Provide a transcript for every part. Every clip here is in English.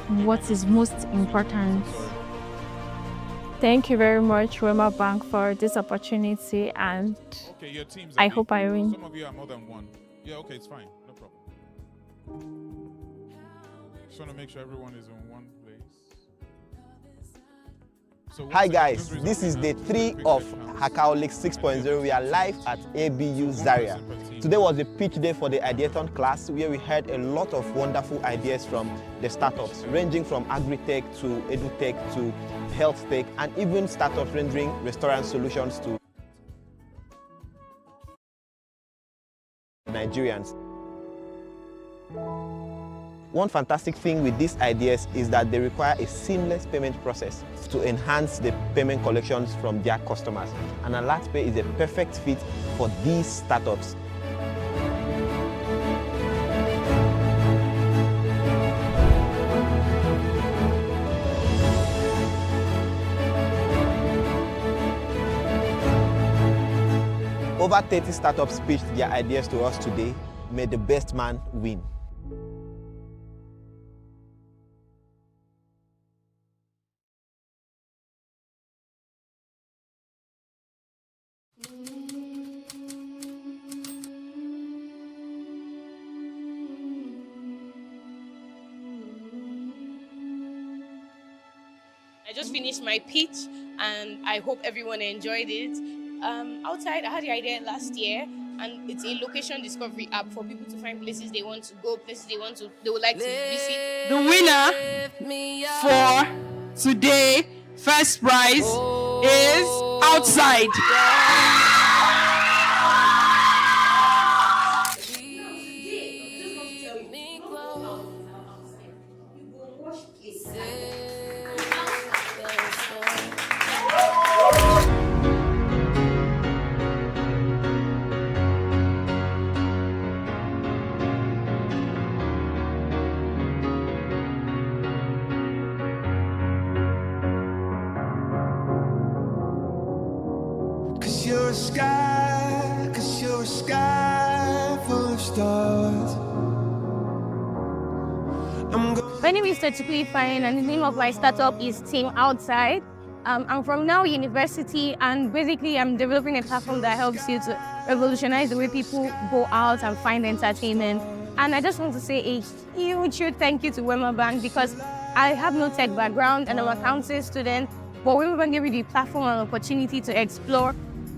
what is most important. Thank you very much, Wema Bank, for this opportunity, and Okay, your teams. I hope I win. Some of you are more than one. Yeah, okay, it's fine. No problem. Just want to make sure everyone is in one place. So Hi guys, this is day 3 of Hackaholics 6.0. We are live at ABU Zaria. Today was a pitch day for the Ideathon class where we heard a lot of wonderful ideas from the startups, ranging from agri-tech to edu-tech to health tech, and even startups rendering restaurant solutions to Nigerians. One fantastic thing with these ideas is that they require a seamless payment process to enhance the payment collections from their customers. And AlertPay is a perfect fit for these startups. Over 30 startups pitched their ideas to us today. May the best man win. I just finished my pitch and I hope everyone enjoyed it. Outside, I had the idea last year, and it's a location discovery app for people to find places they want to go, places they would like to visit. The winner for today, first prize, is outside. You're a sky full of stars. My name is Tachikui Fine, and the name of my startup is Team Outside. I'm from Now University, and basically I'm developing a platform that helps you to revolutionize the way people go out and find entertainment. And I just want to say a huge thank you to Wema Bank, because I have no tech background and I'm an accounting student, but Wema Bank gave me the platform and opportunity to explore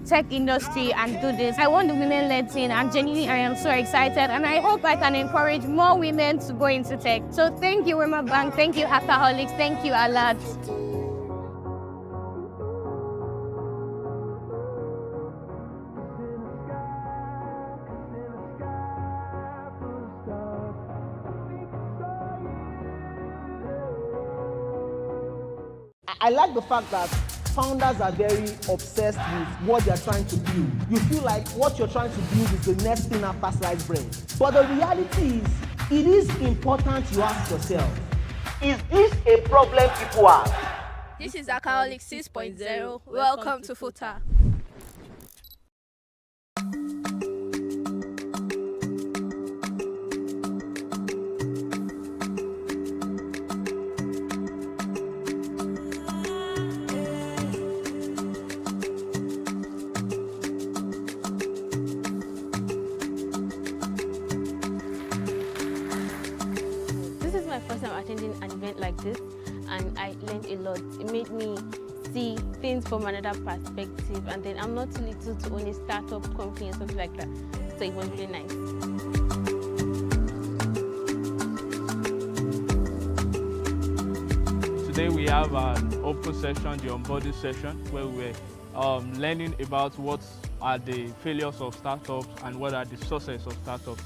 tech industry and do this. I want the women-led team, and genuinely I am so excited, and I hope I can encourage more women to go into tech. So thank you, Wema Bank, thank you, Hackaholics, thank you, Alert. I like the fact that founders are very obsessed with what they're trying to build. You feel like what you're trying to build is the next thing after sliced bread. But the reality is, it is important you ask yourself, is this a problem people have? This is Hackaholics 6.0. Welcome to Futa. First time attending an event like this, and I learned a lot. It made me see things from another perspective, and then I'm not too little to own a startup company or something like that, so it was really nice. Today we have an open session, the onboarding session, where we're learning about what are the failures of startups and what are the successes of startups.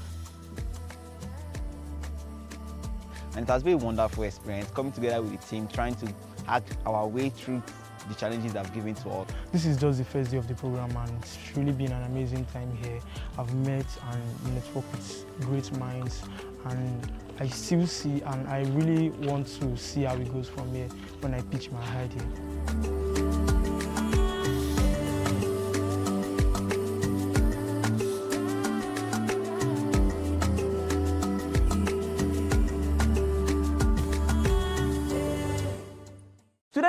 And it has been a wonderful experience coming together with the team, trying to hack our way through the challenges they've given to us. This is just the first day of the program, and it's really been an amazing time here. I've met and networked with great minds, and I still see, and I really want to see how it goes from here when I pitch my idea.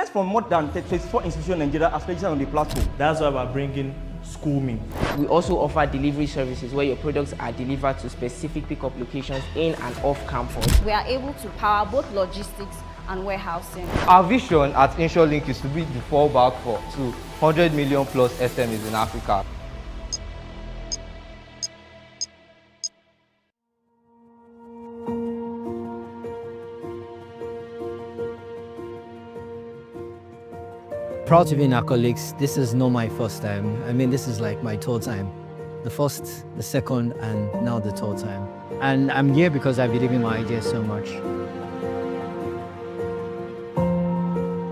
Students from more than 24 institutions in Nigeria are registered on the platform. That's why we're bringing School Me. We also offer delivery services where your products are delivered to specific pickup locations in and off campus. We are able to power both logistics and warehousing. Our vision at InsureLink is to be the fallback for 100 million plus SMEs in Africa. Proud to be in Hackaholics. This is not my first time. I mean, this is like my third time. The first, the second, and now the third time. And I'm here because I believe in my ideas so much.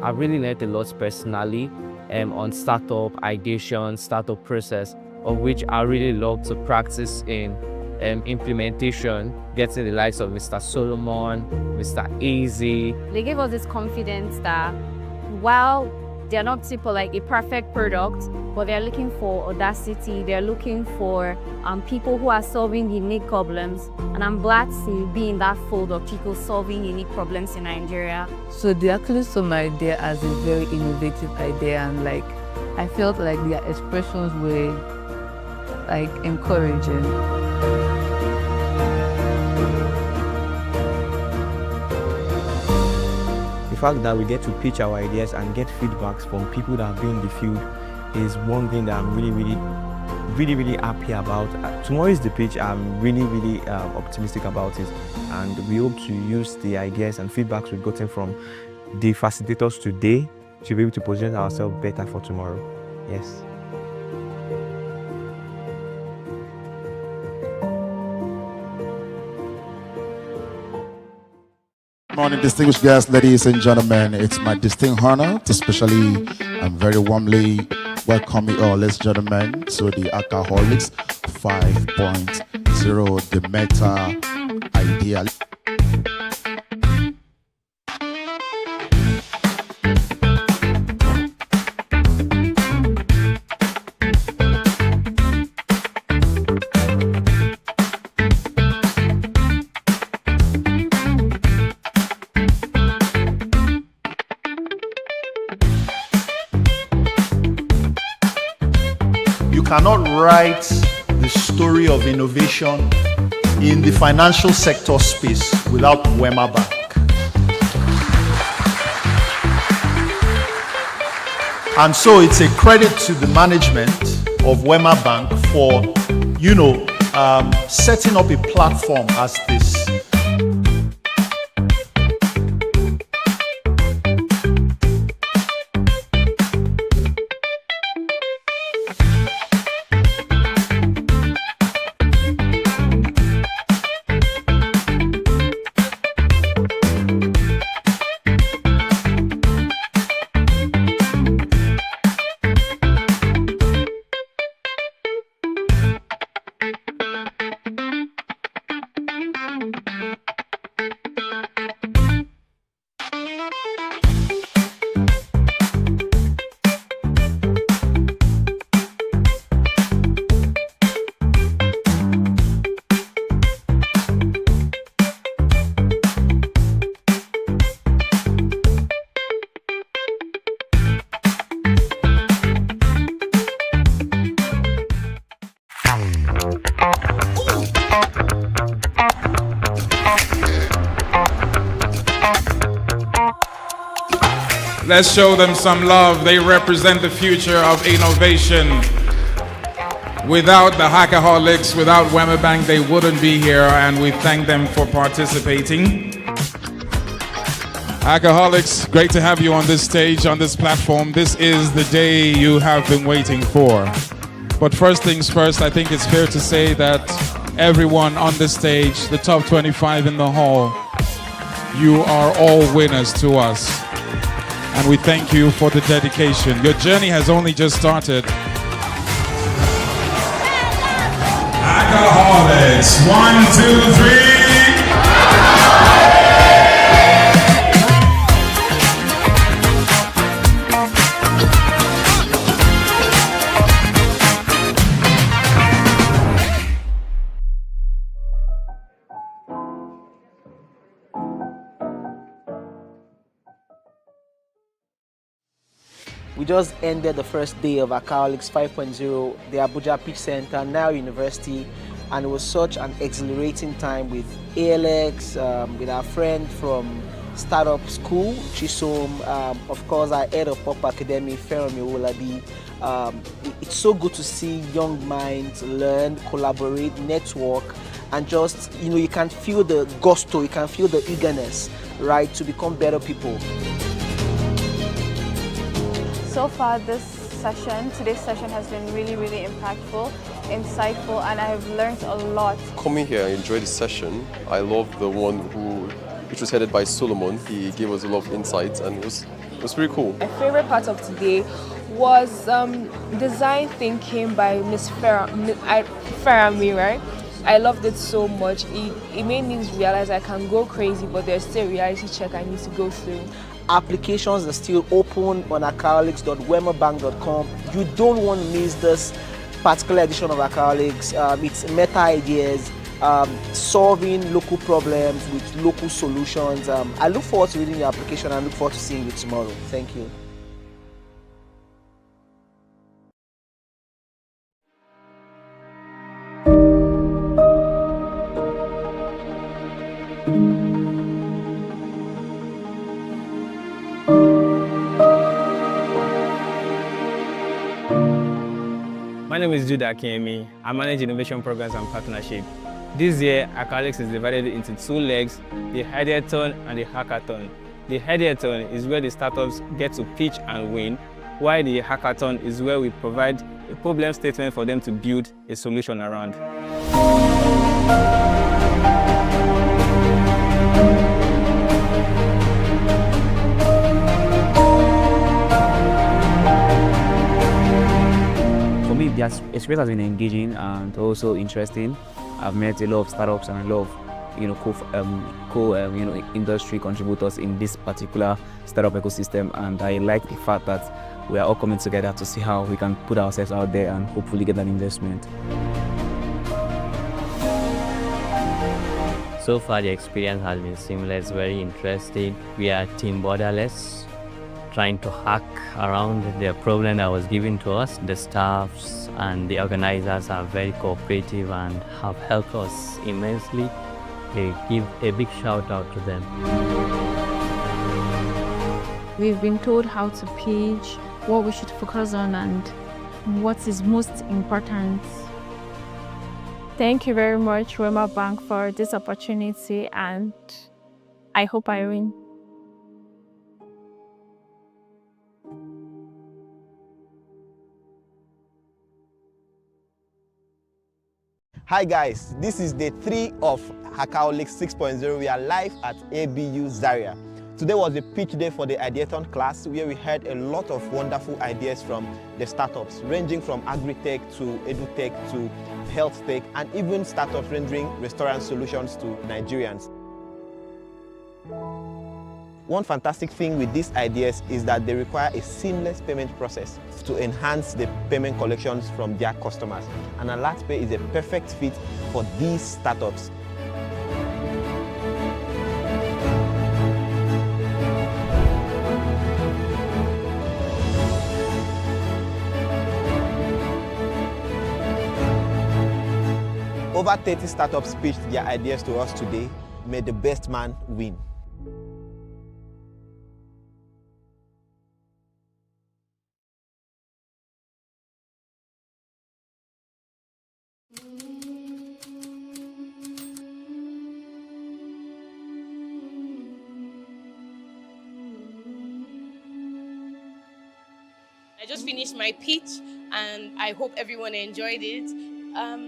I've really learned a lot personally on startup ideation, startup process, of which I really love to practice in implementation, getting the likes of Mr. Solomon, Mr. Easy. They gave us this confidence that while they're not for like a perfect product, but they're looking for audacity, they're looking for people who are solving unique problems. And I'm glad to be in that fold of people solving unique problems in Nigeria. So they actually saw my idea as a very innovative idea, and like I felt like their expressions were like encouraging. The fact that we get to pitch our ideas and get feedbacks from people that have been in the field is one thing that I'm really happy about. Tomorrow is the pitch. I'm really optimistic about it, and we hope to use the ideas and feedbacks we've gotten from the facilitators today to be able to position ourselves better for tomorrow. Yes. Morning, distinguished guests, ladies and gentlemen. It's my distinct honor to specially and very warmly welcome you all, ladies and gentlemen, to the Hackaholics 5.0, the meta idea. Cannot write the story of innovation in the financial sector space without Wema Bank. And so it's a credit to the management of Wema Bank for, setting up a platform as this. Let's show them some love. They represent the future of innovation. Without the Hackaholics, without Wema Bank, they wouldn't be here, and we thank them for participating. Hackaholics, great to have you on this stage, on this platform. This is the day you have been waiting for. But first things first, I think it's fair to say that everyone on the stage, the top 25 in the hall, you are all winners to us. And we thank you for the dedication. Your journey has only just started. Hackaholics, 1, 2, 3. We just ended the first day of Hackaholics 5.0, the Abuja Pitch Center, now University, and it was such an exhilarating time with ALX, with our friend from Startup School, Chisom, of course our head of Pop Academy, Feromi Olabi. It's so good to see young minds learn, collaborate, network, and just, you can feel the gusto, you can feel the eagerness, right, to become better people. So far today's session has been really, really impactful, insightful, and I have learned a lot. Coming here, I enjoyed the session. I love the one which was headed by Solomon. He gave us a lot of insights and it was pretty cool. My favorite part of today was design thinking by Miss Farami, right? I loved it so much. It made me realize I can go crazy, but there's still a reality check I need to go through. Applications are still open on hackaholics.wemabank.com. You don't want to miss this particular edition of Hackaholics. It's meta ideas, solving local problems with local solutions. I look forward to reading your application and look forward to seeing you tomorrow. Thank you. My name is Judah Akemi. I manage innovation programs and partnership. This year, Hackaholics is divided into two legs, the Ideathon and the Hackathon. The Ideathon is where the startups get to pitch and win, while the Hackathon is where we provide a problem statement for them to build a solution around. For me, the experience has been engaging and also interesting. I've met a lot of startups and a lot of industry contributors in this particular startup ecosystem, and I like the fact that we are all coming together to see how we can put ourselves out there and hopefully get an investment. So far, the experience has been seamless, very interesting. We are team borderless, trying to hack around the problem that was given to us. The staffs and the organizers are very cooperative and have helped us immensely. They give a big shout out to them. We've been told how to pitch, what we should focus on, and what is most important. Thank you very much, Wema Bank, for this opportunity, and I hope I win. Hi guys, this is day 3 of Hackaholics 6.0. We are live at ABU Zaria. Today was the pitch day for the Ideathon class, where we heard a lot of wonderful ideas from the startups, ranging from agri-tech to edu-tech to health tech, and even startups rendering restaurant solutions to Nigerians. One fantastic thing with these ideas is that they require a seamless payment process to enhance the payment collections from their customers. And AlertPay is a perfect fit for these startups. Over 30 startups pitched their ideas to us today. May the best man win. I just finished my pitch and I hope everyone enjoyed it.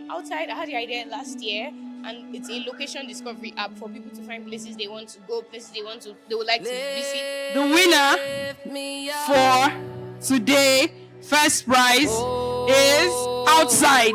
Outside, I had the idea last year, and it's a location discovery app for people to find places they want to go, places they would like to visit. The winner for today, first prize, is outside.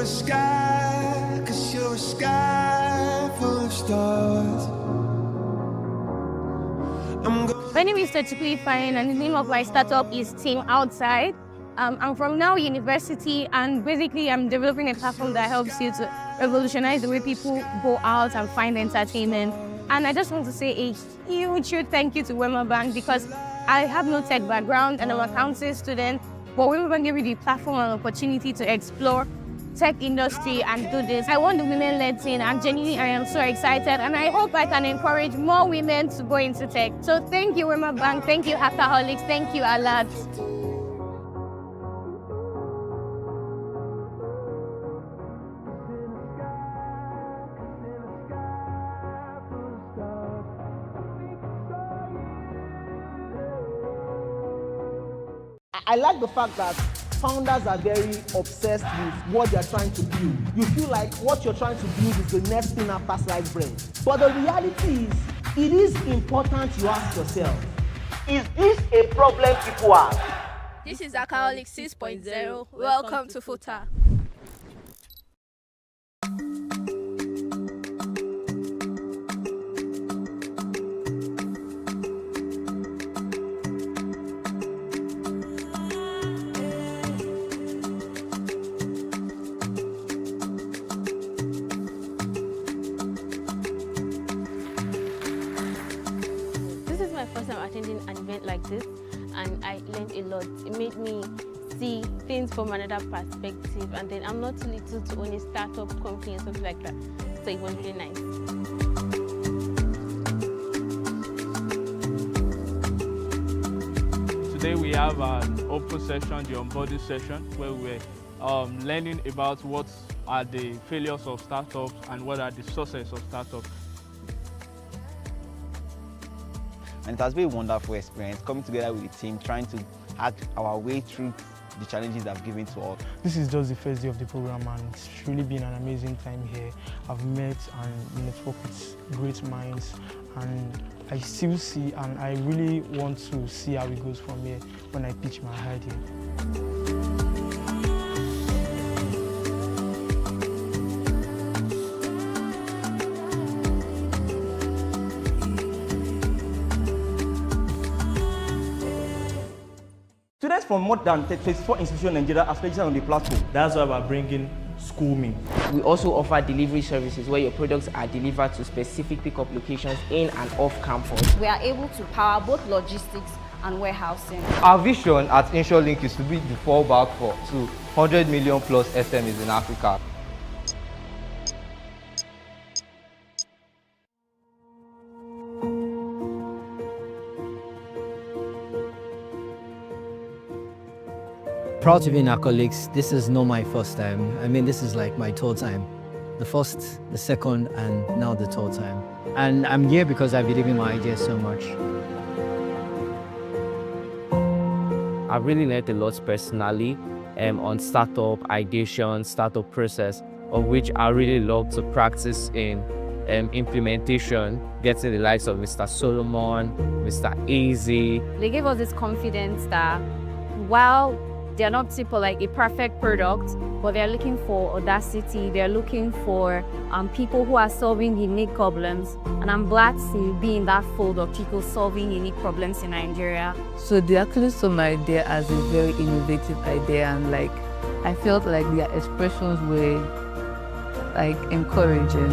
a sky, 'cause you're a sky full of stars. My name is Technically Fine, and the name of my startup is Team Outside. I'm from Now University, and basically I'm developing a platform that helps you to revolutionize the way people go out and find entertainment. And I just want to say a huge thank you to Wema Bank, because I have no tech background and I'm an accounting student, but Wema Bank gave me the platform and opportunity to explore tech industry and do this. I want the women-led thing, and genuinely I am so excited, and I hope I can encourage more women to go into tech. So thank you, Wema Bank, thank you, Hackaholics, thank you a lot. I like the fact that founders are very obsessed with what they're trying to build. You feel like what you're trying to build is the next thing after sliced bread. But the reality is, it is important you ask yourself, is this a problem people have? This is Hackaholics 6.0. Welcome to Futa. First time attending an event like this, and I learned a lot. It made me see things from another perspective, and then I'm not too little to own a startup company and something like that, so it was really nice. Today we have an open session, the onboarding session, where we're learning about what are the failures of startups and what are the successes of startups. And it has been a wonderful experience coming together with the team, trying to hack our way through the challenges they've given to us. This is just the first day of the program, and it's really been an amazing time here. I've met and networked with great minds, and I still see, and I really want to see how it goes from here when I pitch my idea. Students from more than 34 institutions in Nigeria are registered on the platform. That's why we're bringing SchoolMe. We also offer delivery services where your products are delivered to specific pickup locations in and off campus. We are able to power both logistics and warehousing. Our vision at InsureLink is to be the fallback for 200 million plus SMEs in Africa. Proud to be in Hackaholics. This is not my first time. I mean, this is like my third time. The first, the second, and now the third time. And I'm here because I believe in my ideas so much. I've really learned a lot personally on startup ideation, startup process, of which I really love to practice in implementation, getting the likes of Mr. Solomon, Mr. Easy. They gave us this confidence that while they're not simple like a perfect product, but they're looking for audacity, they're looking for people who are solving unique problems. And I'm glad to be in that fold of people solving unique problems in Nigeria. So they actually saw my idea as a very innovative idea, and like I felt like their expressions were like encouraging.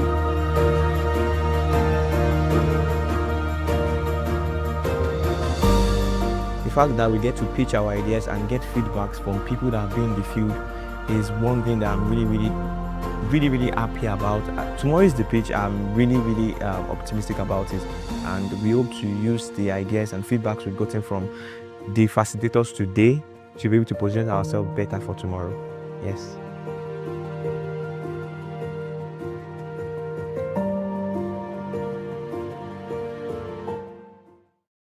The fact that we get to pitch our ideas and get feedbacks from people that have been in the field is one thing that I'm really happy about. Tomorrow is the pitch. I'm really optimistic about it, and we hope to use the ideas and feedbacks we've gotten from the facilitators today to be able to position ourselves better for tomorrow. Yes.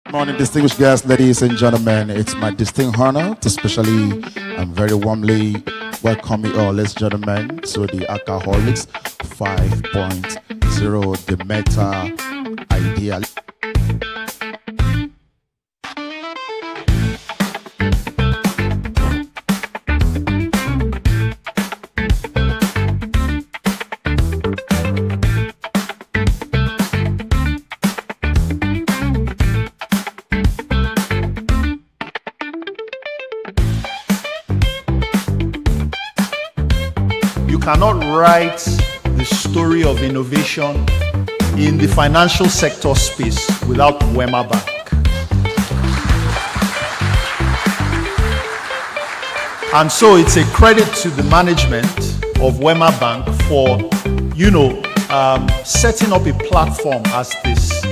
Morning, distinguished guests, ladies and gentlemen. It's my distinct honor to specially and very warmly welcome you all, ladies and gentlemen, to the Hackaholics 5.0, the meta idea. cannot write the story of innovation in the financial sector space without Wema Bank. And so it's a credit to the management of Wema Bank for, setting up a platform as this.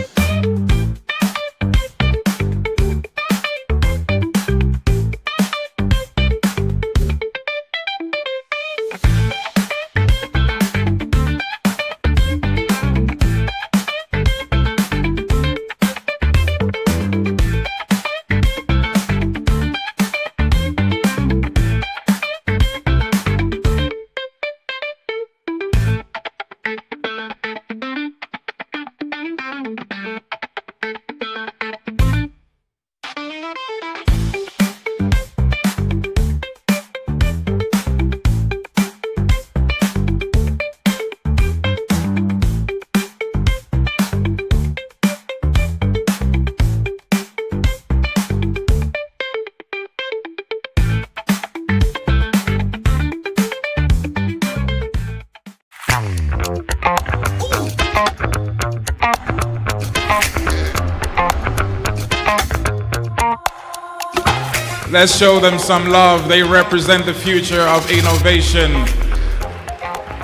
Let's show them some love. They represent the future of innovation.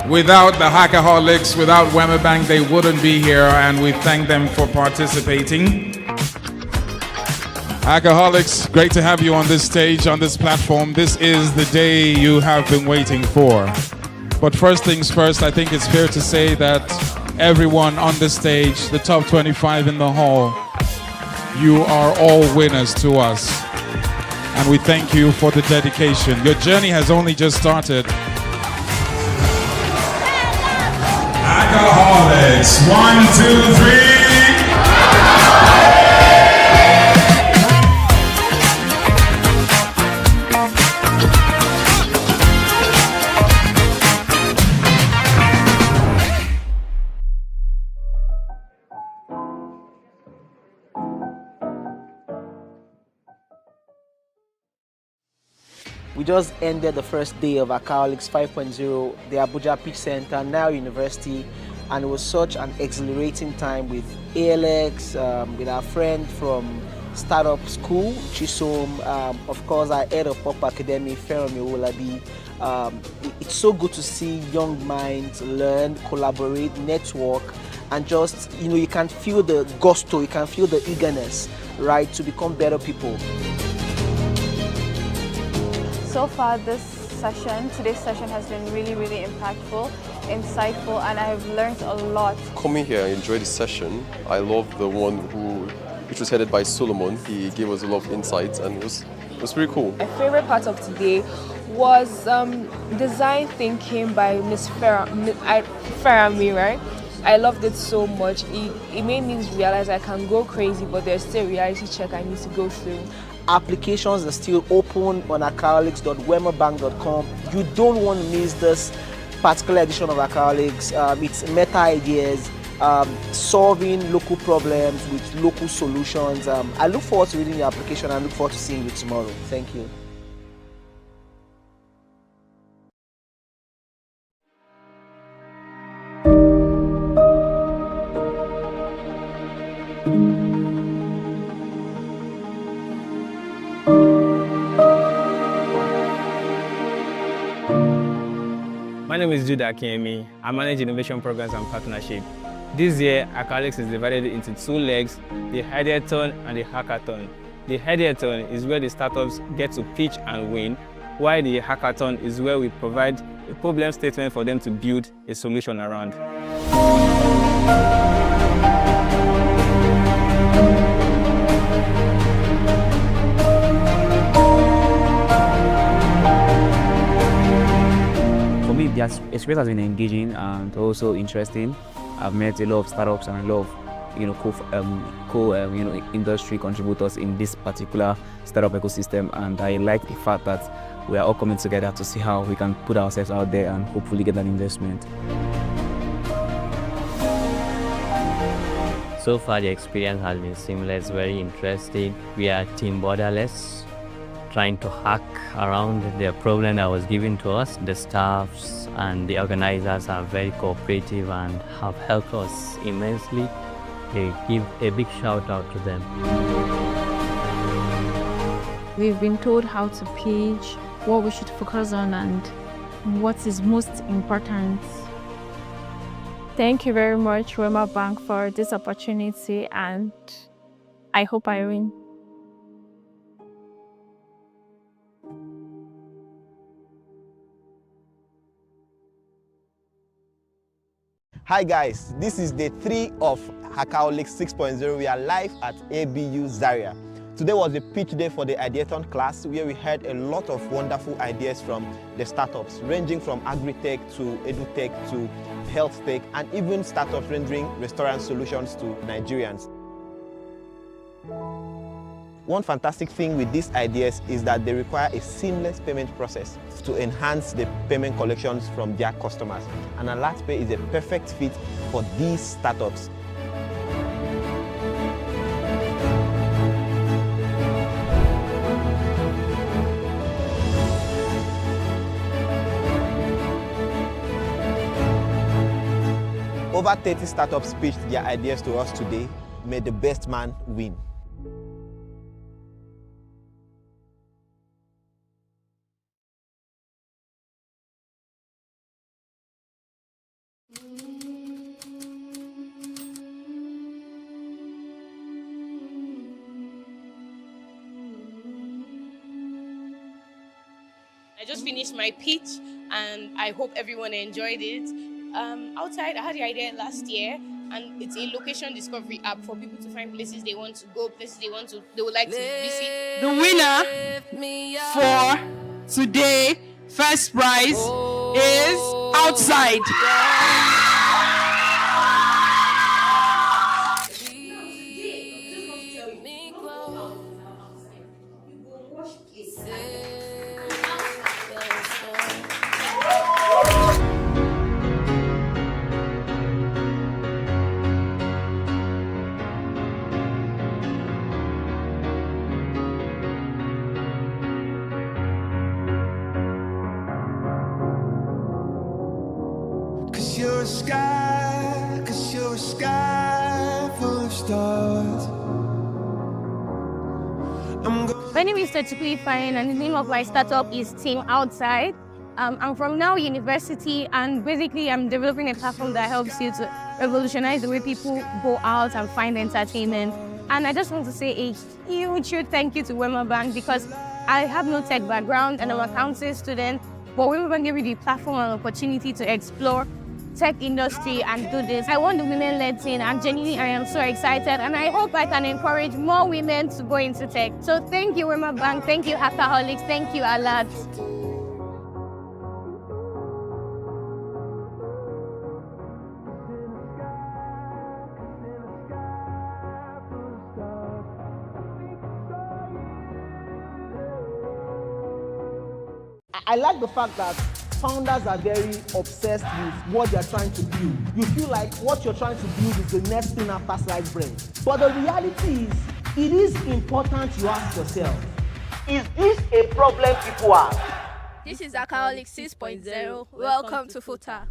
Without the Hackaholics, without Wema Bank, they wouldn't be here, and we thank them for participating. Hackaholics, great to have you on this stage, on this platform. This is the day you have been waiting for. But first things first, I think it's fair to say that everyone on the stage, the top 25 in the hall, you are all winners to us. And we thank you for the dedication. Your journey has only just started. Hackaholics, 1, 2, 3. We just ended the first day of Hackaholics 5.0, the Abuja Pitch Center, now University, and it was such an exhilarating time with ALX, with our friend from Startup School, Chisom, of course our head of Pop Academy, Feromi Olabi. It's so good to see young minds learn, collaborate, network, and just, you can feel the gusto, you can feel the eagerness, right, to become better people. So far today's session has been really, really impactful, insightful, and I have learned a lot. Coming here, I enjoyed the session. I love the one which was headed by Solomon. He gave us a lot of insights and it was pretty cool. My favorite part of today was design thinking by Miss Farami, right? I loved it so much. It made me realize I can go crazy, but there's still a reality check I need to go through. Applications are still open on hackaholics.wemabank.com. You don't want to miss this particular edition of Hackaholics. It's meta ideas, solving local problems with local solutions. I look forward to reading your application and look forward to seeing you tomorrow. Thank you. My name is Judah Akiemi. I manage innovation programs and partnership. This year, Hackaholics is divided into 2 legs, the Ideathon and the Hackathon. The Ideathon is where the startups get to pitch and win, while the Hackathon is where we provide a problem statement for them to build a solution around. For me, the experience has been engaging and also interesting. I've met a lot of startups and a lot of industry contributors in this particular startup ecosystem, and I like the fact that we are all coming together to see how we can put ourselves out there and hopefully get an investment. So far, the experience has been seamless, very interesting. We are team borderless. trying to hack around the problem that was given to us. The staffs and the organizers are very cooperative and have helped us immensely. They give a big shout out to them. We've been told how to pitch, what we should focus on, and what is most important. Thank you very much, Wema Bank, for this opportunity, and I hope I win. Hi guys, this is day 3 of Hackaholics 6.0. We are live at ABU Zaria. Today was the pitch day for the Ideathon class, where we heard a lot of wonderful ideas from the startups, ranging from agri-tech to edu-tech to health tech, and even startups rendering restaurant solutions to Nigerians. One fantastic thing with these ideas is that they require a seamless payment process to enhance the payment collections from their customers. And AlertPay is a perfect fit for these startups. Over 30 startups pitched their ideas to us today. May the best man win. I just finished my pitch and I hope everyone enjoyed it. Outside, I had the idea last year, and it's a location discovery app for people to find places they want to go, places they would like to visit. The winner for today, first prize, is Outside. You're a sky full of stars. My name is Tachikui Fine, and the name of my startup is Team Outside. I'm from Now University, and basically I'm developing a platform that helps you to revolutionize the way people go out and find entertainment. And I just want to say a huge thank you to Wema Bank, because I have no tech background and I'm an accounting student, but Wema Bank gave me the platform and opportunity to explore tech industry and do this. I want the women-led team, and genuinely I am so excited, and I hope I can encourage more women to go into tech. So thank you, Wema Bank, thank you, Hackaholics, thank you, Alert. I like the fact that founders are very obsessed with what they're trying to build. You feel like what you're trying to build is the next thing after sliced bread. But the reality is, it is important you ask yourself, is this a problem people have? This is Hackaholics 6.0. Welcome to Futa.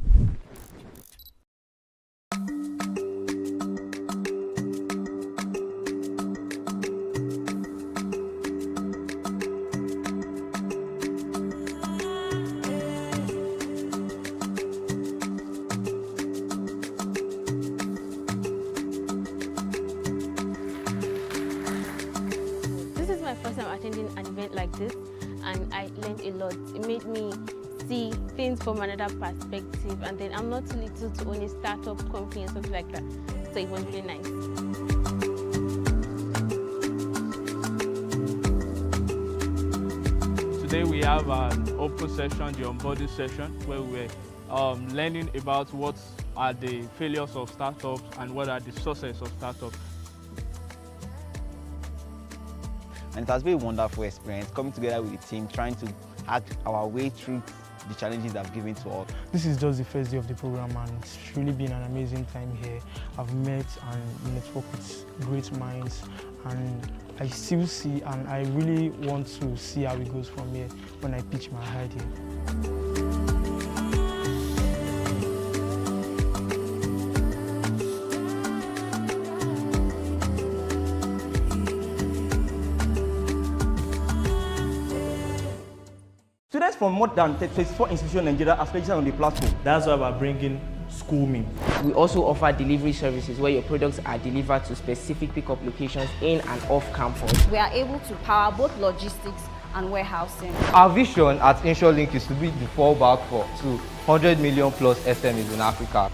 First time attending an event like this, and I learned a lot. It made me see things from another perspective, and then I'm not too little to own a startup company and something like that, so it was really nice. Today we have an open session, the onboarding session, where we're learning about what are the failures of startups and what are the successes of startups. And it has been a wonderful experience coming together with the team, trying to hack our way through the challenges they've given to us. This is just the first day of the program, and it's really been an amazing time here. I've met and networked with great minds, and I still see, and I really want to see how it goes from here when I pitch my idea. Students from more than 24 institutions in Nigeria are registered on the platform. That's why we're bringing school me. We also offer delivery services where your products are delivered to specific pickup locations in and off campus. We are able to power both logistics and warehousing. Our vision at InsureLink is to be the fallback for 200 million plus SMEs in Africa.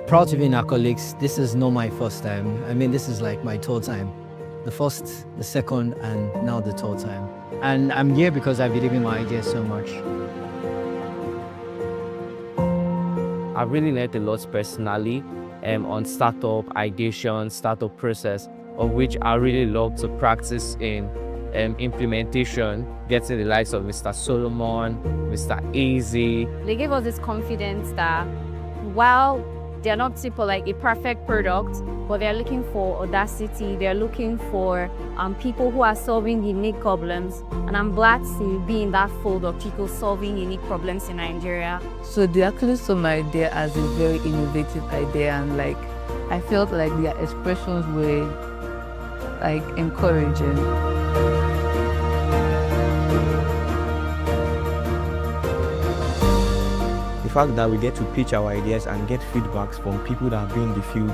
Proud to be in Hackaholics. This is not my first time. I mean, this is like my third time. The first, the second, and now the third time. And I'm here because I believe in my idea so much. I really learned a lot personally on startup ideation, startup process, of which I really love to practice in implementation, getting the likes of Mr. Solomon, Mr. Easy. They gave us this confidence that while they're not looking for like a perfect product, but they're looking for audacity. They're looking for people who are solving unique problems. And I'm glad to be in that fold of people solving unique problems in Nigeria. So they actually saw my idea as a very innovative idea, and like I felt like their expressions were like encouraging. The fact that we get to pitch our ideas and get feedbacks from people that have been in the field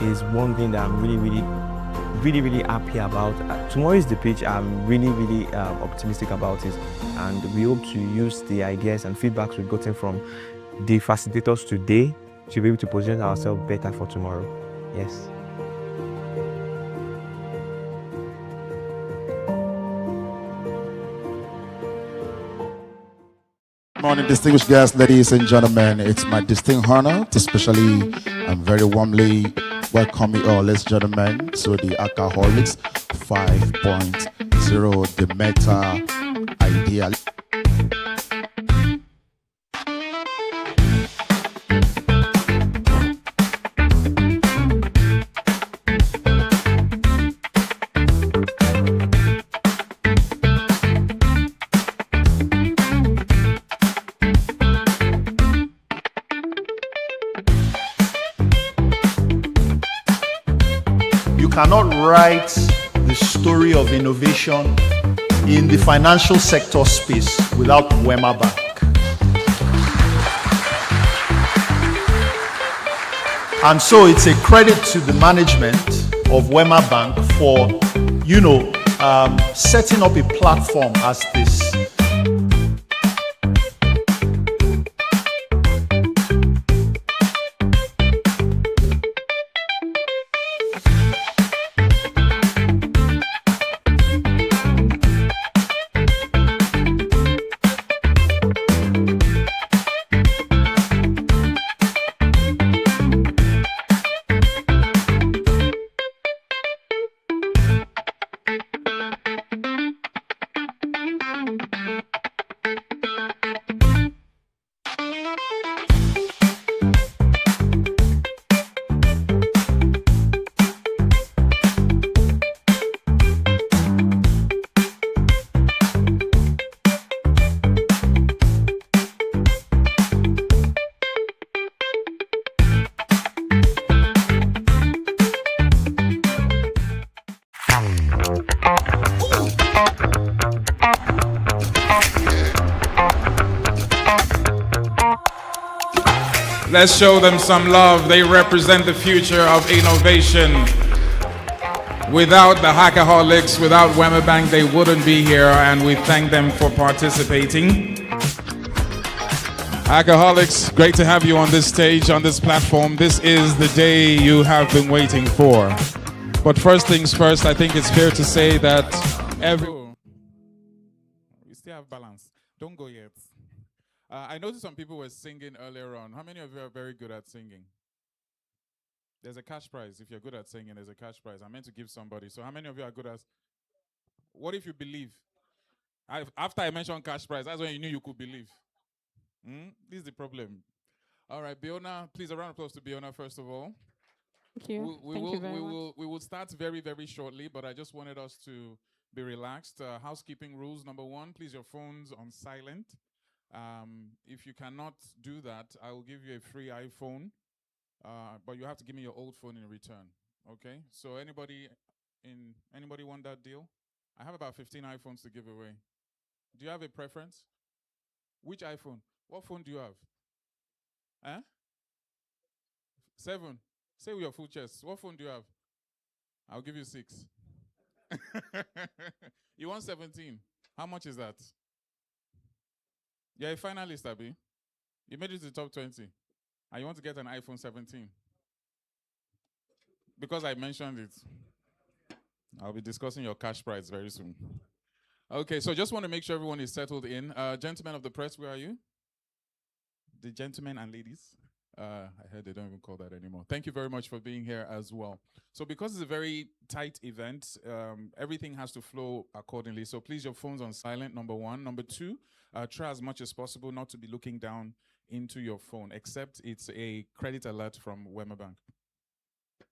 is one thing that I'm really happy about. Tomorrow is the pitch. I'm really optimistic about it, and we hope to use the ideas and feedbacks we've gotten from the facilitators today to be able to position ourselves better for tomorrow. Yes. Morning, distinguished guests, ladies and gentlemen. It's my distinct honor to specially and very warmly welcome you all, ladies and gentlemen, to the Hackaholics 5.0, the meta idea. Cannot write the story of innovation in the financial sector space without Wema Bank. And so it's a credit to the management of Wema Bank for, setting up a platform as this. Let's show them some love. They represent the future of innovation. Without the Hackaholics, without Wema Bank, they wouldn't be here, and we thank them for participating. Hackaholics, great to have you on this stage, on this platform. This is the day you have been waiting for. But first things first, I think it's fair to say that we still have balance. Don't go yet. I noticed some people were singing earlier on. How many of you are very good at singing? There's a cash prize. If you're good at singing, there's a cash prize. I meant to give somebody. So how many of you are good at... What if you believe? After I mentioned cash prize, that's when you knew you could believe. This is the problem. All right, Biona, please a round of applause to Biona first of all. Thank you. Thank you very much. We will start very, very shortly, but I just wanted us to be relaxed. Housekeeping rules, number one, please your phones on silent. If you cannot do that, I will give you a free iPhone, but you have to give me your old phone in return. Okay? So anybody want that deal? I have about 15 iPhones to give away. Do you have a preference? Which iPhone? What phone do you have? 7. Say with your full chest. What phone do you have? I'll give you 6. You want 17. How much is that? You're a finalist, Abi. You made it to the top 20. And you want to get an iPhone 17. Because I mentioned it, I'll be discussing your cash prize very soon. Okay, so just want to make sure everyone is settled in. Gentlemen of the press, where are you? The gentlemen and ladies. I heard they don't even call that anymore. Thank you very much for being here as well. So because it's a very tight event, everything has to flow accordingly. So please, your phones on silent, number one. Number two, try as much as possible not to be looking down into your phone, except it's a credit alert from Wema Bank.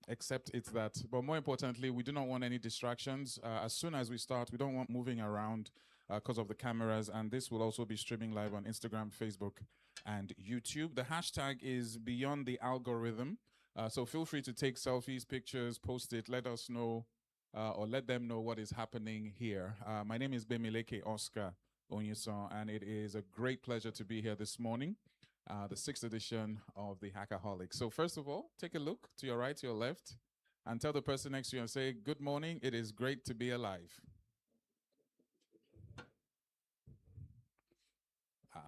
Except it's that. But more importantly, we do not want any distractions. As soon as we start, we don't want moving around because of the cameras. And this will also be streaming live on Instagram, Facebook, and YouTube. The hashtag is beyond the algorithm. So feel free to take selfies, pictures, post it, let us know, or let them know what is happening here. My name is Bemileke Oscar Onyuson, and it is a great pleasure to be here this morning. The 6th edition of the Hackaholics. So first of all, take a look to your right, to your left, and tell the person next to you and say, good morning, it is great to be alive.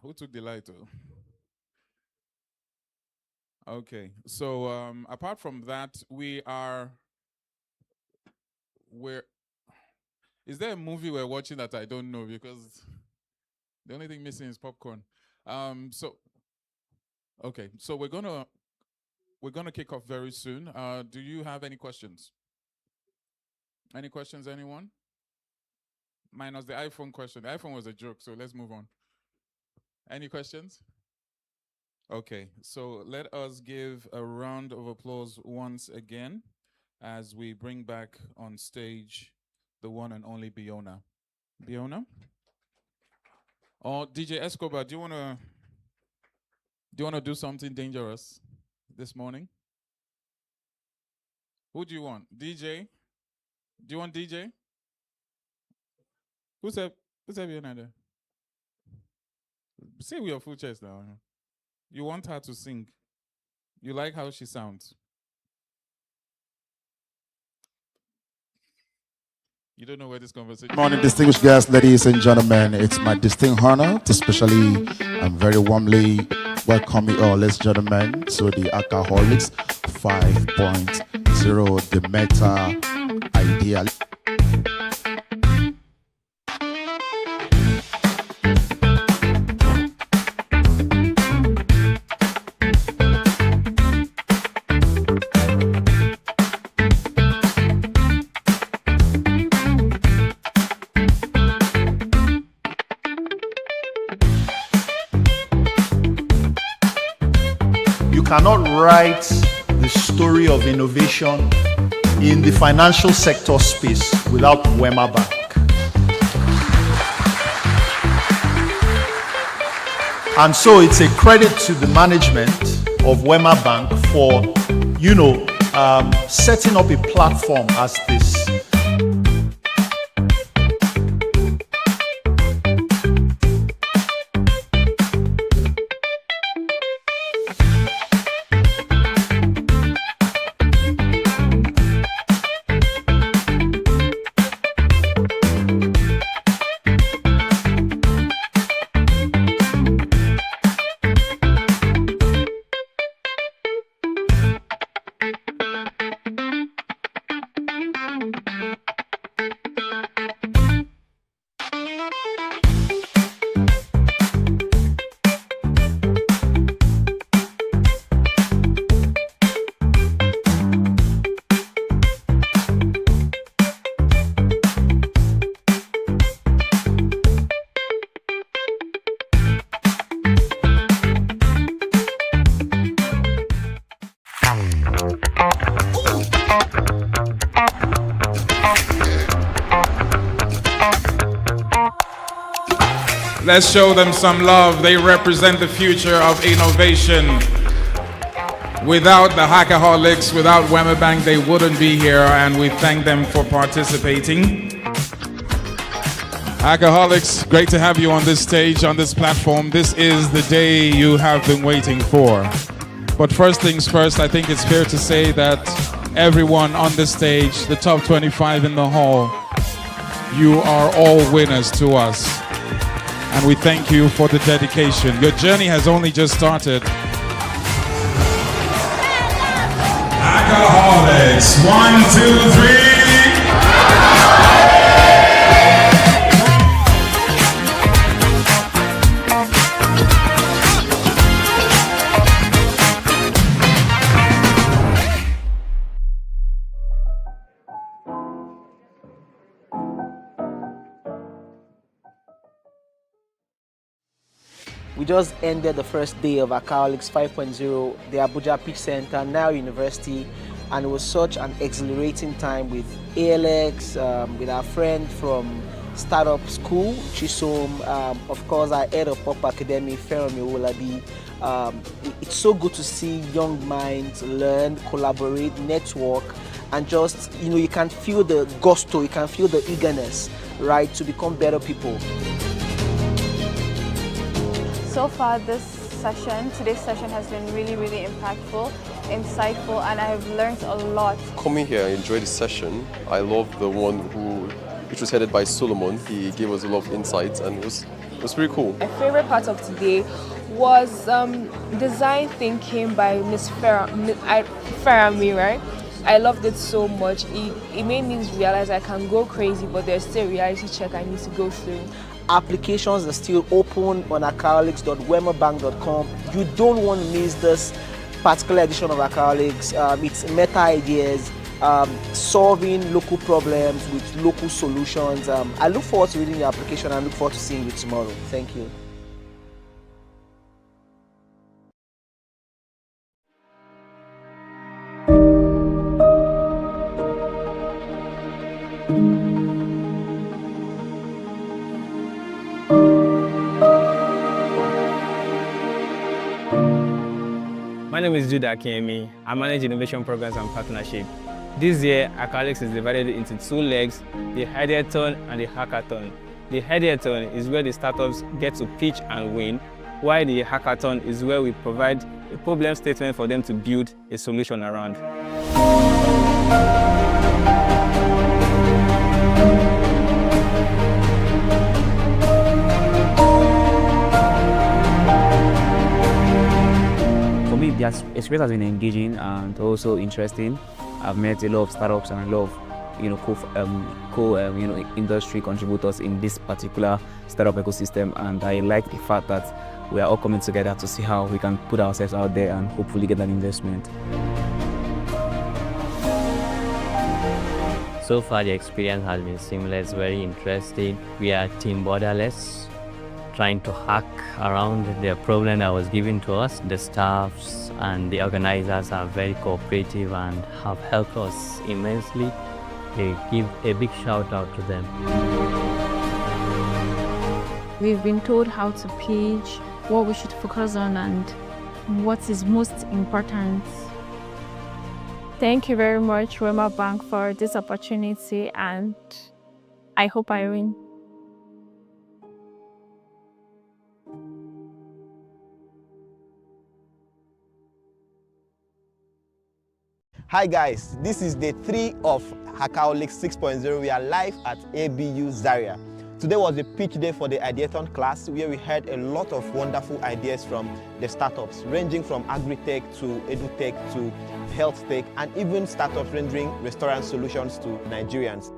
Who took the light? Okay, so apart from that, is there a movie we're watching that I don't know? Because the only thing missing is popcorn. Okay, so we're gonna kick off very soon. Do you have any questions? Any questions, anyone? Minus the iPhone question. The iPhone was a joke, so let's move on. Any questions? Okay, so let us give a round of applause once again as we bring back on stage the one and only Biona. Biona? Or DJ Escobar, do you want to do something dangerous this morning? Who do you want? DJ? Do you want DJ? Who said Biona there? Say with your full chest now. You want her to sing. You like how she sounds. You don't know where this conversation. Good morning, distinguished guests, ladies and gentlemen. It's my distinct honor to specially and very warmly welcome you all, ladies and gentlemen, to the Hackaholics 5.0, the meta idea. Cannot write the story of innovation in the financial sector space without Wema Bank. And so it's a credit to the management of Wema Bank for, setting up a platform as this. Let's show them some love. They represent the future of innovation. Without the Hackaholics, without Wemabank, they wouldn't be here, and we thank them for participating. Hackaholics, great to have you on this stage, on this platform. This is the day you have been waiting for. But first things first, I think it's fair to say that everyone on the stage, the top 25 in the hall, you are all winners to us. And we thank you for the dedication. Your journey has only just started. Hackaholics, 1, 2, 3. We just ended the first day of Hackaholics 5.0, the Abuja Pitch Center, now University, and it was such an exhilarating time with ALX, with our friend from Startup School, Chisom, of course our head of Pop Academy, Feromi Olabi. It's so good to see young minds learn, collaborate, network, and just, you can feel the gusto, you can feel the eagerness, right, to become better people. So far today's session has been really, really impactful, insightful, and I have learned a lot. Coming here, I enjoyed the session. I loved the one which was headed by Solomon. He gave us a lot of insights and it was pretty cool. My favorite part of today was design thinking by Miss Farami, right? I loved it so much. It made me realize I can go crazy, but there's still a reality check I need to go through. Applications are still open on hackaholics.wemabank.com. You don't want to miss this particular edition of Hackaholics. It's meta ideas, solving local problems with local solutions. I look forward to reading your application and look forward to seeing you tomorrow. Thank you. My name is Jude Akiemi. I manage innovation programs and partnership. This year, Hackaholics is divided into two legs, the Ideathon and the Hackathon. The Ideathon is where the startups get to pitch and win, while the Hackathon is where we provide a problem statement for them to build a solution around. The experience has been engaging and also interesting. I've met a lot of startups and a lot of industry contributors in this particular startup ecosystem, and I like the fact that we are all coming together to see how we can put ourselves out there and hopefully get an investment. So far the experience has been seamless, very interesting. We are team borderless, trying to hack around the problem that was given to us. The staffs and the organizers are very cooperative and have helped us immensely. They give a big shout out to them. We've been told how to pitch, what we should focus on, and what is most important. Thank you very much, Wemabank, for this opportunity, and I hope I win. Hi guys, this is day 3 of Hackaholics 6.0. We are live at ABU Zaria. Today was the pitch day for the Ideathon class, where we heard a lot of wonderful ideas from the startups, ranging from agri-tech to edu-tech to health tech, and even startups rendering restaurant solutions to Nigerians.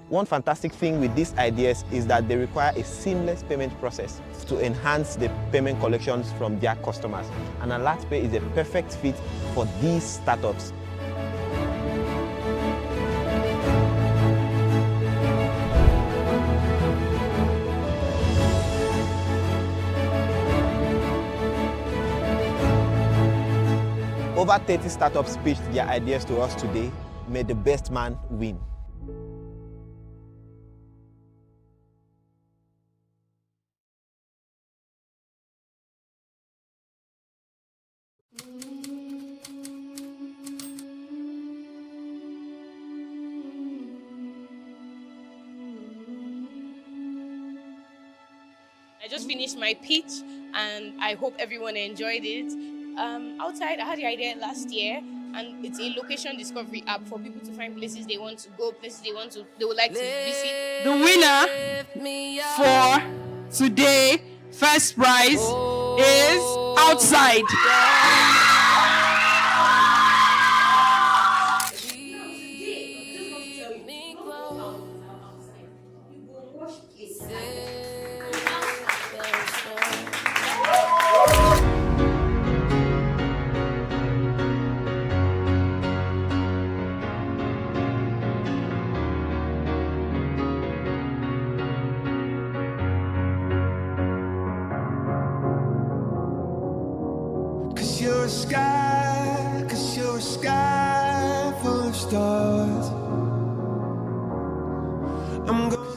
One fantastic thing with these ideas is that they require a seamless payment process to enhance the payment collections from their customers. And AlertPay is a perfect fit for these startups. Over 30 startups pitched their ideas to us today. May the best man win. I just finished my pitch and I hope everyone enjoyed it. Outside, I had the idea last year, and it's a location discovery app for people to find places they want to go, places they would like to visit. The winner for today, first prize, is Outside. Cause you're a sky full of stars.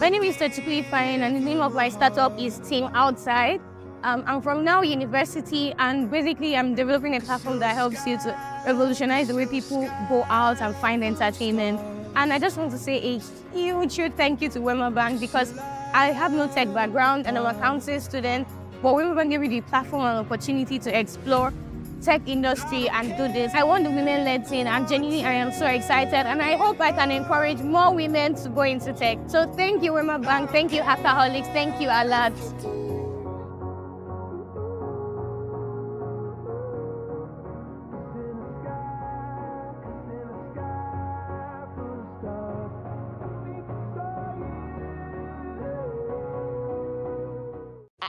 My name is Tochukwu Fine, and the name of my startup is Team Outside. I'm from Now University, and basically I'm developing a platform that helps you to revolutionize the way people go out and find entertainment. And I just want to say a huge thank you to Wema Bank, because I have no tech background and I'm an accounting student, but Wema Bank gave me the platform and opportunity to explore tech industry and do this. I want the women-led thing, and genuinely I am so excited, and I hope I can encourage more women to go into tech. So thank you Wema Bank, thank you Hackaholics, thank you a lot.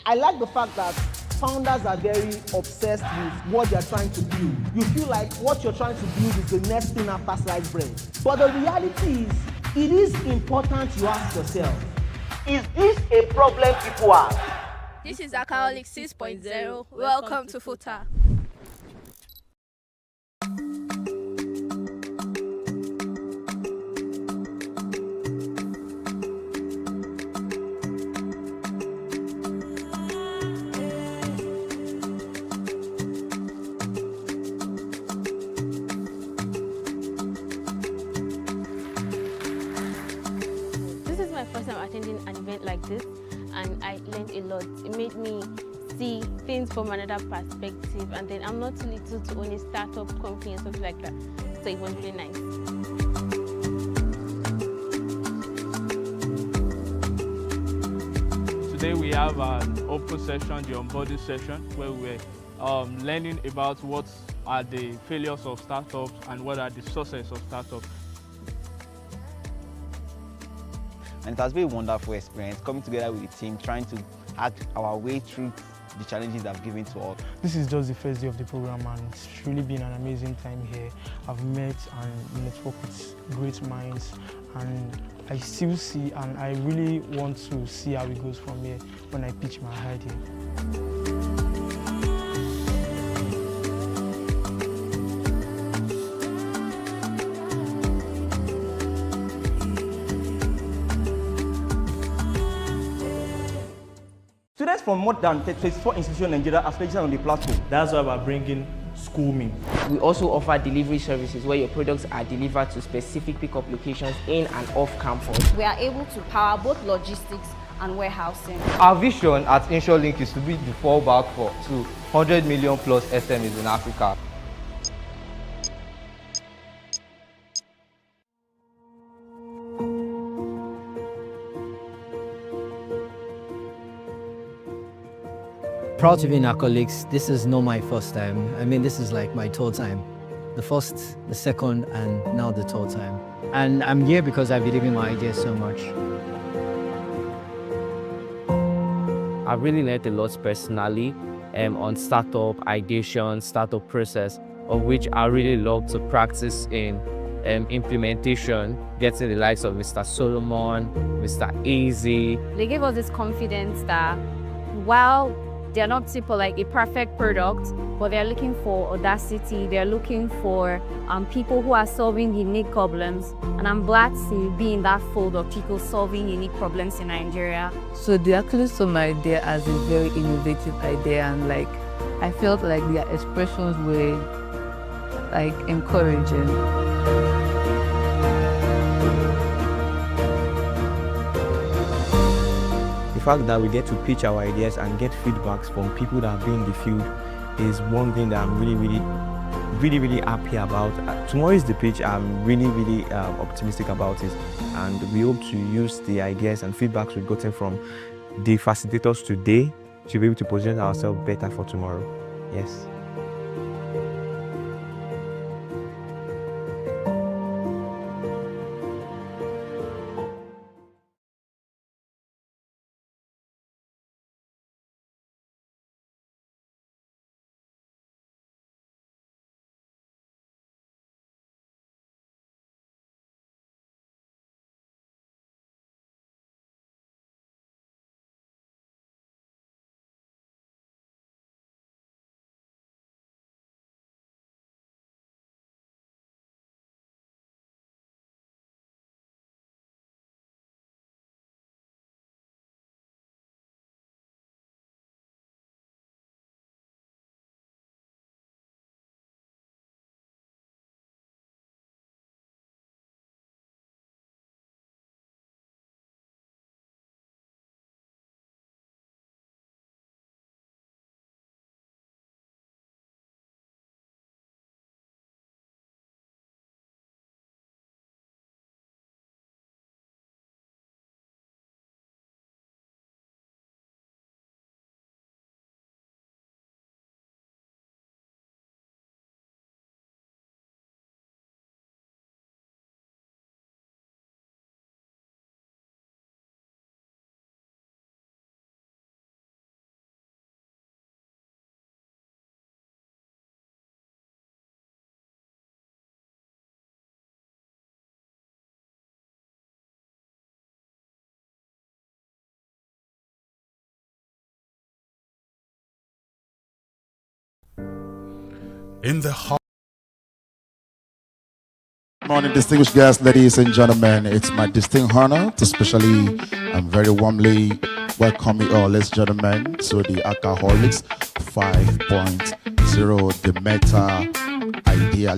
I like the fact that founders are very obsessed with what they're trying to build. You feel like what you're trying to build is the next thing after sliced bread. But the reality is, it is important you ask yourself, is this a problem people have? This is Hackaholics 6.0. Welcome to Futa. First time attending an event like this, and I learned a lot. It made me see things from another perspective, and then I'm not too little to own a startup company and something like that, so it was really nice. Today we have an open session, the onboarding session, where we're learning about what are the failures of startups and what are the successes of startups. And it has been a wonderful experience coming together with the team, trying to act our way through the challenges they've given to us. This is just the first day of the program, and it's really been an amazing time here. I've met and networked with great minds, and I still see, and I really want to see how it goes from here when I pitch my idea. Students from more than 34 institutions in Nigeria are registered on the platform. That's why we're bringing SchoolMe. We also offer delivery services where your products are delivered to specific pickup locations in and off campus. We are able to power both logistics and warehousing. Our vision at InsureLink is to be the fallback for 200 million plus SMEs in Africa. Proud to be in Hackaholics. This is not my first time. I mean, this is like my third time. The first, the second, and now the third time. And I'm here because I believe in my idea so much. I've really learned a lot personally on startup ideation, startup process, of which I really love to practice in implementation, getting the likes of Mr. Solomon, Mr. Easy. They gave us this confidence that while they're not simple like a perfect product, but they're looking for audacity, they're looking for people who are solving unique problems. And I'm glad to be in that fold of people solving unique problems in Nigeria. So they actually saw my idea as a very innovative idea, and like I felt like their expressions were like encouraging. The fact that we get to pitch our ideas and get feedbacks from people that have been in the field is one thing that I'm really happy about. Tomorrow is the pitch. I'm really optimistic about it, and we hope to use the ideas and feedbacks we've gotten from the facilitators today to be able to position ourselves better for tomorrow. Yes. In the heart. Good morning, distinguished guests, ladies and gentlemen. It's my distinct honor to specially and very warmly welcome you all, ladies and gentlemen, to the Hackaholics 5.0, the meta idea.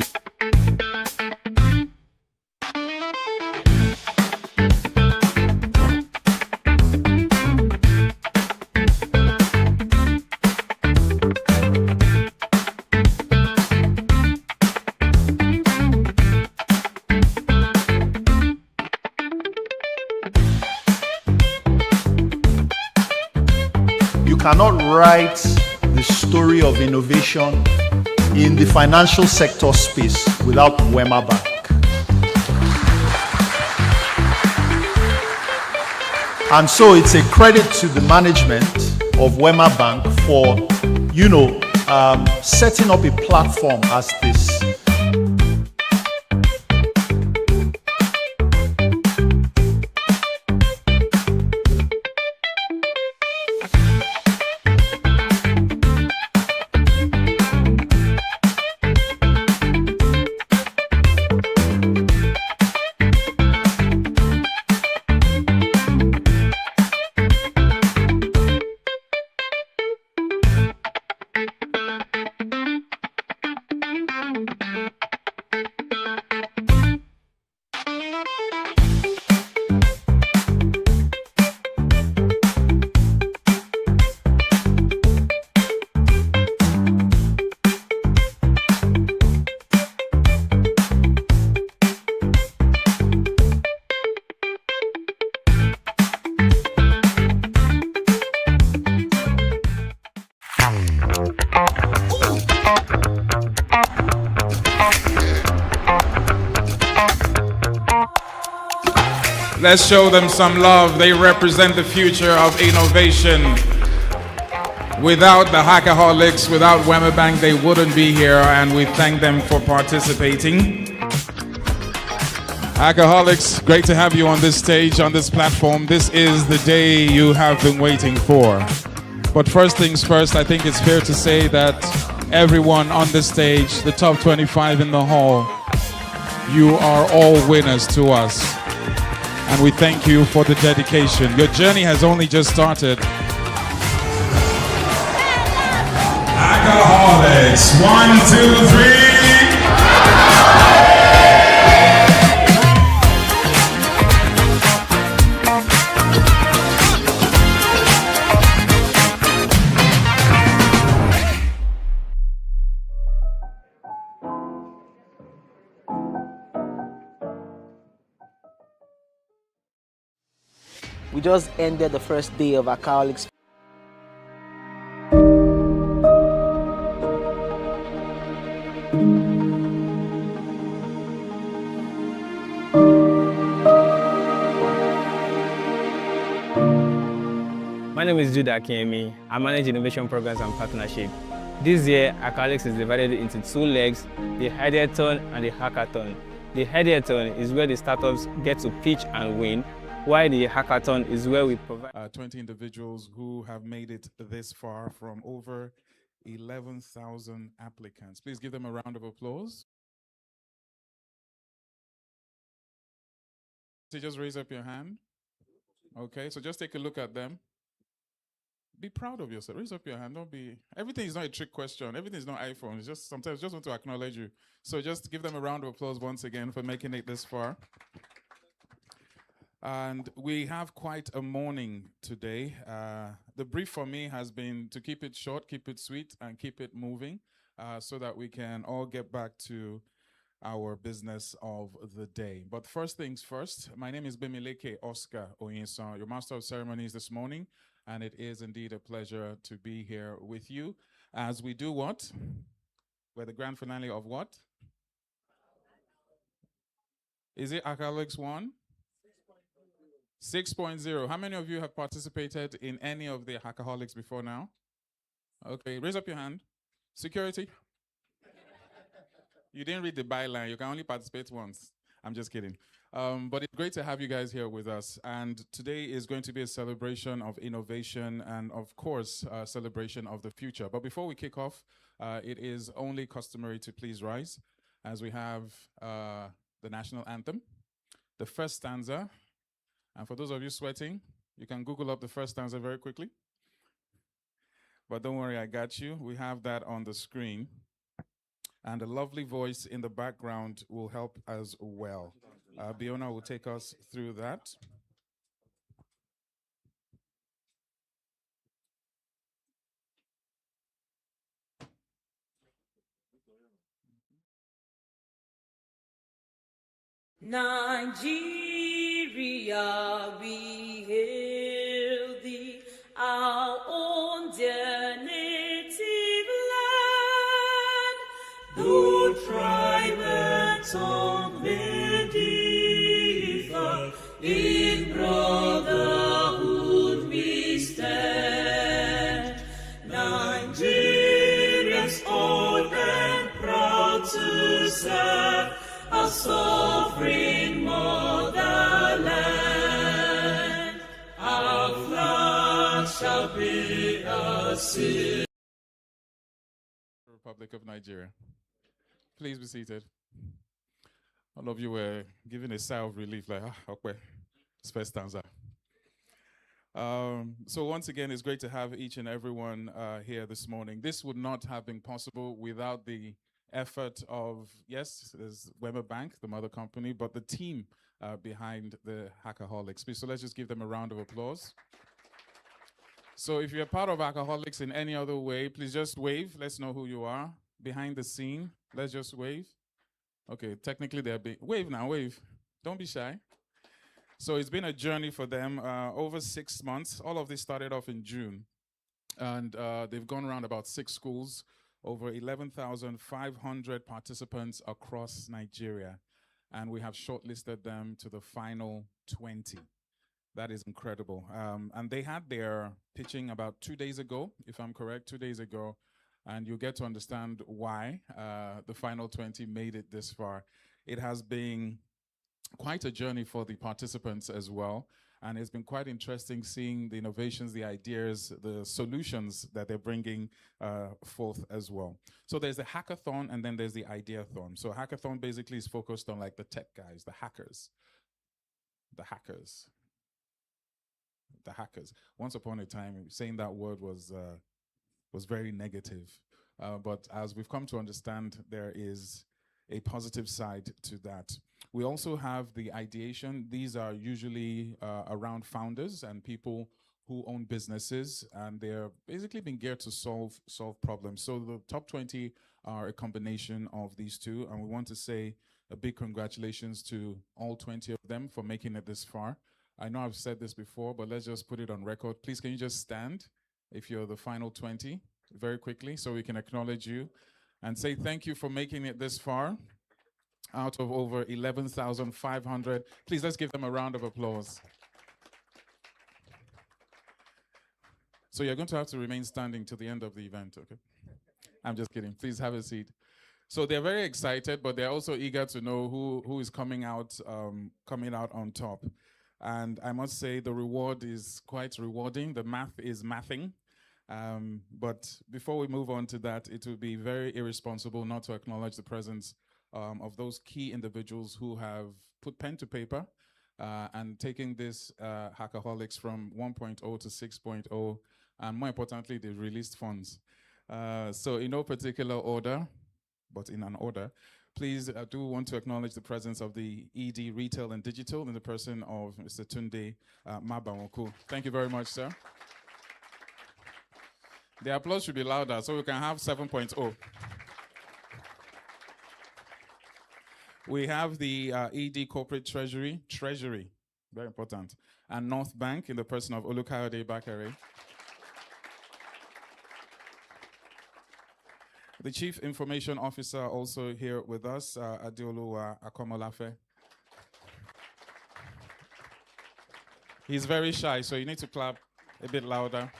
Cannot write the story of innovation in the financial sector space without Wema Bank. And so it's a credit to the management of Wema Bank for, setting up a platform as this. Let's show them some love. They represent the future of innovation. Without the Hackaholics, without Wema Bank, they wouldn't be here, and we thank them for participating. Hackaholics, great to have you on this stage, on this platform. This is the day you have been waiting for. But first things first, I think it's fair to say that everyone on the stage, the top 25 in the hall, you are all winners to us. And we thank you for the dedication. Your journey has only just started. Hackaholics. 1, 2, 3. We just ended the first day of Hackaholics. My name is Judah Akemi. I manage innovation programs and partnership. This year, Hackaholics is divided into 2 legs, the Ideathon and the Hackathon. The Ideathon is where the startups get to pitch and win, while the Hackathon is where we provide 20 individuals who have made it this far from over 11,000 applicants. Please give them a round of applause. So just raise up your hand. Okay, so just take a look at them. Be proud of yourself. Raise up your hand. Don't be. Everything is not a trick question. Everything is not iPhone. It's just sometimes just want to acknowledge you. So just give them a round of applause once again for making it this far. And we have quite a morning today. The brief for me has been to keep it short, keep it sweet, and keep it moving so that we can all get back to our business of the day. But first things first, my name is Bemileke Oscar Oyinsan, your Master of Ceremonies this morning, and it is indeed a pleasure to be here with you as we do what? We're the grand finale of what? Is it Hackaholics 1? 6.0. How many of you have participated in any of the Hackaholics before now? Okay, raise up your hand. Security. You didn't read the byline. You can only participate once. I'm just kidding. But it's great to have you guys here with us. And today is going to be a celebration of innovation and, of course, a celebration of the future. But before we kick off, it is only customary to please rise as we have the national anthem, the first stanza. And for those of you sweating, you can Google up the first stanza very quickly. But don't worry, I got you. We have that on the screen. And a lovely voice in the background will help as well. Biona will take us through that. Nigeria, we hail thee, our own dear native land. Though tribe and tongue may differ, in brotherhood we stand. Nigerians old and proud to serve our sovereign motherland. Our flag shall be a seal. Republic of Nigeria. Please be seated. All of you were giving a sigh of relief, like, okay, it's first stanza. So once again, it's great to have each and everyone here this morning. This would not have been possible without the effort of, yes, there's Weber Bank, the mother company, but the team behind the Hackaholics. So let's just give them a round of applause. So if you're part of Hackaholics in any other way, please just wave. Let's know who you are. Behind the scene, let's just wave. Okay, technically they're big. Wave now, wave. Don't be shy. So it's been a journey for them over 6 months. All of this started off in June. And they've gone around about 6 schools, over 11,500 participants across Nigeria. And we have shortlisted them to the final 20. That is incredible. And they had their pitching about 2 days ago, if I'm correct, 2 days ago. And you'll get to understand why the final 20 made it this far. It has been quite a journey for the participants as well. And it's been quite interesting seeing the innovations, the ideas, the solutions that they're bringing forth as well. So there's the hackathon and then there's the ideathon. So hackathon basically is focused on like the tech guys, the hackers. The hackers. The hackers. Once upon a time, saying that word was very negative. But as we've come to understand, there is a positive side to that. We also have the ideation. These are usually around founders and people who own businesses, and they're basically being geared to solve problems. So the top 20 are a combination of these two, and we want to say a big congratulations to all 20 of them for making it this far. I know I've said this before, but let's just put it on record. Please, can you just stand if you're the final 20 very quickly so we can acknowledge you and say thank you for making it this far out of over 11,500. Please, let's give them a round of applause. So you're going to have to remain standing till the end of the event, okay? I'm just kidding. Please have a seat. So they're very excited, but they're also eager to know who is coming out on top. And I must say the reward is quite rewarding. The math is mathing. But before we move on to that, it would be very irresponsible not to acknowledge the presence of those key individuals who have put pen to paper and taking this Hackaholics from 1.0 to 6.0, and more importantly, they've released funds. So in no particular order, but in an order, please, I do want to acknowledge the presence of the ED Retail and Digital in the person of Mr. Tunde Mabanwoku. Thank you very much, sir. The applause should be louder so we can have 7.0. We have the ED Corporate Treasury, very important, and North Bank in the person of Olukayode Bakare. The Chief Information Officer also here with us, Adeoluwa Akomolafe. He's very shy, so you need to clap a bit louder.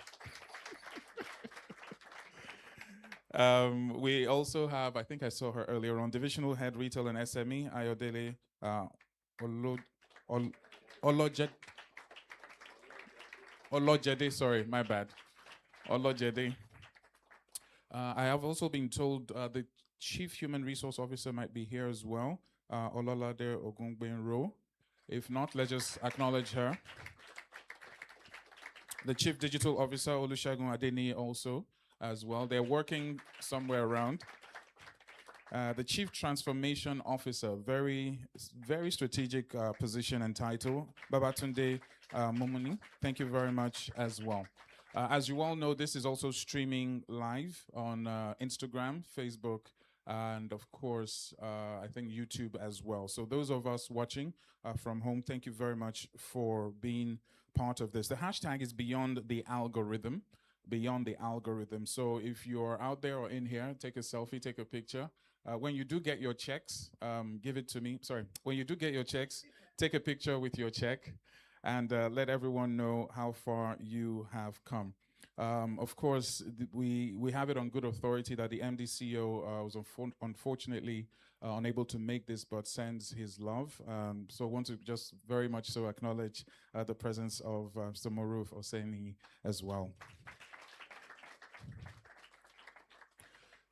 We also have, I think I saw her earlier on, Divisional Head Retail and SME, Ayodele Olojede, sorry, my bad. Olojede. I have also been told the Chief Human Resource Officer might be here as well, Ololade Ogungbenro. If not, let's just acknowledge her. The Chief Digital Officer, Olusegun Adeni, also as well. They're working somewhere around. The Chief Transformation Officer, very strategic position and title, Babatunde Momuni. Thank you very much as well. As you all know, this is also streaming live on Instagram, Facebook, and of course, I think YouTube as well. So those of us watching from home, thank you very much for being part of this. The hashtag is beyond the algorithm. Beyond the algorithm. So if you're out there or in here, take a selfie, take a picture. When you do get your checks, give it to me. Sorry. When you do get your checks, take a picture with your check and let everyone know how far you have come. Of course, we have it on good authority that the MD CEO was unfortunately unable to make this, but sends his love. So I want to just very much so acknowledge the presence of Mr. Moruf Oseni as well.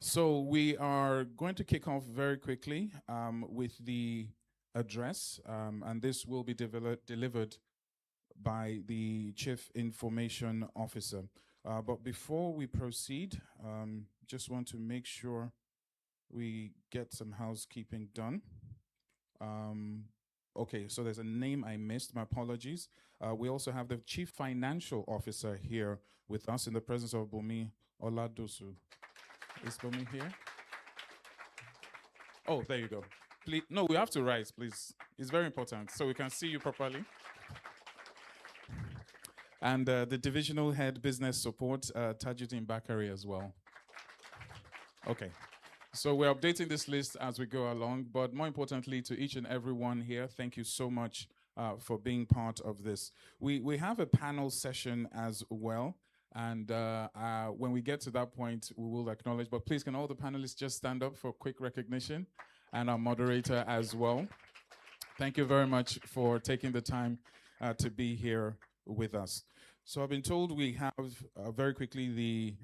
So we are going to kick off very quickly with the address, and this will be delivered by the Chief Information Officer. But before we proceed, just want to make sure we get some housekeeping done. Okay, so there's a name I missed, my apologies. We also have the Chief Financial Officer here with us in the presence of Bumi Oladosu. Is Bumi here? Oh, there you go. Please, no, we have to rise, please. It's very important so we can see you properly. And the Divisional Head Business Support, Tajuddin Bakari as well. Okay. So we're updating this list as we go along, but more importantly to each and every one here, thank you so much for being part of this. We have a panel session as well, and when we get to that point, we will acknowledge, but please can all the panelists just stand up for quick recognition, and our moderator as well. Thank you very much for taking the time to be here with us. So I've been told we have very quickly the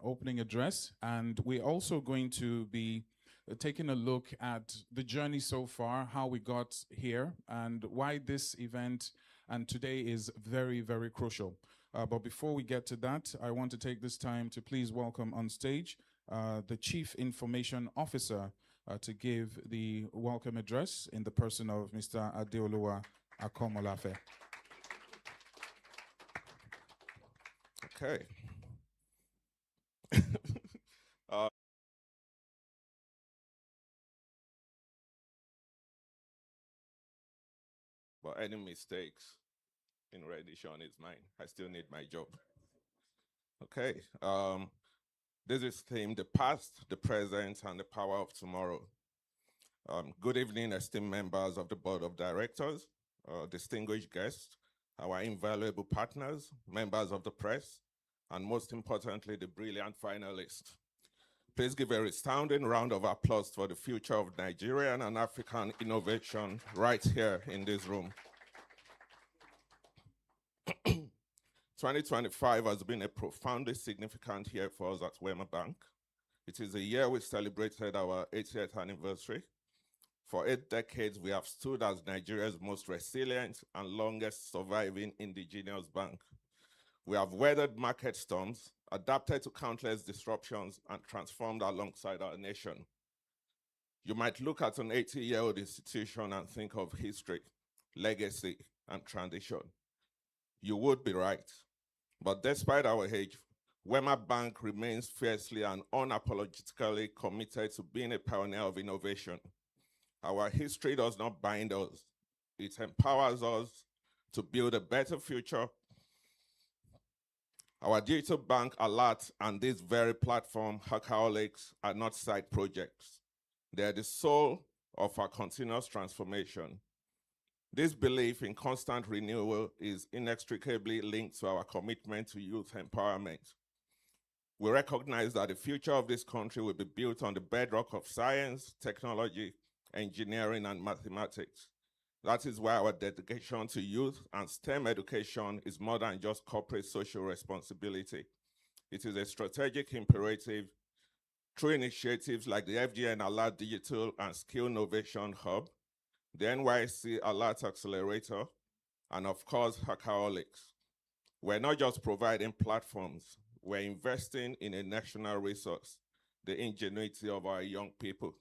opening address, and we're also going to be taking a look at the journey so far, how we got here, and why this event and today is very, very crucial. But before we get to that, I want to take this time to please welcome on stage the Chief Information Officer to give the welcome address in the person of Mr. Adeoluwa Akomolafe. Okay. But any mistakes in rendition is mine. I still need my job. Okay. This is themed the past, the present, and the power of tomorrow. Good evening, esteemed members of the Board of Directors, distinguished guests, our invaluable partners, members of the press, and most importantly, the brilliant finalists. Please give a resounding round of applause for the future of Nigerian and African innovation right here in this room. 2025 has been a profoundly significant year for us at Wema Bank. It is a year we celebrated our 80th anniversary. For 8 decades, we have stood as Nigeria's most resilient and longest surviving indigenous bank. We have weathered market storms, adapted to countless disruptions, and transformed alongside our nation. You might look at an 80-year-old institution and think of history, legacy, and tradition. You would be right. But despite our age, Wema Bank remains fiercely and unapologetically committed to being a pioneer of innovation. Our history does not bind us. It empowers us to build a better future. Our digital bank Alert and this very platform, Hackaholics, are not side projects. They are the soul of our continuous transformation. This belief in constant renewal is inextricably linked to our commitment to youth empowerment. We recognize that the future of this country will be built on the bedrock of science, technology, engineering, and mathematics. That is why our dedication to youth and STEM education is more than just corporate social responsibility. It is a strategic imperative through initiatives like the FGN Alert Digital and Skill Innovation Hub, the NYC Alert Accelerator, and of course, Hackaholics. We're not just providing platforms, we're investing in a national resource, the ingenuity of our young people.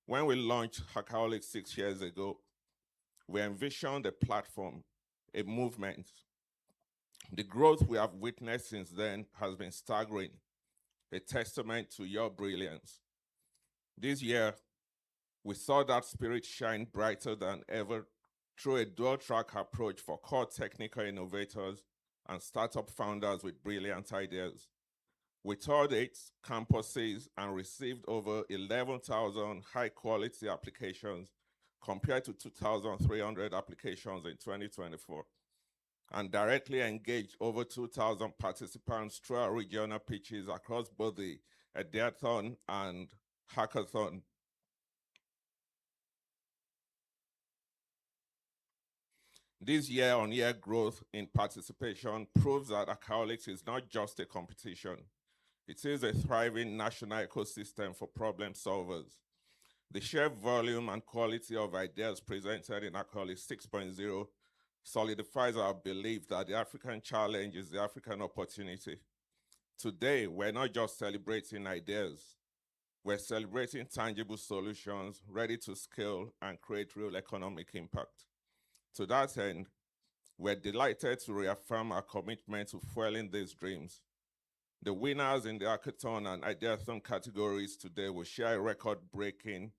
When we launched Hackaholics 6 years ago, we envisioned a platform, a movement. The growth we have witnessed since then has been staggering, a testament to your brilliance. This year, we saw that spirit shine brighter than ever through a dual-track approach for core technical innovators and startup founders with brilliant ideas. We toured 8 campuses and received over 11,000 high-quality applications compared to 2,300 applications in 2024, and directly engaged over 2,000 participants through our regional pitches across both the Ideathon and Hackathon. This year-on-year growth in participation proves that Hackaholics is not just a competition. It is a thriving national ecosystem for problem solvers. The sheer volume and quality of ideas presented in Hackaholics 6.0 solidifies our belief that the African challenge is the African opportunity. Today, we're not just celebrating ideas, we're celebrating tangible solutions ready to scale and create real economic impact. To that end, we're delighted to reaffirm our commitment to fueling these dreams. The winners in the Hackathon and Ideathon categories today will share a record-breaking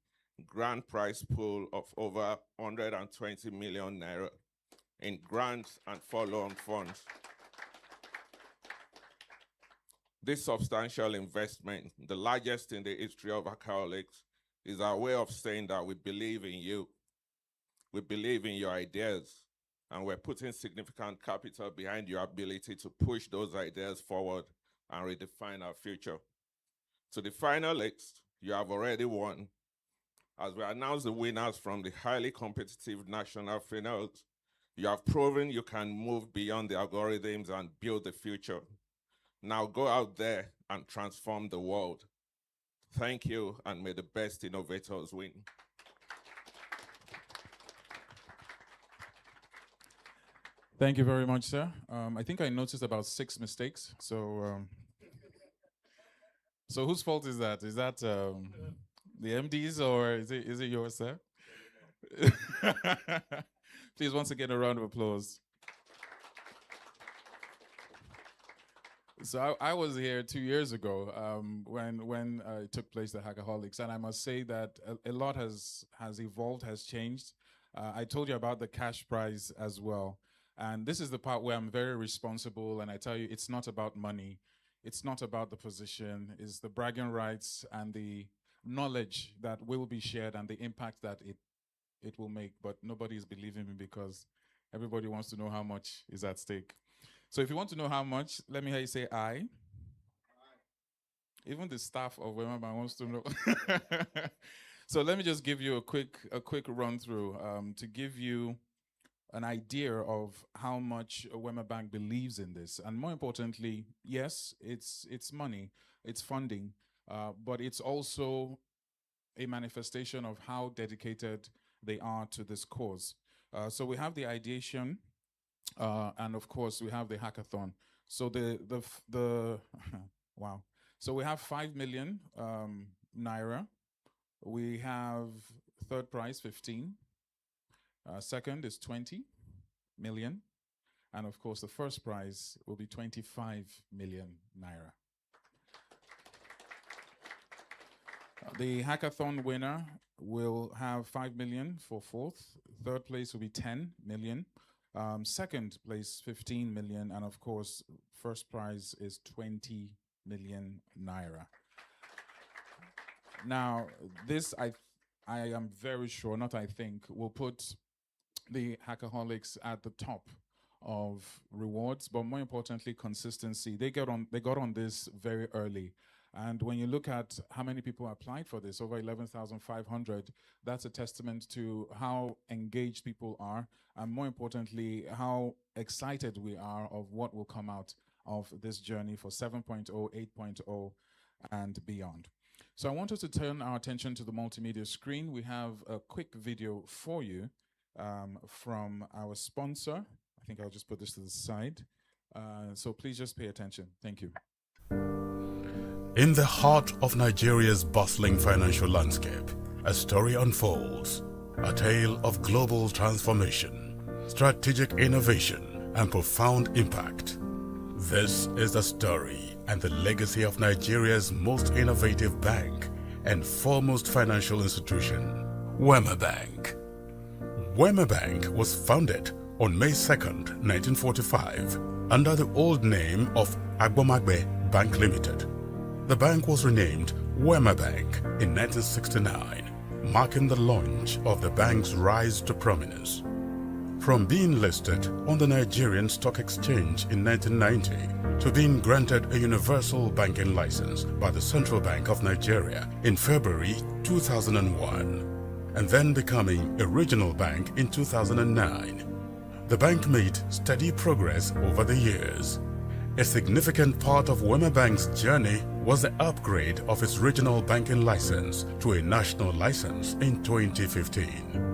grand prize pool of over 120 million naira in grants and follow-on funds. This substantial investment, the largest in the history of Hackaholics, is our way of saying that we believe in you. We believe in your ideas, and we're putting significant capital behind your ability to push those ideas forward and redefine our future. To the finalists, you have already won. As we announce the winners from the highly competitive national finals, you have proven you can move beyond the algorithms and build the future. Now go out there and transform the world. Thank you, and may the best innovators win. Thank you very much, sir. I think I noticed about 6 mistakes. So whose fault is that? Is that the MD's or is it yours, sir? Please, once again, a round of applause. So I was here 2 years ago when it took place at Hackaholics, and I must say that a lot has evolved, has changed. I told you about the cash prize as well, and this is the part where I'm very responsible, and I tell you, it's not about money, it's not about the position, it's the bragging rights and the knowledge that will be shared and the impact that it will make. But nobody is believing me because everybody wants to know how much is at stake. So if you want to know how much, let me hear you say I. Even the staff of Wema Bank wants to know. So let me just give you a quick run through to give you an idea of how much Wema Bank believes in this. And more importantly, yes, it's money, it's funding, but it's also a manifestation of how dedicated they are to this cause. So we have the ideation, and of course we have the hackathon. So the wow. So we have 5 million naira. We have third prize 15. Second is 20 million, and of course the first prize will be 25 million naira. The hackathon winner will have 5 million for fourth. Third place will be 10 million. Second place, 15 million. And of course, first prize is 20 million naira. Now, this I am very sure, not I think, will put the Hackaholics at the top of rewards, but more importantly, consistency. They got on this very early. And when you look at how many people applied for this, over 11,500, that's a testament to how engaged people are, and more importantly, how excited we are of what will come out of this journey for 7.0, 8.0, and beyond. So I want us to turn our attention to the multimedia screen. We have a quick video for you from our sponsor. I think I'll just put this to the side. So please just pay attention. Thank you. In the heart of Nigeria's bustling financial landscape, a story unfolds, a tale of global transformation, strategic innovation, and profound impact. This is the story and the legacy of Nigeria's most innovative bank and foremost financial institution, Wema Bank. Wema Bank was founded on May 2nd, 1945, under the old name of Agbomagbe Bank Limited. The bank was renamed Wema Bank in 1969, marking the launch of the bank's rise to prominence. From being listed on the Nigerian Stock Exchange in 1990 to being granted a universal banking license by the Central Bank of Nigeria in February 2001, and then becoming a regional bank in 2009, the bank made steady progress over the years. A significant part of Wema Bank's journey was the upgrade of its regional banking license to a national license in 2015.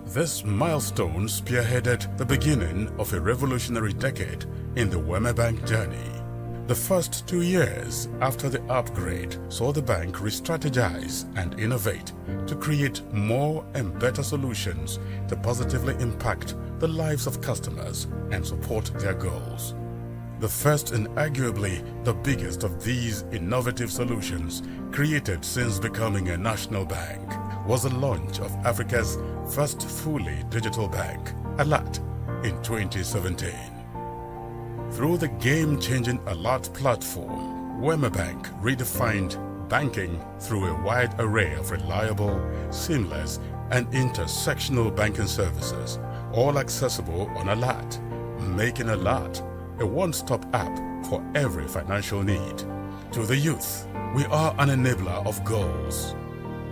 This milestone spearheaded the beginning of a revolutionary decade in the Wema Bank journey. The first 2 years after the upgrade saw the bank re-strategize and innovate to create more and better solutions to positively impact the lives of customers and support their goals. The first and arguably the biggest of these innovative solutions created since becoming a national bank was the launch of Africa's first fully digital bank, Alert, in 2017. Through the game-changing Alert platform, Wema Bank redefined banking through a wide array of reliable, seamless, and intersectional banking services, all accessible on Alert, making Alert a one-stop app for every financial need. To the youth, we are an enabler of goals.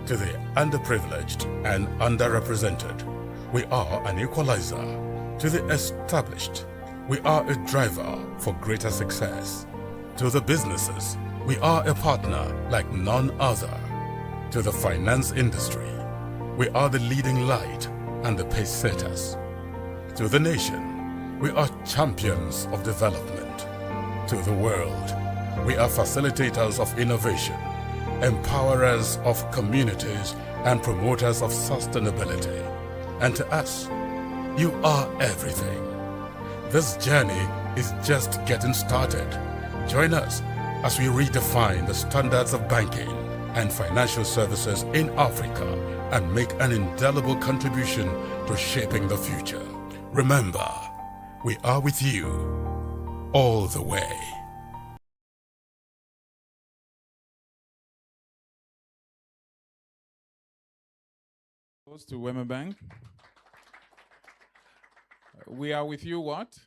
To the underprivileged and underrepresented, we are an equalizer. To the established, we are a driver for greater success. To the businesses, we are a partner like none other. To the finance industry, we are the leading light and the pace setters. To the nation, we are champions of development. To the world, We are facilitators of innovation, empowerers of communities, and promoters of sustainability. And to us, you are everything. This journey is just getting started. Join us as we redefine the standards of banking and financial services in Africa and make an indelible contribution to shaping the future. Remember, we are with you all the way. Goes to Wema Bank. We are with you what?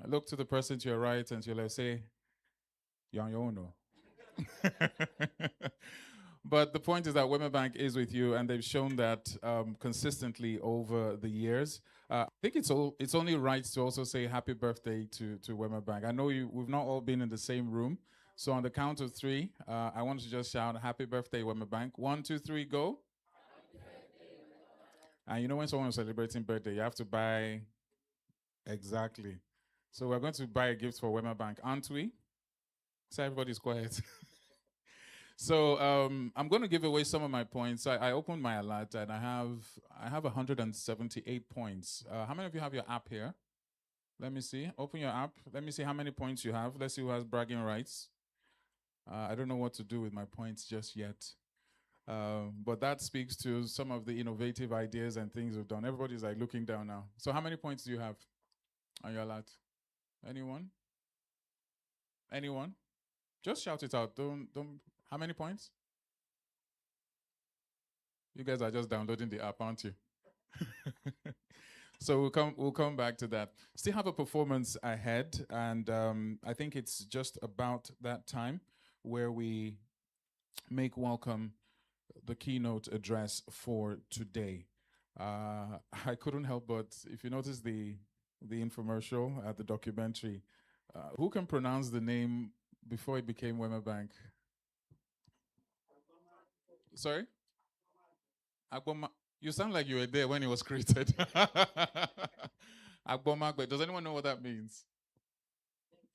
I look to the person to your right and to your left, say, you're on your own. No. But the point is that Wema Bank is with you, and they've shown that consistently over the years. I think it's only right to also say happy birthday to Wema Bank. I know we've not all been in the same room, so on the count of three, I want to just shout happy birthday, Wema Bank. 1, 2, 3, go. And you know when someone is celebrating birthday, you have to buy. Exactly. So we're going to buy a gift for Wema Bank, aren't we? So everybody's quiet. So I'm going to give away some of my points. I opened my alert and I have 178 points. How many of you have your app here? Let me see. Open your app. Let me see how many points you have. Let's see who has bragging rights. I don't know what to do with my points just yet. But that speaks to some of the innovative ideas and things we've done. Everybody's like looking down now. So how many points do you have on your alert? Anyone? Anyone? Just shout it out. Don't. How many points? You guys are just downloading the app, aren't you? So we'll come back to that. Still have a performance ahead, and I think it's just about that time where we make welcome the keynote address for today. I couldn't help but, if you notice the infomercial at the documentary, who can pronounce the name before it became Wema Bank? Sorry? Agboma. You sound like you were there when it was created. Agboma. Does anyone know what that means?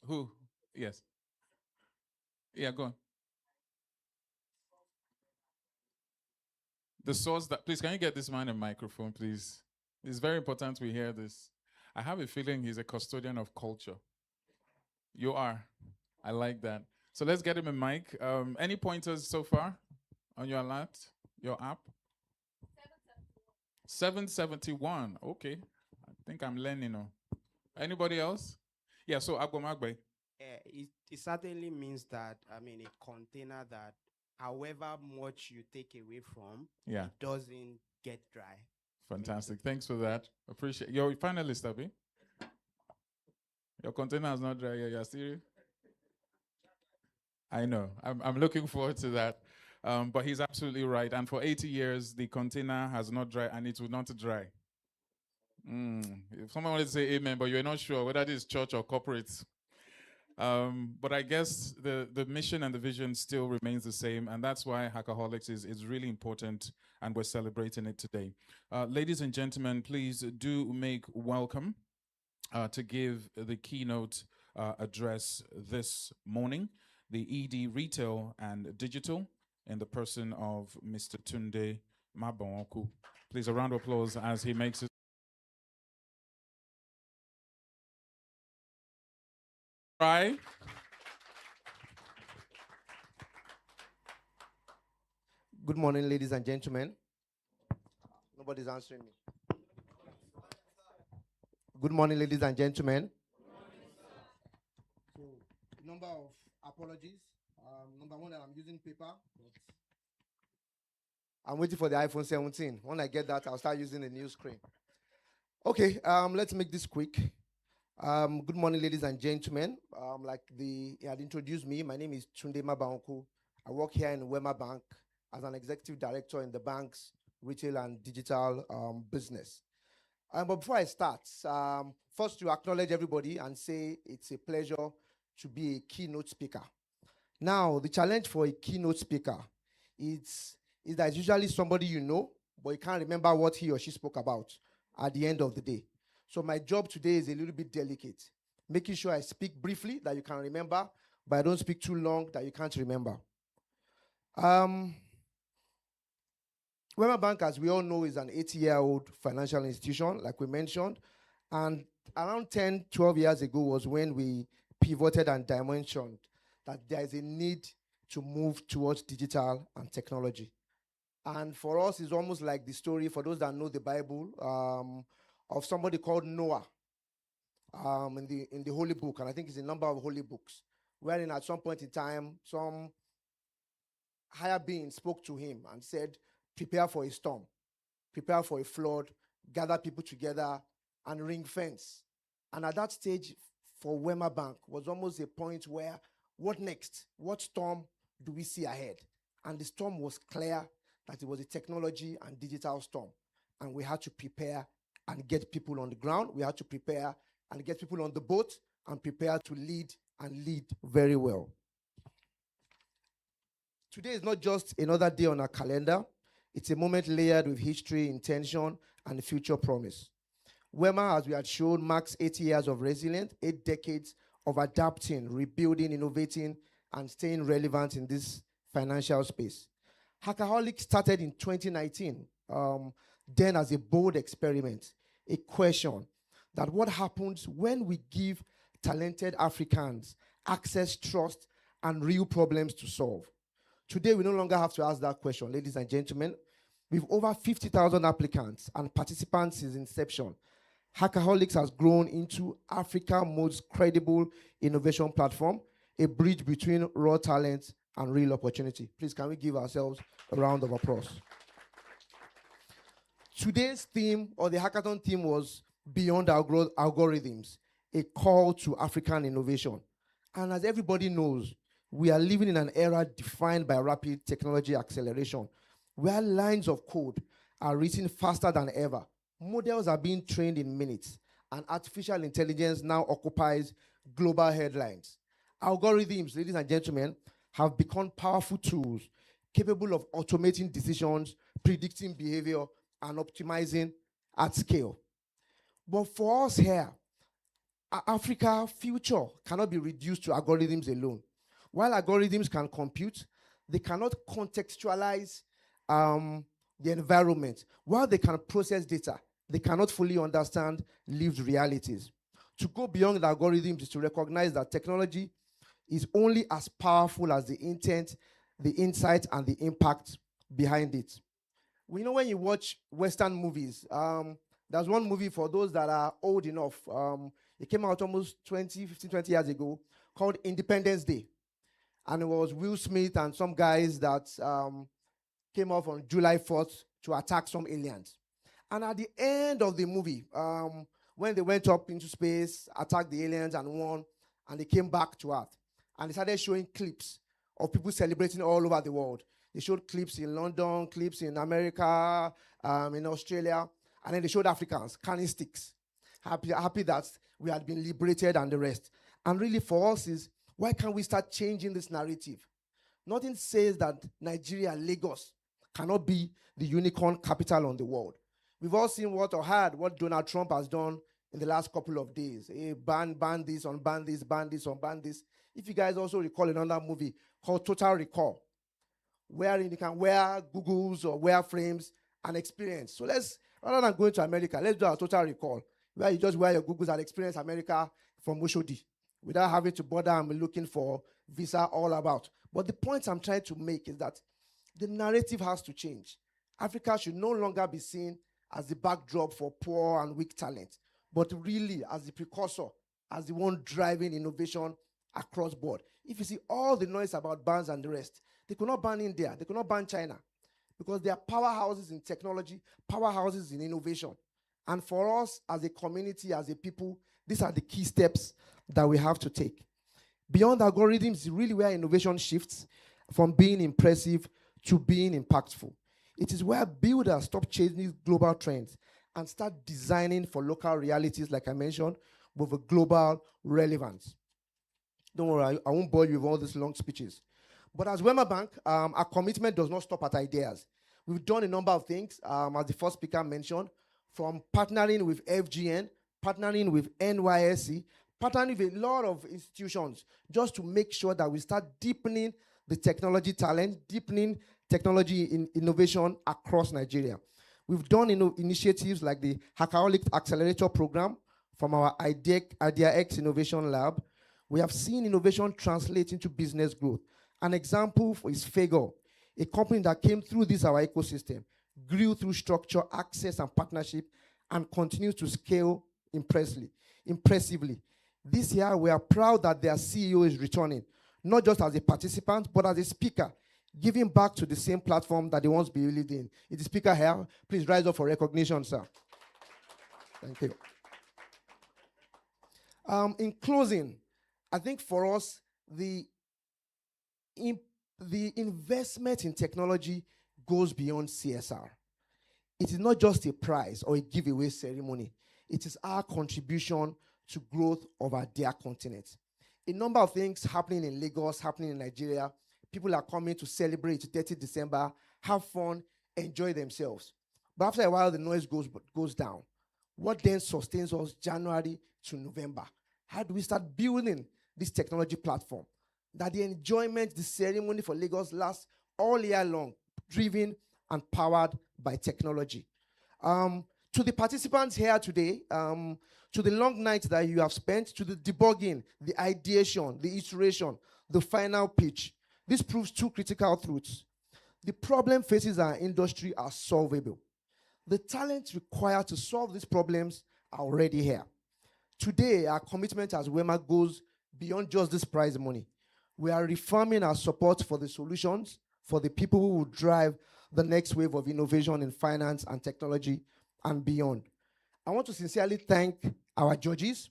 Who? Yes. Yeah, go on. The source that, please, can you get this man a microphone, please? It's very important we hear this. I have a feeling he's a custodian of culture. You are. I like that. So let's get him a mic. Any pointers so far on your alert, your app? 771. Okay. I think I'm learning now. Anybody else? Yeah, so Agbomagbe. It certainly means that, a container that however much you take away from, Yeah. it doesn't get dry. Fantastic. Thanks for that. Appreciate your finalist, Abby. Your container is not dry yet. You're serious? I know. I'm looking forward to that. But he's absolutely right. And for 80 years, the container has not dried, and it will not dry. If someone wanted to say amen, but you're not sure whether this is church or corporate. But I guess the mission and the vision still remains the same, and that's why Hackaholics is really important, and we're celebrating it today. Ladies and gentlemen, please do make welcome to give the keynote address this morning, the ED Retail and Digital, in the person of Mr. Tunde Mabonku. Please, a round of applause as he makes his try. Good morning, ladies and gentlemen. Nobody's answering me. Good morning, ladies and gentlemen. So, a number of apologies. Number one, that I'm using paper. I'm waiting for the iPhone 17. When I get that, I'll start using the new screen. Okay, let's make this quick. Good morning, ladies and gentlemen. Like he had introduced me, my name is Tunde Mabonku. I work here in Wema Bank as an executive director in the bank's retail and digital business. But before I start, first to acknowledge everybody and say it's a pleasure to be a keynote speaker. Now, the challenge for a keynote speaker is that it's usually somebody you know, but you can't remember what he or she spoke about at the end of the day. So my job today is a little bit delicate, making sure I speak briefly that you can remember, but I don't speak too long that you can't remember. Wema Bank, as we all know, is an 80-year-old financial institution, like we mentioned. And around 10, 12 years ago was when we pivoted and dimensioned that there is a need to move towards digital and technology. And for us, it's almost like the story, for those that know the Bible, of somebody called Noah in the Holy Book. And I think it's a number of holy books, wherein at some point in time, some higher being spoke to him and said, prepare for a storm, prepare for a flood, gather people together and ring fence. And at that stage for Wema Bank was almost a point where, what next? What storm do we see ahead? And the storm was clear that it was a technology and digital storm. And we had to prepare and get people on the ground. We had to prepare and get people on the boat and prepare to lead and lead very well. Today is not just another day on our calendar. It's a moment layered with history, intention, and future promise. Wema, as we had shown, marks 80 years of resilience, 8 decades of adapting, rebuilding, innovating, and staying relevant in this financial space. Hackaholics started in 2019, then as a bold experiment, a question that what happens when we give talented Africans access, trust, and real problems to solve. Today, we no longer have to ask that question, ladies and gentlemen. With over 50,000 applicants and participants since inception, Hackaholics has grown into Africa's most credible innovation platform, a bridge between raw talent and real opportunity. Please, can we give ourselves a round of applause? Today's theme, or the hackathon theme, was Beyond Algorithms, a call to African innovation. And as everybody knows, we are living in an era defined by rapid technology acceleration, where lines of code are written faster than ever. Models are being trained in minutes, and artificial intelligence now occupies global headlines. Algorithms, ladies and gentlemen, have become powerful tools capable of automating decisions, predicting behavior, and optimizing at scale. But for us here, Africa's future cannot be reduced to algorithms alone. While algorithms can compute, they cannot contextualize the environment. While they can process data, they cannot fully understand lived realities. To go beyond the algorithms is to recognize that technology is only as powerful as the intent, the insight, and the impact behind it. We know when you watch Western movies, there's one movie for those that are old enough. It came out almost 20 years ago called Independence Day. And it was Will Smith and some guys that came off on July 4th to attack some aliens. And at the end of the movie, when they went up into space, attacked the aliens and won, and they came back to Earth, and they started showing clips of people celebrating all over the world. They showed clips in London, clips in America, in Australia, and then they showed Africans carrying sticks, happy that we had been liberated and the rest. And really for us is, why can't we start changing this narrative? Nothing says that Nigeria, Lagos, cannot be the unicorn capital on the world. We've all seen what or heard what Donald Trump has done in the last couple of days. Ban this, unban this, ban this, unban this. If you guys also recall another movie called Total Recall, wherein you can wear Googles or wear frames and experience. So let's, rather than going to America, let's do a Total Recall, where you just wear your Googles and experience America from Oshodi without having to bother and be looking for visa all about. But the point I'm trying to make is that the narrative has to change. Africa should no longer be seen as the backdrop for poor and weak talent, but really as the precursor, as the one driving innovation across board. If you see all the noise about bans and the rest, they could not ban India, they could not ban China, because they are powerhouses in technology, powerhouses in innovation. And for us as a community, as a people, these are the key steps that we have to take. Beyond algorithms is really where innovation shifts from being impressive to being impactful. It is where builders stop chasing global trends and start designing for local realities, like I mentioned, with a global relevance. Don't worry, I won't bore you with all these long speeches. But as Wema Bank, our commitment does not stop at ideas. We've done a number of things, as the first speaker mentioned, from partnering with FGN, partnering with NYSC, partnering with a lot of institutions just to make sure that we start deepening the technology talent, deepening technology innovation across Nigeria. We've done initiatives like the Hackaholics Accelerator Program from our IdeaX Innovation Lab. We have seen innovation translate into business growth. An example is Fago, a company that came through this our ecosystem, grew through structure, access, and partnership, and continues to scale impressively. This year, we are proud that their CEO is returning, not just as a participant, but as a speaker, giving back to the same platform that they once believed in. Is the speaker here? Please rise up for recognition, sir. Thank you. In closing, I think for us, the investment in technology goes beyond CSR. It is not just a prize or a giveaway ceremony. It is our contribution to growth of our dear continent. A number of things happening in Lagos, happening in Nigeria. People are coming to celebrate 30 December, have fun, enjoy themselves. But after a while, the noise goes down. What then sustains us January to November? How do we start building this technology platform? That the enjoyment, the ceremony for Lagos lasts all year long, driven and powered by technology. To the participants here today, to the long nights that you have spent, to the debugging, the ideation, the iteration, the final pitch, this proves two critical truths. The problem faces our industry are solvable. The talents required to solve these problems are already here. Today, our commitment as WEMA goes beyond just this prize money. We are reaffirming our support for the solutions, for the people who will drive the next wave of innovation in finance and technology and beyond. I want to sincerely thank our judges.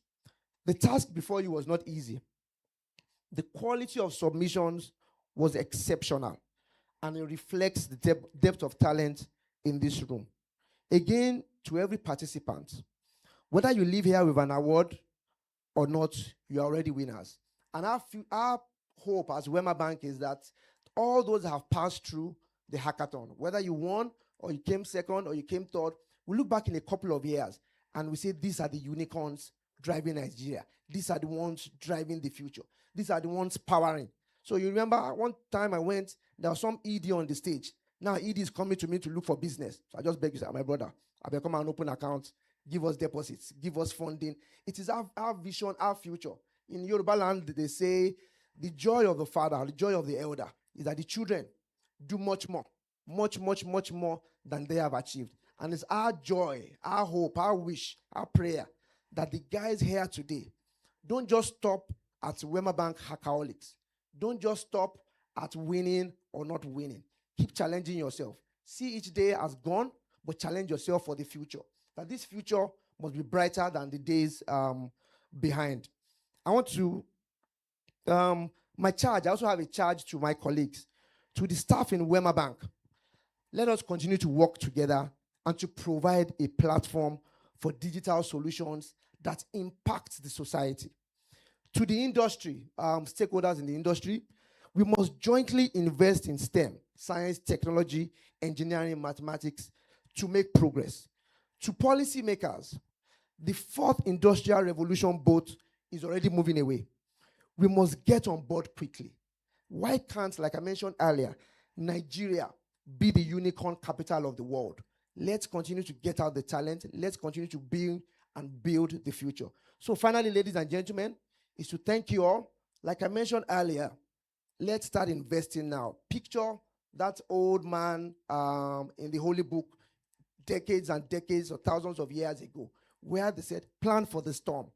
The task before you was not easy. The quality of submissions was exceptional, and it reflects the depth of talent in this room. Again, to every participant, whether you leave here with an award or not, you are already winners. And our hope as Wema Bank is that all those that have passed through the hackathon, whether you won or you came second or you came third, we look back in a couple of years and we say these are the unicorns driving Nigeria. These are the ones driving the future. These are the ones powering. So you remember one time I went, there was some ED on the stage. Now ED is coming to me to look for business. So I just beg you, say, my brother, I will come and open accounts, give us deposits, give us funding. It is our vision, our future. In Yoruba land, they say the joy of the father, the joy of the elder is that the children do much more than they have achieved. And it's our joy, our hope, our wish, our prayer that the guys here today don't just stop at Wema Bank Hackaholics. Don't just stop at winning or not winning. Keep challenging yourself. See each day as gone, but challenge yourself for the future. That this future must be brighter than the days behind. I want to, my charge, I also have a charge to my colleagues, to the staff in Wema Bank. Let us continue to work together and to provide a platform for digital solutions that impact the society. To the industry, stakeholders in the industry, we must jointly invest in STEM, science, technology, engineering, mathematics, to make progress. To policymakers, the fourth industrial revolution boat is already moving away. We must get on board quickly. Why can't, like I mentioned earlier, Nigeria be the unicorn capital of the world? Let's continue to get out the talent. Let's continue to build the future. So finally, ladies and gentlemen, is to thank you all. Like I mentioned earlier, let's start investing now. Picture that old man in the Holy Book decades and decades or thousands of years ago, where they said, plan for the storm.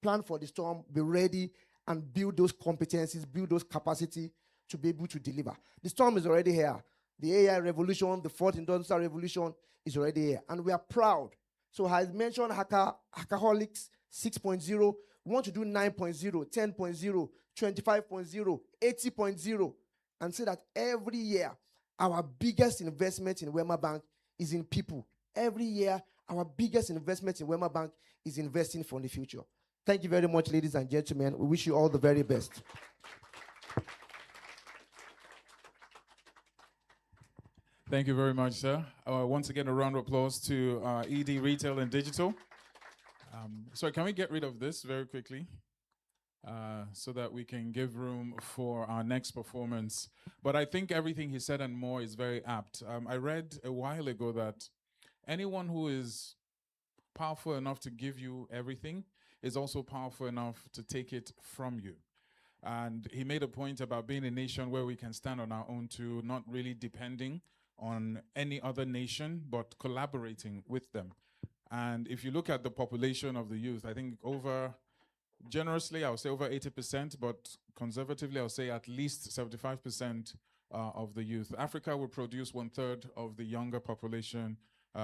Plan for the storm, be ready, and build those competencies, build those capacity to be able to deliver. The storm is already here. The AI revolution, the fourth industrial revolution is already here. And we are proud. So as mentioned, Hackaholics 6.0, we want to do 9.0, 10.0, 25.0, 80.0, and say that every year, our biggest investment in Wema Bank is in people. Every year, our biggest investment in Wema Bank is investing for the future. Thank you very much, ladies and gentlemen. We wish you all the very best. Thank you very much, sir. Once again, a round of applause to ED Retail and Digital. Sorry, can we get rid of this very quickly? so that we can give room for our next performance. But I think everything he said and more is very apt. I read a while ago that anyone who is powerful enough to give you everything is also powerful enough to take it from you. And he made a point about being a nation where we can stand on our own too, not really depending on any other nation, but collaborating with them. And if you look at the population of the youth, I think generously, I would say over 80%, but conservatively, I would say at least 75% of the youth. Africa will produce 1/3 of the younger population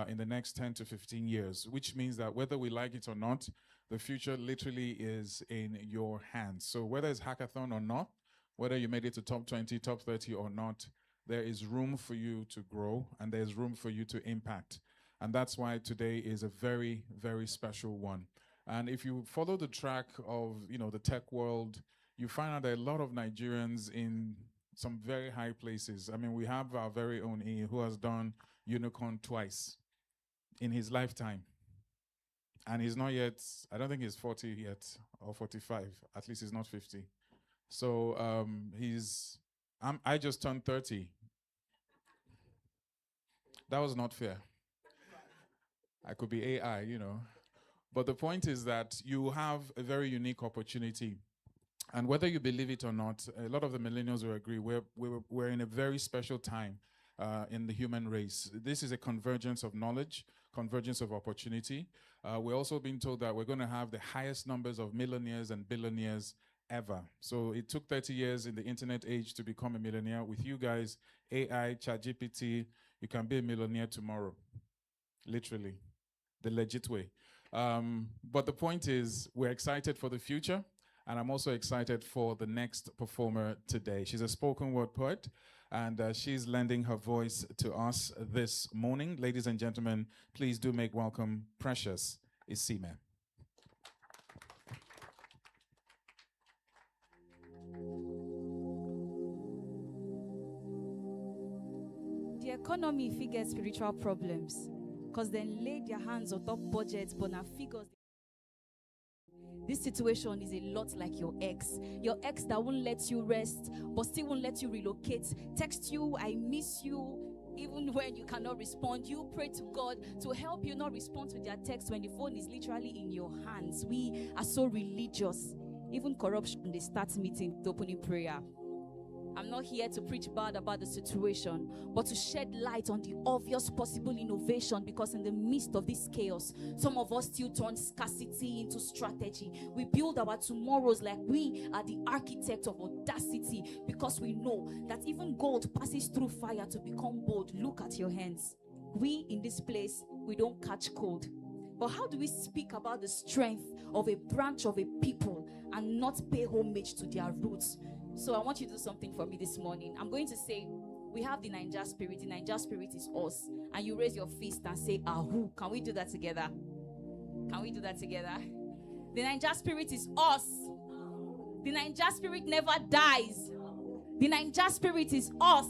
in the next 10 to 15 years, which means that whether we like it or not, the future literally is in your hands. So whether it's hackathon or not, whether you made it to top 20, top 30 or not, there is room for you to grow and there's room for you to impact. And that's why today is a very, very special one. And if you follow the track of, the tech world, you find out that a lot of Nigerians in some very high places. I mean, we have our very own E who has done unicorn twice in his lifetime. And he's not yet, I don't think he's 40 yet, or 45. At least he's not 50. So I just turned 30. That was not fair. I could be AI, But the point is that you have a very unique opportunity. And whether you believe it or not, a lot of the millennials will agree, we're in a very special time in the human race. This is a convergence of knowledge, convergence of opportunity. We're also being told that we're going to have the highest numbers of millionaires and billionaires ever. So it took 30 years in the internet age to become a millionaire. With you guys, AI, ChatGPT, you can be a millionaire tomorrow, literally, the legit way. But the point is, we're excited for the future, and I'm also excited for the next performer today. She's a spoken word poet, and she's lending her voice to us this morning. Ladies and gentlemen, please do make welcome Precious Isime. The economy figures spiritual problems, because then lay their hands on top budgets, but now figures. This situation is a lot like your ex that won't let you rest, but still won't let you relocate. Text you, I miss you, even when you cannot respond. You pray to God to help you not respond to their text when the phone is literally in your hands. We are so religious. Even corruption, they start meeting to open in prayer. I'm not here to preach bad about the situation, but to shed light on the obvious possible innovation, because in the midst of this chaos, some of us still turn scarcity into strategy. We build our tomorrows like we are the architect of audacity, because we know that even gold passes through fire to become bold. Look at your hands. We in this place, we don't catch cold. But how do we speak about the strength of a branch of a people and not pay homage to their roots? So I want you to do something for me this morning. I'm going to say, we have the Naija spirit. The Naija spirit is us. And you raise your fist and say, Ahu. Can we do that together? Can we do that together? The Naija spirit is us. The Naija spirit never dies. The Naija spirit is us.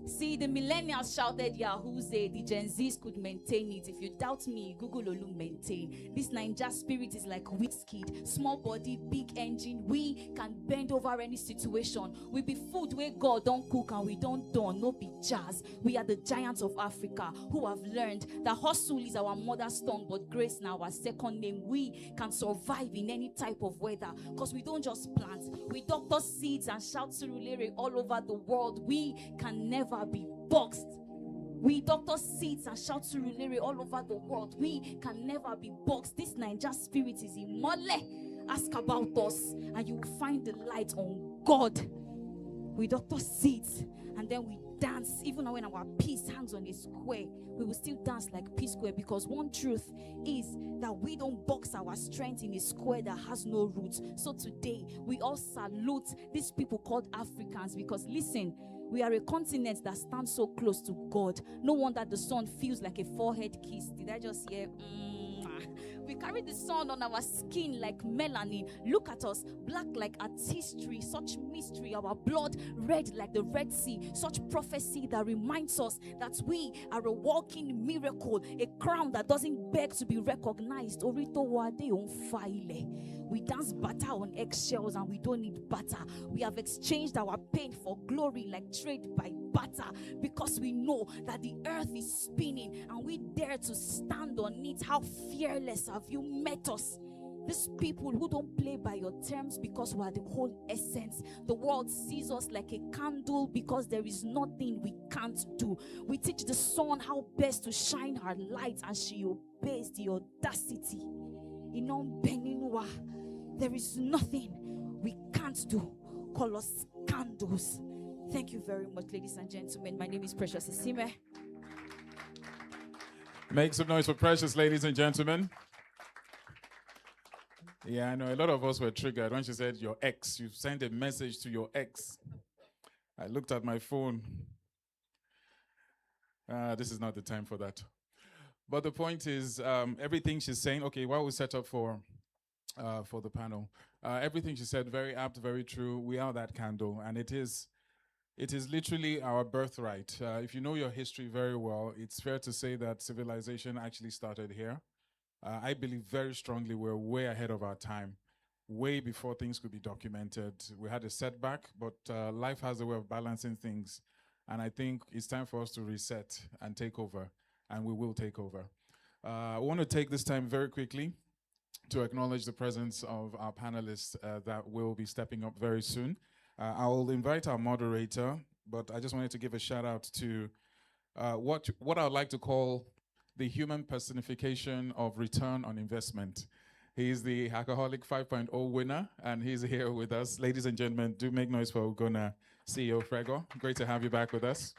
See, the millennials shouted Yahoo's, the Gen Zs could maintain it. If you doubt me, Google Olu maintain. This Naija spirit is like whiskey, small body, big engine. We can bend over any situation. We be food where God don't cook and we don't done, no be jazz. We are the giants of Africa who have learned that hustle is our mother's tongue, but grace now our second name. We can survive in any type of weather, because we don't just plant. We doctor seeds and shout Surulere all over the world. We can never be boxed. We doctor seeds and shout Surulere all over the world. We can never be boxed. This Naija spirit is imole. Ask about us and you will find the light on God. We doctor seeds and then we dance. Even when our peace hangs on a square, we will still dance like P square, because one truth is that we don't box our strength in a square that has no roots. So today we all salute these people called Africans, because listen, we are a continent that stands so close to God. No wonder the sun feels like a forehead kiss. Did I just hear? We carry the sun on our skin like melanin. Look at us, black like artistry, such mystery. Our blood red like the Red Sea, such prophecy that reminds us that we are a walking miracle, a crown that doesn't beg to be recognized. We dance butter on eggshells and we don't need butter. We have exchanged our pain for glory like trade by butter, because we know that the earth is spinning and we dare to stand on it. How fearless have you met us? These people who don't play by your terms, because we are the whole essence. The world sees us like a candle because there is nothing we can't do. We teach the sun how best to shine her light and she obeys. The audacity. In Beninwa, there is nothing we can't do. Call us candles. Thank you very much, ladies and gentlemen. My name is Precious Isime. Make some noise for Precious, ladies and gentlemen. Yeah, I know a lot of us were triggered when she said your ex. You sent a message to your ex. I looked at my phone. This is not the time for that. But the point is, everything she's saying, okay, while we set up for the panel, everything she said, very apt, very true. We are that candle, and it is literally our birthright. If you know your history very well, it's fair to say that civilization actually started here. I believe very strongly we're way ahead of our time, way before things could be documented. We had a setback, but life has a way of balancing things. And I think it's time for us to reset and take over, and we will take over. I want to take this time very quickly to acknowledge the presence of our panelists that will be stepping up very soon. I'll invite our moderator, but I just wanted to give a shout out to what I would like to call the human personification of return on investment. He's the Hackaholic 5.0 winner, and he's here with us. Ladies and gentlemen, do make noise for Ugona CEO Frego. Great to have you back with us.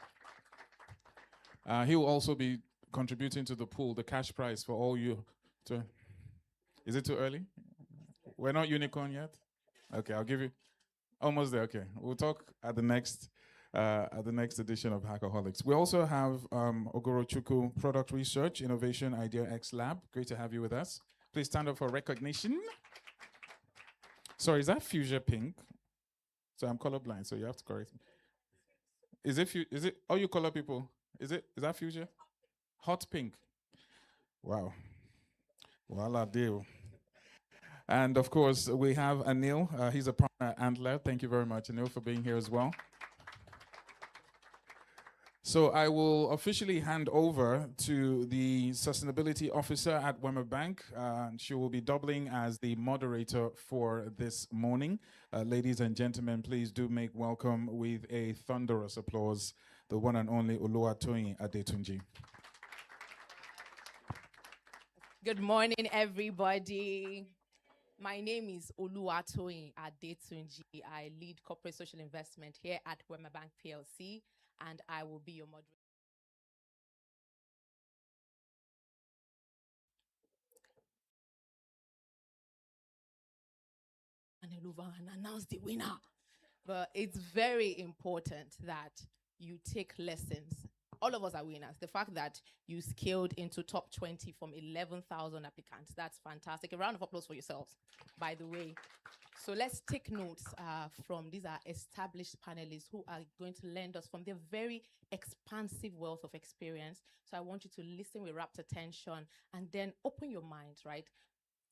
He will also be contributing to the pool, the cash prize for all you. Is it too early? We're not unicorn yet? Okay, I'll give you. Almost there, okay. We'll talk at the next edition of Hackaholics. We also have Ogorochukwu Product Research, Innovation Idea X Lab. Great to have you with us. Please stand up for recognition. Sorry, is that fuchsia pink? So I'm colorblind, so you have to correct me. Is it all you color people? Is that fuchsia? Hot pink. Wow. Voila, deal. And of course, we have Anil. He's a partner at Antler. Thank you very much, Anil, for being here as well. So I will officially hand over to the Sustainability Officer at Wema Bank. She will be doubling as the moderator for this morning. Ladies and gentlemen, please do make welcome with a thunderous applause the one and only Oluwatoyin Adetunji. Good morning, everybody. My name is Oluwatoyin Adetunji. I lead corporate social investment here at Wema Bank PLC, and I will be your moderator. And announce the winner. But it's very important that you take lessons. All of us are winners. The fact that you scaled into top 20 from 11,000 applicants, that's fantastic. A round of applause for yourselves, by the way. So let's take notes from these are established panelists who are going to lend us from their very expansive wealth of experience. So I want you to listen with rapt attention and then open your mind, right?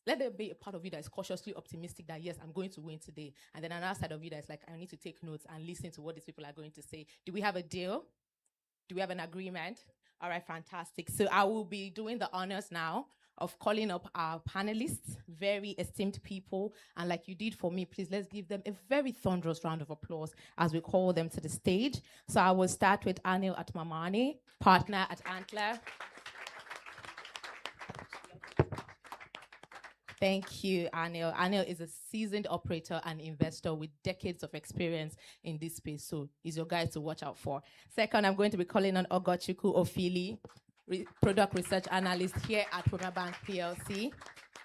Let there be a part of you that is cautiously optimistic that, yes, I'm going to win today. And then another side of you that's like, I need to take notes and listen to what these people are going to say. Do we have a deal? Do we have an agreement? All right, fantastic. So I will be doing the honors now of calling up our panelists, very esteemed people. And like you did for me, please, let's give them a very thunderous round of applause as we call them to the stage. So I will start with Anil Atmamani, partner at Antler. Thank you, Anil. Anil is a seasoned operator and investor with decades of experience in this space, so he's your guy to watch out for. Second, I'm going to be calling on Ogorochukwu Ofili, product research analyst here at Wema Bank PLC.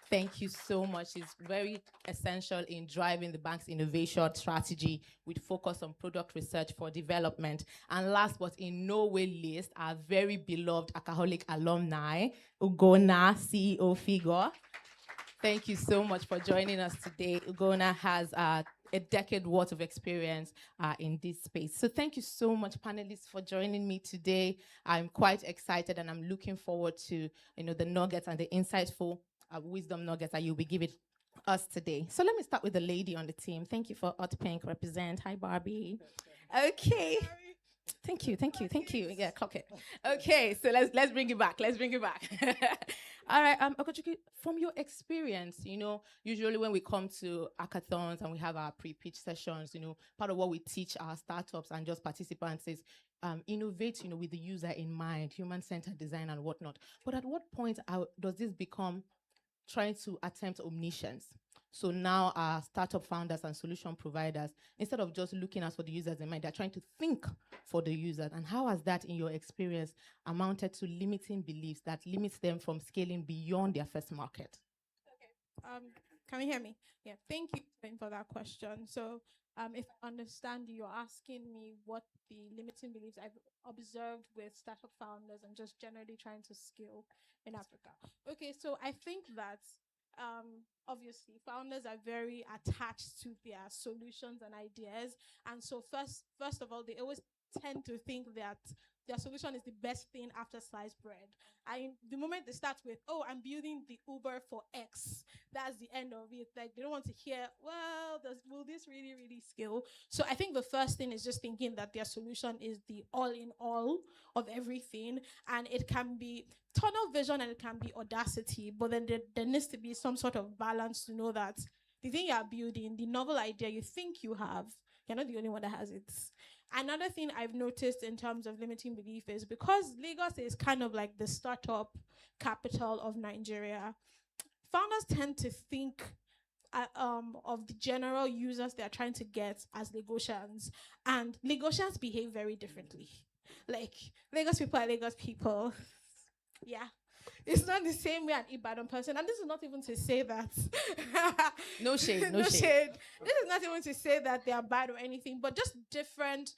Thank you so much. It's very essential in driving the bank's innovation strategy with focus on product research for development. And last but in no way least, our very beloved Hackaholic alumni, Ugona, CEO figure. Thank you so much for joining us today. Ugona has a decade worth of experience in this space. So thank you so much, panelists, for joining me today. I'm quite excited and I'm looking forward to the nuggets and the insightful wisdom nuggets that you'll be us today. So let me start with the lady on the team. Thank you for Hot Pink represent. Hi, Barbie. Okay. Thank you. Yeah, clock it. Okay, so let's bring it back. All right, Okochukwu, from your experience, usually when we come to hackathons and we have our pre-pitch sessions, part of what we teach our startups and just participants is innovate, with the user in mind, human-centered design and whatnot. But at what point does this become trying to attempt omniscience? So now our startup founders and solution providers, instead of just looking out for the users in mind, they're trying to think for the users. And how has that, in your experience, amounted to limiting beliefs that limits them from scaling beyond their first market? Can you hear me? Yeah, thank you for that question. So, if I understand you, you're asking me what the limiting beliefs I've observed with startup founders and just generally trying to scale in Africa. Okay, so I think that obviously founders are very attached to their solutions and ideas, and so first of all, they always tend to think that their solution is the best thing after sliced bread. And the moment they start with, oh, I'm building the Uber for X, that's the end of it. Like, they don't want to hear, well, will this really, really scale? So I think the first thing is just thinking that their solution is the all in all of everything. And it can be tunnel vision and it can be audacity, but then there needs to be some sort of balance to know that the thing you are building, the novel idea you think you have, you're not the only one that has it. Another thing I've noticed in terms of limiting belief is because Lagos is kind of like the startup capital of Nigeria, founders tend to think of the general users they're trying to get as Lagosians, and Lagosians behave very differently. Like, Lagos people are Lagos people. Yeah. It's not the same way an Ibadan person. And this is not even to say that. No shade. This is not even to say that they are bad or anything, but just different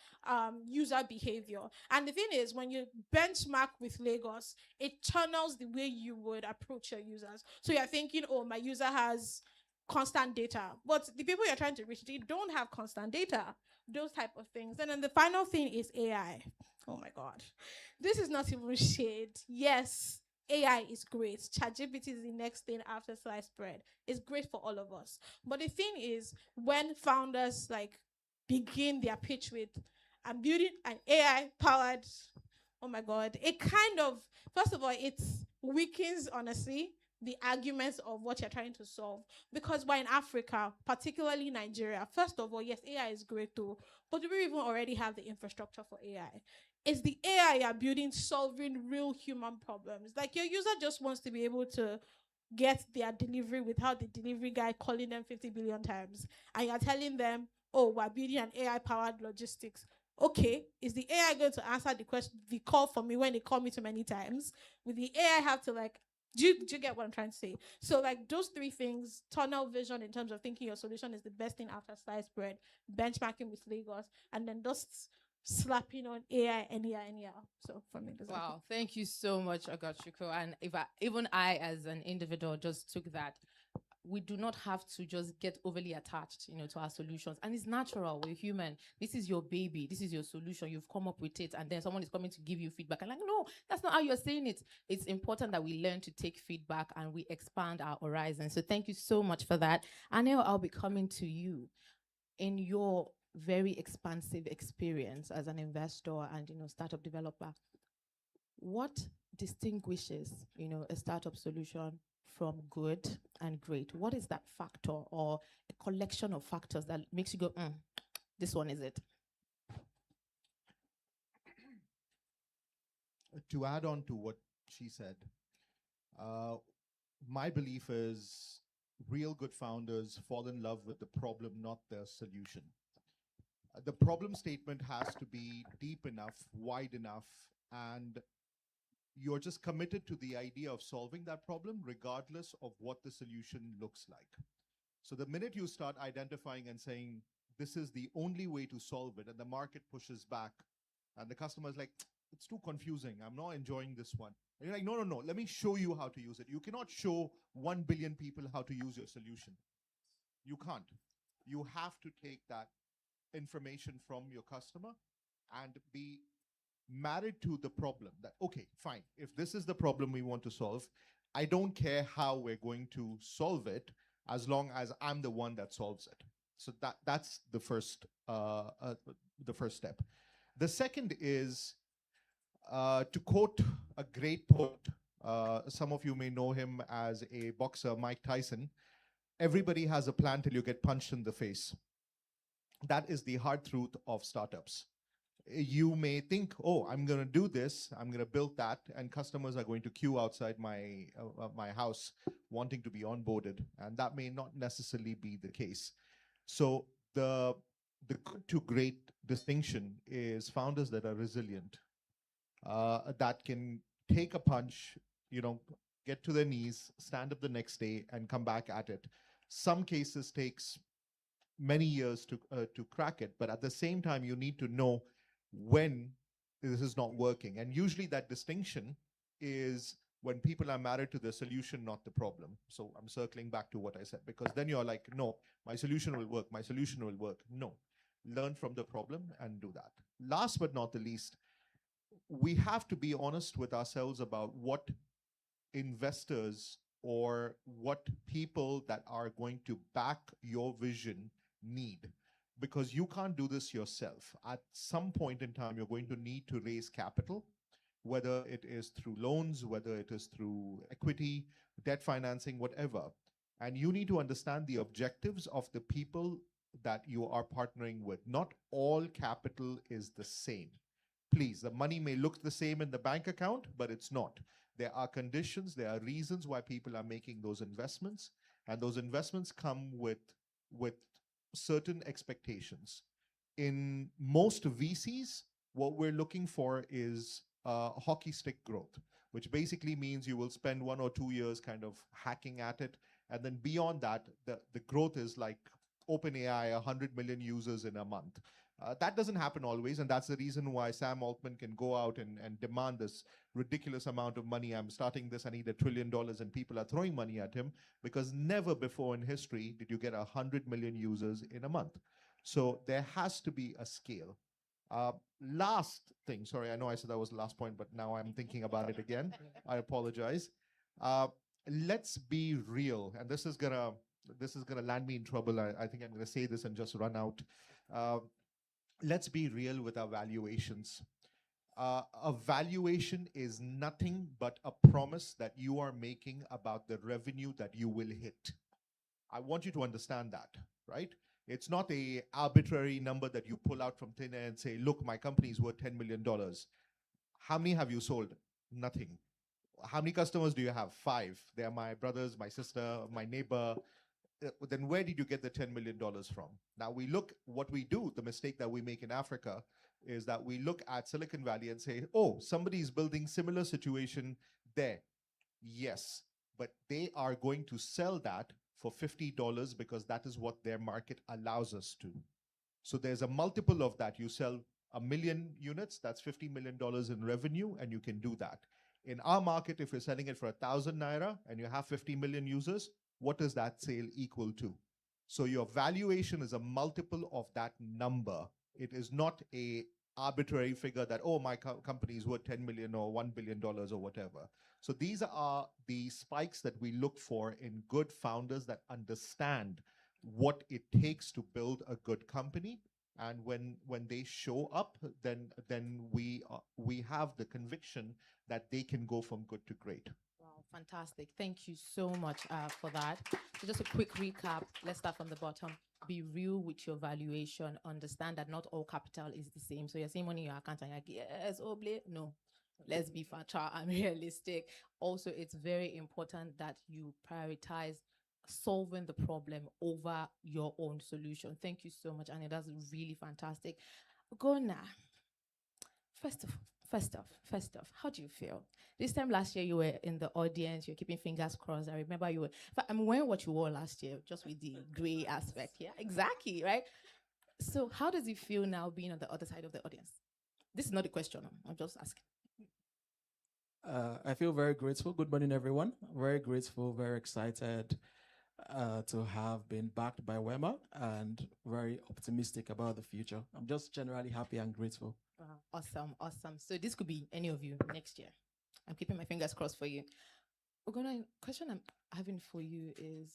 user behavior. And the thing is, when you benchmark with Lagos, it channels the way you would approach your users. So you're thinking, oh, my user has constant data, but the people you're trying to reach, they don't have constant data, those type of things. And then the final thing is AI. Oh my God. This is not even shade. Yes, AI is great. ChatGPT is the next thing after sliced bread. It's great for all of us. But the thing is, when founders begin their pitch with, I'm building an AI-powered, oh my God, it kind of, first of all, it weakens, honestly, the arguments of what you're trying to solve. Because we're in Africa, particularly Nigeria, first of all, yes, AI is great too, but do we even already have the infrastructure for AI? Is the AI you're building solving real human problems? Like, your user just wants to be able to get their delivery without the delivery guy calling them 50 billion times. And you're telling them, oh, we're building an AI-powered logistics. Okay, is the AI going to answer the call for me when they call me too many times? Will the AI have to do you get what I'm trying to say? So those three things, tunnel vision in terms of thinking your solution is the best thing after sliced bread, benchmarking with Lagos, and then just slapping on AI anyhow. So for me, Wow, thank you so much, Okochukwu. And even I as an individual just took that. We do not have to just get overly attached, to our solutions. And it's natural. We're human. This is your baby. This is your solution. You've come up with it. And then someone is coming to give you feedback. And no, that's not how you're saying it. It's important that we learn to take feedback and we expand our horizons. So thank you so much for that. Anil, I'll be coming to you. In your very expansive experience as an investor and, startup developer, what distinguishes, a startup solution from good and great? What is that factor or a collection of factors that makes you go, this one is it? To add on to what she said, my belief is real good founders fall in love with the problem, not the solution. The problem statement has to be deep enough, wide enough, and you're just committed to the idea of solving that problem regardless of what the solution looks like. So the minute you start identifying and saying, this is the only way to solve it, and the market pushes back, and the customer is like, it's too confusing, I'm not enjoying this one. And you're like, no, let me show you how to use it. You cannot show 1 billion people how to use your solution. You can't. You have to take that information from your customer and be married to the problem. That, okay, fine, if this is the problem we want to solve, I don't care how we're going to solve it, as long as I'm the one that solves it. So that's the first step. The second is to quote a great poet. Some of you may know him as a boxer, Mike Tyson. Everybody has a plan till you get punched in the face. That is the hard truth of startups. You may think, oh, I'm going to do this, I'm going to build that, and customers are going to queue outside my house wanting to be onboarded, and that may not necessarily be the case. So the good to great distinction is founders that are resilient, that can take a punch, get to their knees, stand up the next day, and come back at it. Some cases takes many years to crack it, but at the same time, you need to know when this is not working. And usually that distinction is when people are married to the solution, not the problem. So I'm circling back to what I said, because then you're like, no, my solution will work, my solution will work. No, learn from the problem and do that. Last but not the least, we have to be honest with ourselves about what investors or what people that are going to back your vision need, because you can't do this yourself. At some point in time, you're going to need to raise capital, whether it is through loans, whether it is through equity, debt financing, whatever. And you need to understand the objectives of the people that you are partnering with. Not all capital is the same. Please, the money may look the same in the bank account, but it's not. There are conditions, there are reasons why people are making those investments, and those investments come with certain expectations. In most VCs, what we're looking for is hockey stick growth, which basically means you will spend 1 or 2 years kind of hacking at it, and then beyond that, the growth is like OpenAI, 100 million users in a month. That doesn't happen always, and that's the reason why Sam Altman can go out and demand this ridiculous amount of money. I'm starting this, I need $1 trillion, and people are throwing money at him, because never before in history did you get 100 million users in a month. So there has to be a scale. Last thing, sorry, I know I said that was the last point, but now I'm thinking about it again. I apologize. Let's be real, and this is gonna land me in trouble. I think I'm gonna say this and just run out. Let's be real with our valuations. A valuation is nothing but a promise that you are making about the revenue that you will hit. I want you to understand that, right? It's not a arbitrary number that you pull out from thin air and say, look, my company is worth $10 million. How many have you sold? Nothing. How many customers do you have? 5. They are my brothers, my sister, my neighbor. Then where did you get the $10 million from? Now what we do, the mistake that we make in Africa is that we look at Silicon Valley and say, oh, somebody is building similar situation there. Yes, but they are going to sell that for $50 because that is what their market allows us to. So there's a multiple of that. You sell 1 million units, that's $50 million in revenue, and you can do that. In our market, if you're selling it for 1,000 naira and you have 50 million users, what does that sale equal to? So your valuation is a multiple of that number. It is not a arbitrary figure that, oh, my company is worth 10 million or $1 billion or whatever. So these are the spikes that we look for in good founders that understand what it takes to build a good company. And when they show up, then we have the conviction that they can go from good to great. Fantastic. Thank you so much for that. So just a quick recap. Let's start from the bottom. Be real with your valuation. Understand that not all capital is the same. So you're saying money in your account and you're like, yes, oble. No. Let's be factual and realistic. Also, it's very important that you prioritize solving the problem over your own solution. Thank you so much, Annie. That's really fantastic. Gona, first off, how do you feel? This time last year, you were in the audience, you're keeping fingers crossed. I remember you were, I'm wearing what you wore last year, just with the gray aspect. Yeah, exactly, right? So how does it feel now being on the other side of the audience? This is not a question, I'm just asking. I feel very grateful. Good morning, everyone. Very grateful, very excited to have been backed by WEMA and very optimistic about the future. I'm just generally happy and grateful. Awesome. So this could be any of you next year. I'm keeping my fingers crossed for you. Ogona, question I'm having for you is,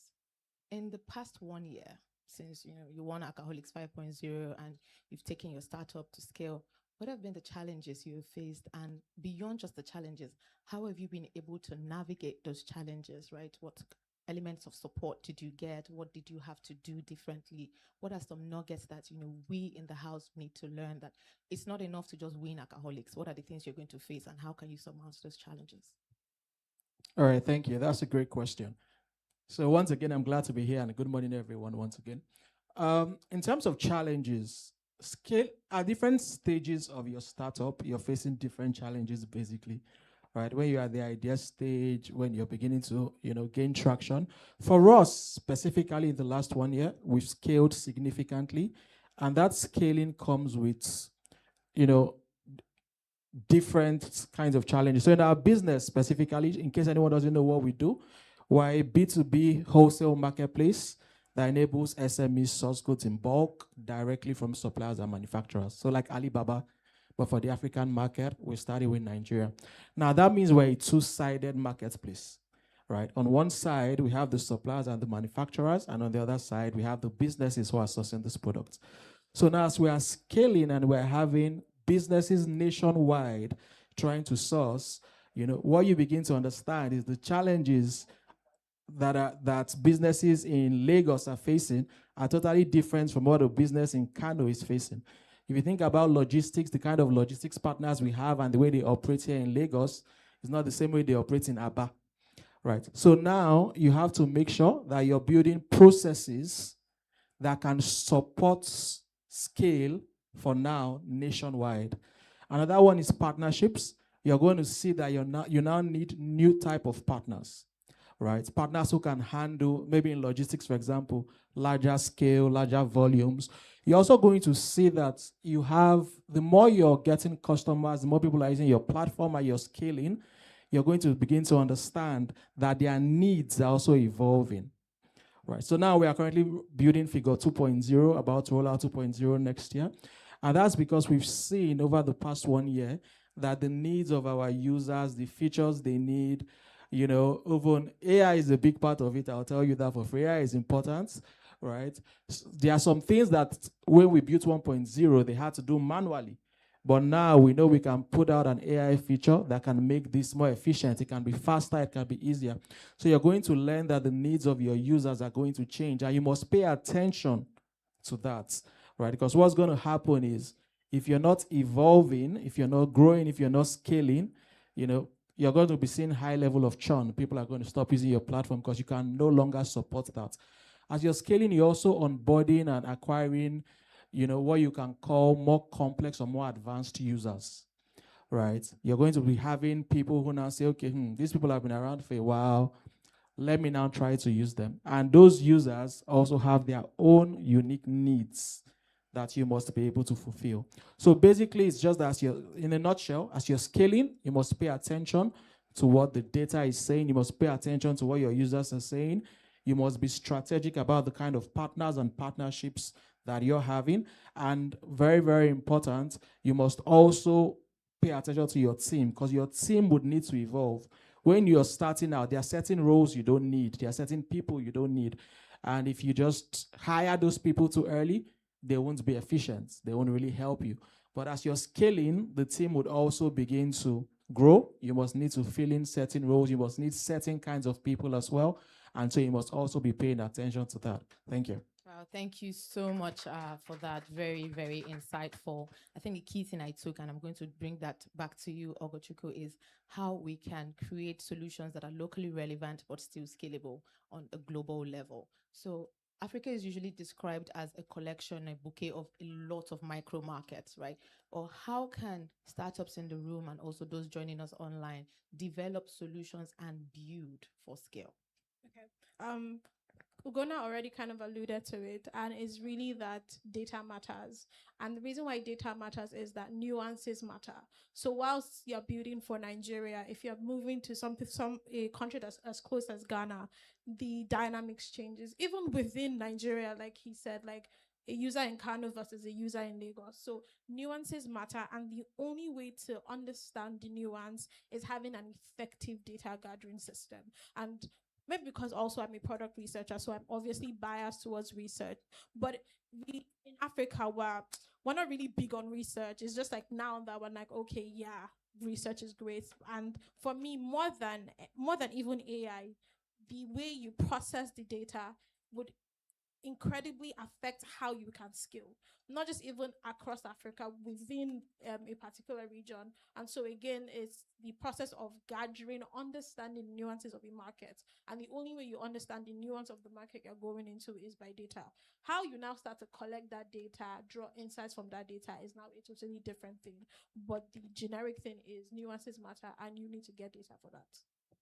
In the past 1 year, since you won Alcoholics 5.0 and you've taken your startup to scale, what have been the challenges you have faced? And beyond just the challenges, how have you been able to navigate those challenges, right? What elements of support did you get? What did you have to do differently? What are some nuggets that we in the house need to learn, that it's not enough to just win Alcoholics? What are the things you're going to face, and how can you surmount those challenges? All right, thank you. That's a great question. So once again, I'm glad to be here, and good morning, everyone, once again. In terms of challenges, scale at different stages of your startup, you're facing different challenges, basically, right? When you're at the idea stage, when you're beginning to, gain traction. For us, specifically in the last 1 year, we've scaled significantly, and that scaling comes with, different kinds of challenges. So in our business specifically, in case anyone doesn't know what we do, we're a B2B wholesale marketplace that enables SMEs source goods in bulk directly from suppliers and manufacturers. So like Alibaba, but for the African market, we started with Nigeria. Now that means we're a two-sided marketplace, right? On one side, we have the suppliers and the manufacturers, and on the other side, we have the businesses who are sourcing this product. So now as we are scaling and we're having businesses nationwide trying to source, what you begin to understand is the challenges that businesses in Lagos are facing are totally different from what a business in Kano is facing. If you think about logistics, the kind of logistics partners we have and the way they operate here in Lagos is not the same way they operate in Aba, right? So now you have to make sure that you're building processes that can support scale for now nationwide. Another one is partnerships. You're going to see that you now need new type of partners, right? Partners who can handle, maybe in logistics, for example, larger scale, larger volumes. You're also going to see that you have, the more you're getting customers, the more people are using your platform and you're scaling, you're going to begin to understand that their needs are also evolving. Right. So now we are currently building Figure 2.0, about to roll out 2.0 next year. And that's because we've seen over the past 1 year that the needs of our users, the features they need, even AI is a big part of it. I'll tell you that for free. AI is important, right? So there are some things that when we built 1.0, they had to do manually. But now we know we can put out an AI feature that can make this more efficient. It can be faster, it can be easier. So you're going to learn that the needs of your users are going to change, and you must pay attention to that, right? Because what's going to happen is if you're not evolving, if you're not growing, if you're not scaling, you're going to be seeing high level of churn. People are going to stop using your platform because you can no longer support that. As you're scaling, you're also onboarding and acquiring what you can call more complex or more advanced users, right? You're going to be having people who now say, okay, these people have been around for a while. Let me now try to use them. And those users also have their own unique needs that you must be able to fulfill. So basically, it's just that in a nutshell, as you're scaling, you must pay attention to what the data is saying. You must pay attention to what your users are saying. You must be strategic about the kind of partners and partnerships that you're having. And very, very important, you must also pay attention to your team, because your team would need to evolve. When you're starting out, there are certain roles you don't need. There are certain people you don't need. And if you just hire those people too early, they won't be efficient. They won't really help you. But as you're scaling, the team would also begin to grow. You must need to fill in certain roles. You must need certain kinds of people as well. And so you must also be paying attention to that. Thank you. Wow, thank you so much for that. Very, very insightful. I think the key thing I took, and I'm going to bring that back to you, Ogochukwu, is how we can create solutions that are locally relevant but still scalable on a global level. So Africa is usually described as a collection, a bouquet of a lot of micro markets, right? Or how can startups in the room and also those joining us online develop solutions and build for scale? Okay. Ugona already kind of alluded to it, and it's really that data matters. And the reason why data matters is that nuances matter. So whilst you're building for Nigeria, if you're moving to a country that's as close as Ghana, the dynamics changes. Even within Nigeria, like he said, like a user in Kano versus a user in Lagos. So nuances matter, and the only way to understand the nuance is having an effective data gathering system. And maybe because also I'm a product researcher, so I'm obviously biased towards research. But we in Africa, we're not really big on research. It's just like now that we're like, okay, yeah, research is great. And for me, more than even AI, the way you process the data would incredibly affect how you can scale, not just even across Africa, within a particular region. And so again, it's the process of gathering, understanding nuances of a market. And the only way you understand the nuance of the market you're going into is by data. How you now start to collect that data, draw insights from that data is now a totally different thing. But the generic thing is nuances matter and you need to get data for that.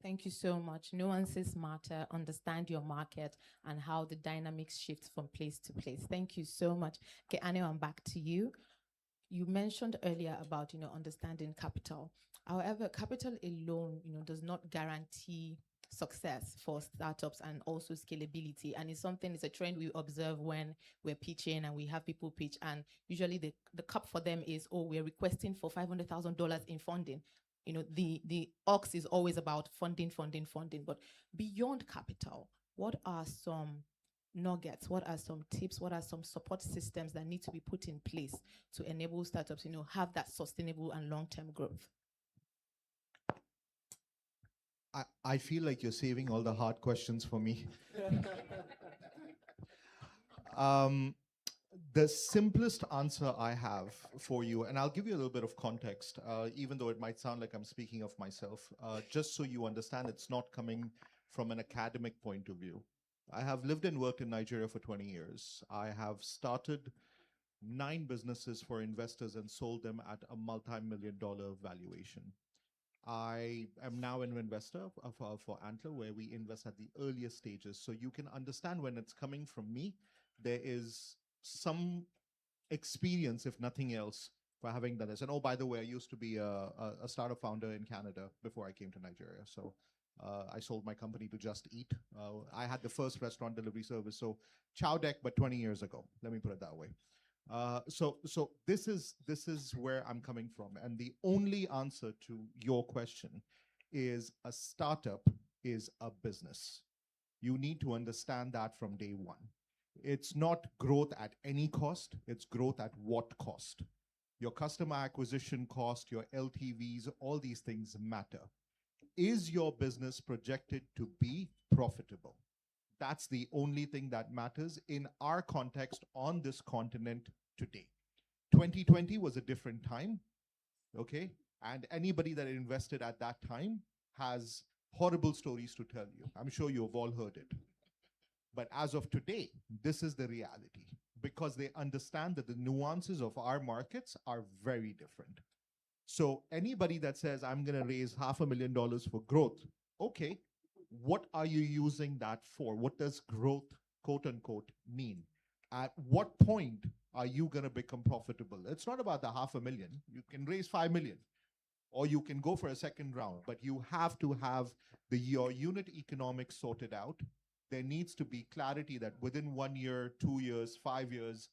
Thank you so much. Nuances matter, understand your market and how the dynamics shift from place to place. Thank you so much. Okay, Anu, I'm back to you. You mentioned earlier about, understanding capital. However, capital alone, does not guarantee success for startups and also scalability. And it's a trend we observe when we're pitching and we have people pitch. And usually the cup for them is, oh, we're requesting for $500,000 in funding. The ox is always about funding. But beyond capital, what are some nuggets? What are some tips? What are some support systems that need to be put in place to enable startups, have that sustainable and long-term growth? I feel like you're saving all the hard questions for me. The simplest answer I have for you, and I'll give you a little bit of context, even though it might sound like I'm speaking of myself, just so you understand it's not coming from an academic point of view. I have lived and worked in Nigeria for 20 years. I have started 9 businesses for investors and sold them at a multi-million-dollar valuation. I am now an investor for Antler, where we invest at the earliest stages. So you can understand when it's coming from me, there is some experience, if nothing else, for having done this. And oh, by the way, I used to be a startup founder in Canada before I came to Nigeria. So I sold my company to Just Eat. I had the first restaurant delivery service. So Chow Deck, but 20 years ago. Let me put it that way. So this is where I'm coming from. And the only answer to your question is a startup is a business. You need to understand that from day one. It's not growth at any cost, it's growth at what cost. Your customer acquisition cost, your LTVs, all these things matter. Is your business projected to be profitable? That's the only thing that matters in our context on this continent today. 2020 was a different time, okay? And anybody that invested at that time has horrible stories to tell you. I'm sure you've all heard it. But as of today, this is the reality, because they understand that the nuances of our markets are very different. So anybody that says, I'm going to raise $500,000 for growth, okay, what are you using that for? What does growth, quote unquote, mean? At what point are you going to become profitable? It's not about the $500,000. You can raise 5 million, or you can go for a second round, but you have to have your unit economics sorted out. There needs to be clarity that within 1 year, 2 years, 5 years,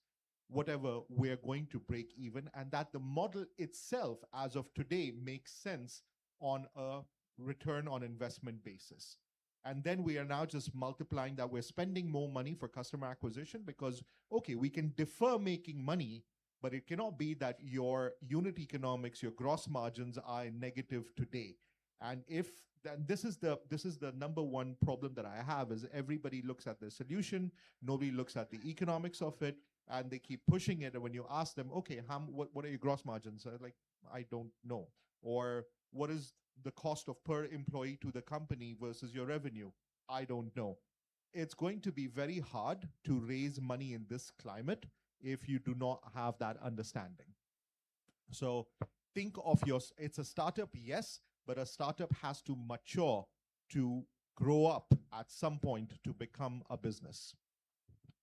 whatever, we're going to break even, and that the model itself, as of today, makes sense on a return on investment basis. And then we are now just multiplying that. We're spending more money for customer acquisition because, okay, we can defer making money, but it cannot be that your unit economics, your gross margins are negative today. And if then this is the number one problem that I have, is everybody looks at the solution, nobody looks at the economics of it, and they keep pushing it. And when you ask them, okay, what are your gross margins? They're like, I don't know. Or what is the cost of per employee to the company versus your revenue? I don't know. It's going to be very hard to raise money in this climate if you do not have that understanding. So think of it's a startup, yes, but a startup has to mature to grow up at some point to become a business.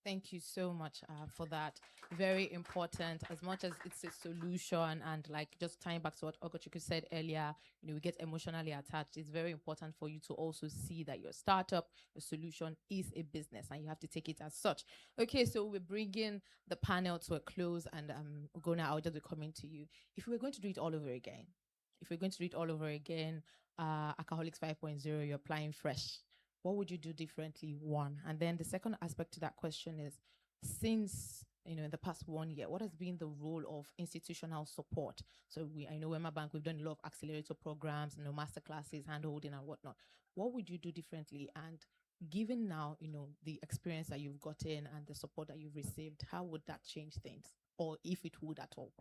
Thank you so much for that. Very important. As much as it's a solution, and like just tying back to what Ogochukwu said earlier, we get emotionally attached. It's very important for you to also see that your startup, your solution is a business, and you have to take it as such. Okay, so we're bringing the panel to a close, and Ugonna, I'll just be coming to you. If we were going to do it all over again, Hackaholics 5.0, you're applying fresh. what would you do differently? One. And then the second aspect to that question is, since in the past 1 year, what has been the role of institutional support? So I know Wema Bank, we've done a lot of accelerator programs, master classes, hand-holding and whatnot. What would you do differently? And given now, the experience that you've gotten and the support that you've received, how would that change things? Or if it would at all?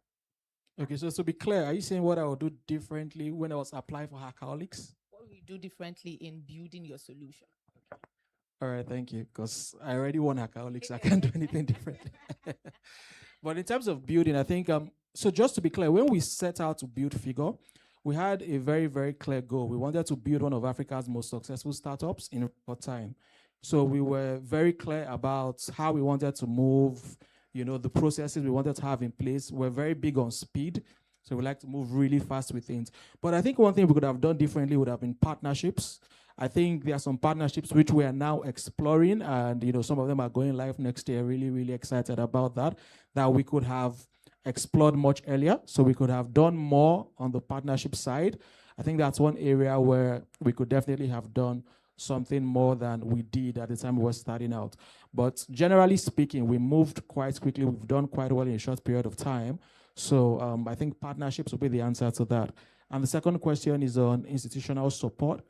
Okay, so to be clear, are you saying what I would do differently when I was applying for Hackaholics? What will you do differently in building your solution? All right, thank you. Because I already won Hackaholics, I can't do anything differently. But in terms of building, I think so. Just to be clear, when we set out to build Figure, we had a very, very clear goal. We wanted to build one of Africa's most successful startups in record time. So we were very clear about how we wanted to move, the processes we wanted to have in place. We're very big on speed. So we like to move really fast with things. But I think one thing we could have done differently would have been partnerships. I think there are some partnerships which we are now exploring, and some of them are going live next year. Really, really excited about that we could have explored much earlier. So we could have done more on the partnership side. I think that's one area where we could definitely have done something more than we did at the time we were starting out. But generally speaking, we moved quite quickly. We've done quite well in a short period of time. So I think partnerships will be the answer to that. And the second question is on institutional support.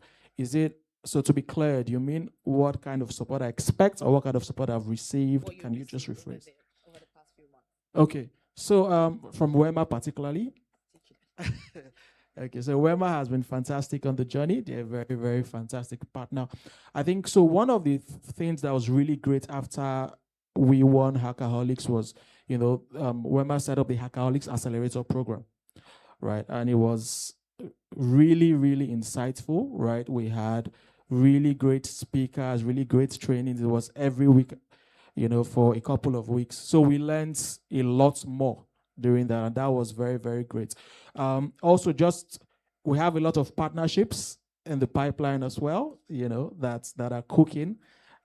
So to be clear, do you mean what kind of support I expect or what kind of support I've received? Can you just rephrase? Over the past few months. Okay. So from Wema particularly. Okay, so Wema has been fantastic on the journey. They're a very, very fantastic partner. I think so. One of the things that was really great after we won Hackaholics was, Wema set up the Hackaholics Accelerator program, right? And it was really, really insightful, right? We had really great speakers, really great trainings. It was every week, for a couple of weeks. So we learned a lot more during that, and that was very, very great. Also, we have a lot of partnerships in the pipeline as well, that are cooking.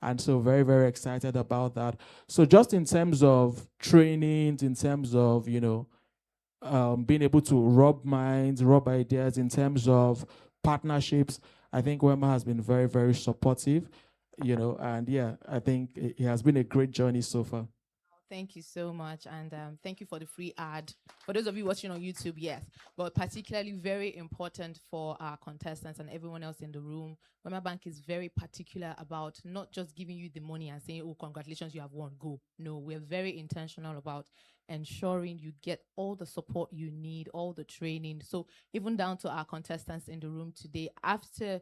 And so very, very excited about that. So just in terms of trainings, in terms of, being able to rub minds, rub ideas, in terms of partnerships, I think Wema has been very, very supportive, and yeah, I think it has been a great journey so far. Thank you so much, and thank you for the free ad. For those of you watching on YouTube, yes, but particularly very important for our contestants and everyone else in the room. Wema Bank is very particular about not just giving you the money and saying, "Oh, congratulations, you have won, go." No, we're very intentional about ensuring you get all the support you need, all the training. So even down to our contestants in the room today, after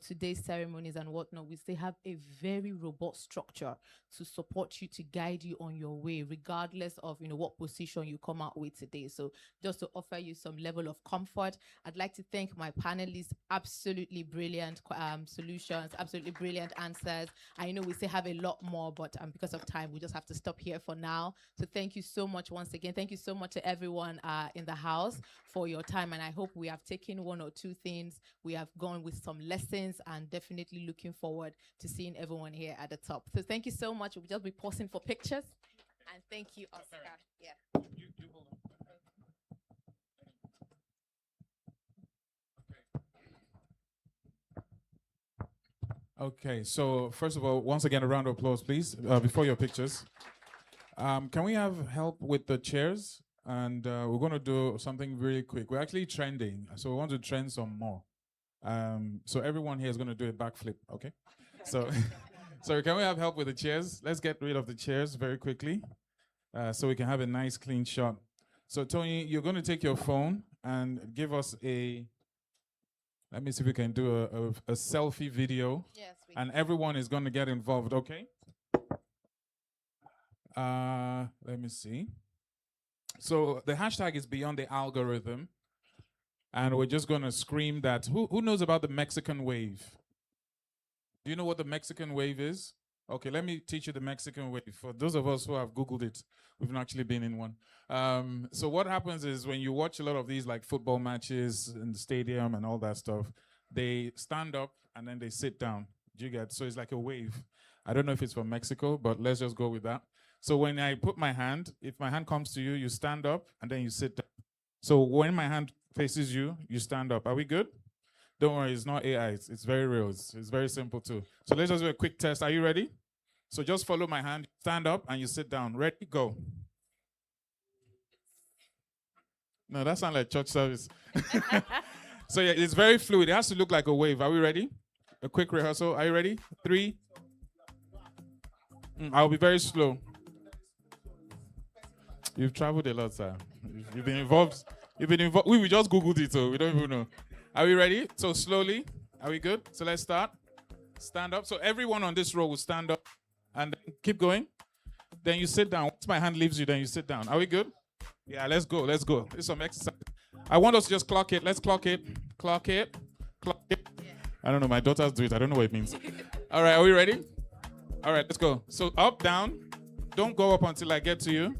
today's ceremonies and whatnot, we still have a very robust structure to support you, to guide you on your way, regardless of what position you come out with today. So just to offer you some level of comfort, I'd like to thank my panelists. Absolutely brilliant solutions, absolutely brilliant answers. I know we still have a lot more, but because of time, we just have to stop here for now. So thank you so much once again. Thank you so much to everyone in the house for your time, and I hope we have taken one or two things. We have gone with some lessons, and definitely looking forward to seeing everyone here at the top. So thank you so much. We'll just be pausing for pictures. And thank you, Oscar. Yeah. Okay, so first of all, once again, a round of applause, please, before your pictures. Can we have help with the chairs? And we're going to do something really quick. We're actually trending, so we want to trend some more. So everyone here is going to do a backflip, okay? So, so can we have help with the chairs? Let's get rid of the chairs very quickly, so we can have a nice, clean shot. So Tony, you're going to take your phone and give us let me see if we can do a selfie video. Yes, and everyone is going to get involved, okay? Let me see. So the hashtag is Beyond the Algorithm. And we're just going to scream that. Who knows about the Mexican wave? Do you know what the Mexican wave is? Okay, let me teach you the Mexican wave. For those of us who have Googled it, we've not actually been in one. So what happens is when you watch a lot of these like football matches in the stadium and all that stuff, they stand up and then they sit down. Do you get? So it's like a wave. I don't know if it's from Mexico, but let's just go with that. So when I put my hand, if my hand comes to you, you stand up and then you sit down. So when my hand faces you, you stand up. Are we good? Don't worry, it's not AI. It's very real. It's very simple too. So let's just do a quick test. Are you ready? So just follow my hand. Stand up and you sit down. Ready? Go. No, that sounds like church service. So yeah, it's very fluid. It has to look like a wave. Are we ready? A quick rehearsal. Are you ready? 3. I'll be very slow. You've traveled a lot, sir. You've been involved. We just Googled it, so we don't even know. Are we ready? So slowly. Are we good? So let's start. Stand up. So everyone on this row will stand up and then keep going. Then you sit down. Once my hand leaves you, then you sit down. Are we good? Yeah, let's go. Let's go. This is some exercise. I want us to just clock it. Let's clock it. Clock it. Clock it. I don't know. My daughters do it. I don't know what it means. All right. Are we ready? All right. Let's go. So up, down. Don't go up until I get to you.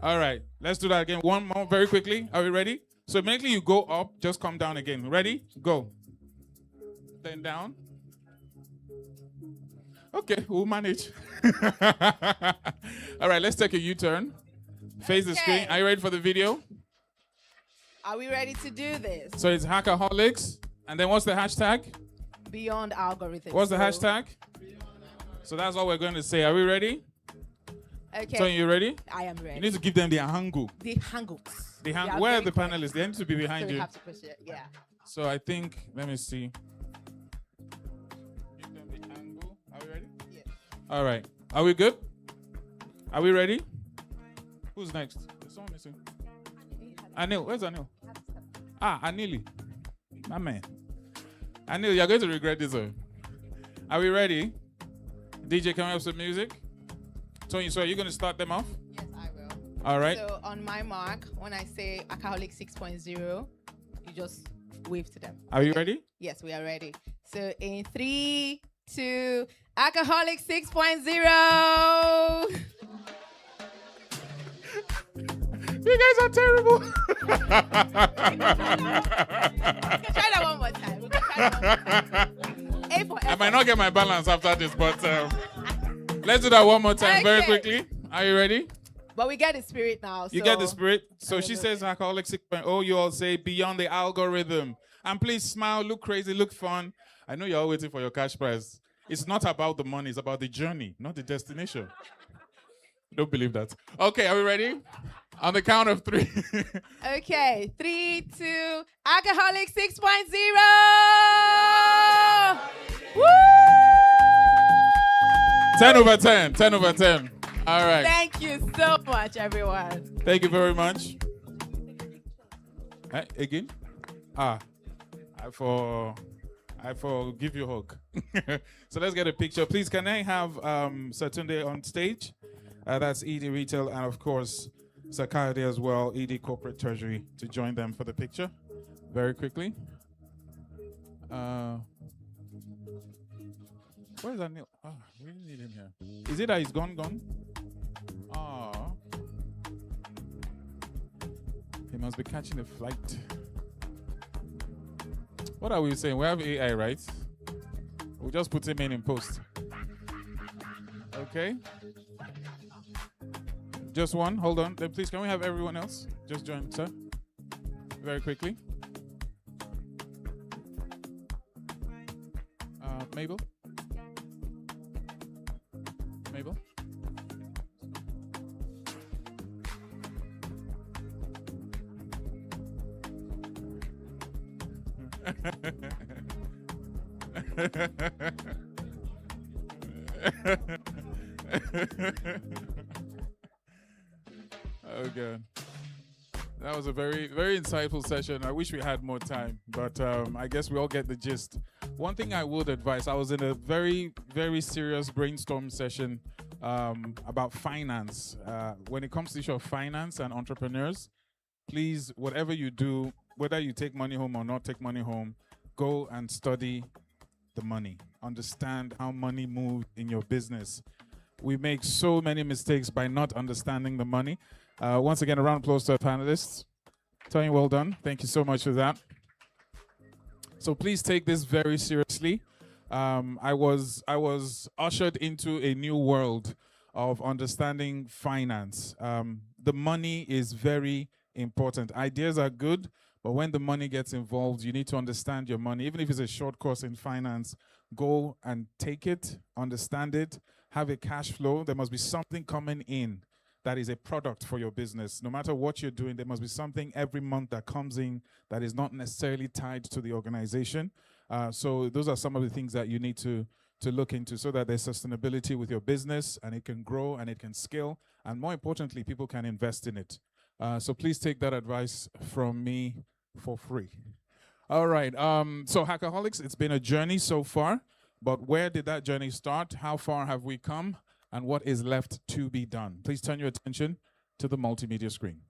All right. Let's do that again. One more very quickly. Are we ready? So immediately you go up, just come down again. Ready? Go. Then down. Okay. We'll manage. All right. Let's take a U-turn. Face the screen. Are you ready for the video? Are we ready to do this? So it's Hackaholics. And then what's the hashtag? Beyond algorithms. What's the hashtag? So that's all we're going to say. Are we ready? Okay. So you ready? I am ready. You need to give them the hangu. The hangouts. Where are the panelists? They need to be behind So you. we have to push it. Yeah. So I think, let me see. Give them the angle. Are we ready? Yes. All right. Are we good? Are we ready? Who's next? There's someone missing. Anil. Where's Anil? Anili. My man. Anil, you're going to regret this one. Are we ready? DJ, can we have some music? Tony, so are you going to start them off? Yes, I will. All right. So on my mark, when I say Hackaholics 6.0, you just wave to them. Are you ready? Yes, we are ready. So in 3, 2, Hackaholics 6.0. You guys are terrible. We can try that one more time. A for I might not get my balance after this, but let's do that one more time very quickly. Are you ready? But we get the spirit now. You get the spirit? So she says Hackaholics 6.0. You all say beyond the algorithm. And please smile, look crazy, look fun. I know you're all waiting for your cash prize. It's not about the money. It's about the journey, not the destination. Don't believe that. Okay, are we ready? On the count of 3. Okay, 3, 2, Hackaholics 6.0. Woo! 10 over 10. 10 over 10. All right. Thank you so much, everyone. Thank you very much. Again? I give you a hug. So let's get a picture. Please, can I have Satunde on stage? That's ED Retail and, of course, Sakade as well, ED Corporate Treasury, to join them for the picture. Very quickly. Where's Anil? Oh, we really need him here. Is it that he's gone? Oh. He must be catching a flight. What are we saying? We have AI, right? We'll just put him in post. Okay. Just one. Hold on. Then please, can we have everyone else just join, sir? Very quickly. Mabel? Mabel? Oh, God. That was a very, very insightful session. I wish we had more time, but I guess we all get the gist. One thing I would advise, I was in a very, very serious brainstorm session about finance. When it comes to the issue of finance and entrepreneurs, please, whatever you do, whether you take money home or not take money home, go and study the money. Understand how money moves in your business. We make so many mistakes by not understanding the money. Once again, a round of applause to our panelists. Tony, well done. Thank you so much for that. So please take this very seriously. I was ushered into a new world of understanding finance. The money is very important. Ideas are good, But when the money gets involved, you need to understand your money. Even if it's a short course in finance, go and take it, understand it, have a cash flow. There must be something coming in that is a product for your business. No matter what you're doing, there must be something every month that comes in that is not necessarily tied to the organization. So those are some of the things that you need to look into so that there's sustainability with your business and it can grow and it can scale. And more importantly, people can invest in it. So please take that advice from me for free. All right. So Hackaholics, it's been a journey so far, but where did that journey start? How far have we come? And what is left to be done? Please turn your attention to the multimedia screen.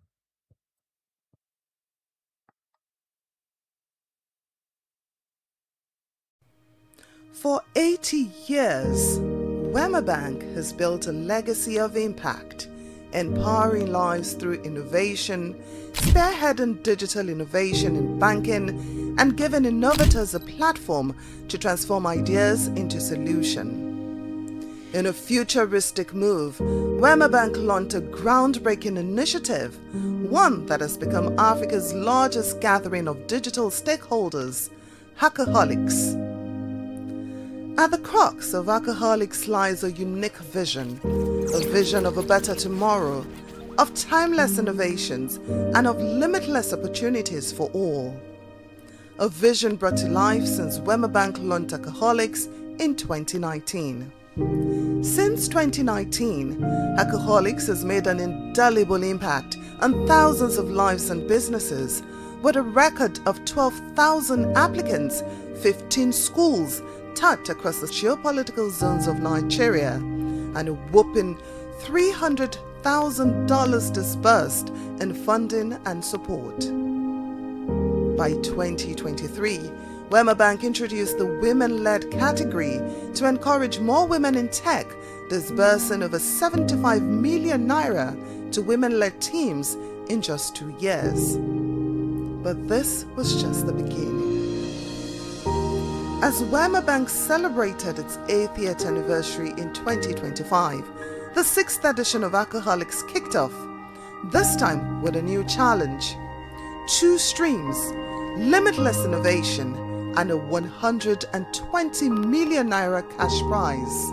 For 80 years, Wema Bank has built a legacy of impact, empowering lives through innovation, spearheading digital innovation in banking, and giving innovators a platform to transform ideas into solutions. In a futuristic move, Wema Bank launched a groundbreaking initiative, one that has become Africa's largest gathering of digital stakeholders, Hackaholics. At the crux of Hackaholics lies a unique vision, a vision of a better tomorrow, of timeless innovations, and of limitless opportunities for all. A vision brought to life since Wema Bank launched Hackaholics in 2019. Since 2019, Hackaholics has made an indelible impact on thousands of lives and businesses, with a record of 12,000 applicants, 15 schools touched across the geopolitical zones of Nigeria, and a whopping $300,000 disbursed in funding and support. By 2023, Wema Bank introduced the women-led category to encourage more women in tech, disbursing over 75 million naira to women-led teams in just 2 years. But this was just the beginning. As Wema Bank celebrated its 80th anniversary in 2025, the 6th edition of Hackaholics kicked off, this time with a new challenge: 2 streams, limitless innovation, and a 120 million naira cash prize.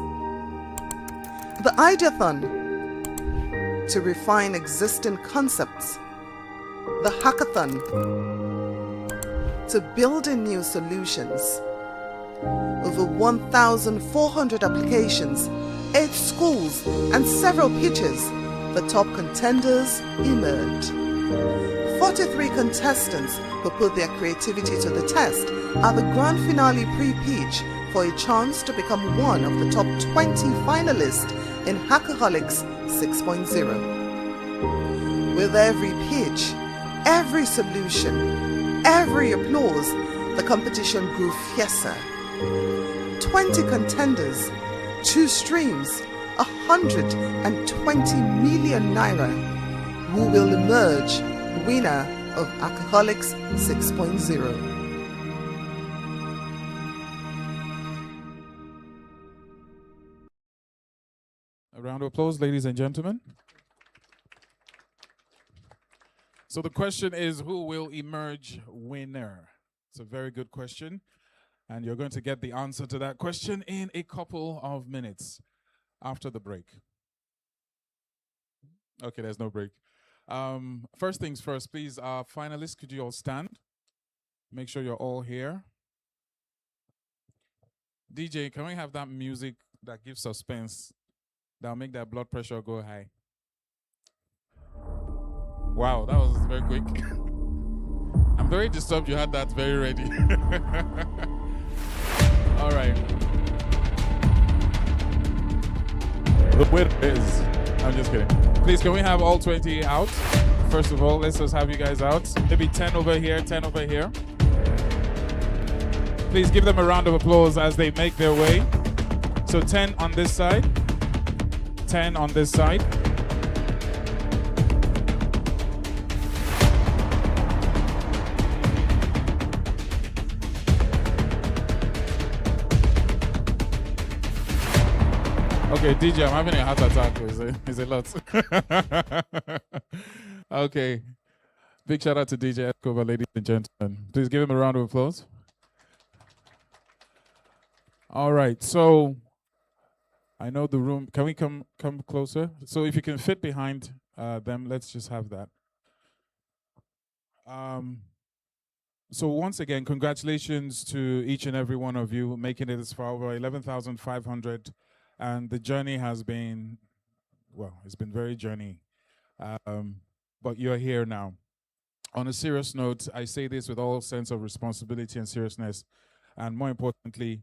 The Ideathon, to refine existing concepts. The Hackathon, to build in new solutions. Over 1,400 applications, 8 schools, and several pitches, the top contenders emerged. 43 contestants who put their creativity to the test at the grand finale pre-pitch for a chance to become one of the top 20 finalists in Hackaholics 6.0. With every pitch, every solution, every applause, the competition grew fiercer. 20 contenders, 2 streams, 120 million naira. Who will emerge winner of Hackaholics 6.0? A round of applause, ladies and gentlemen. So the question is, who will emerge winner? It's a very good question. And you're going to get the answer to that question in a couple of minutes after the break. Okay, there's no break. First things first, please, finalists, could you all stand? Make sure you're all here. DJ, can we have that music that gives suspense? That'll make that blood pressure go high. Wow, that was very quick. I'm very disturbed you had that very ready. All right. The winner is... I'm just kidding. Please, can we have all 20 out? First of all, let's just have you guys out. Maybe 10 over here, 10 over here. Please give them a round of applause as they make their way. So 10 on this side. 10 on this side. Okay, DJ, I'm having a heart attack. It's a lot. Okay. Big shout out to DJ Escobar, ladies and gentlemen. Please give him a round of applause. All right, so I know the room. Can we come closer? So if you can fit behind them, let's just have that. So once again, congratulations to each and every one of you making it this far, over 11,500. And the journey has been, well, it's been very journey. But you're here now. On a serious note, I say this with all sense of responsibility and seriousness. And more importantly,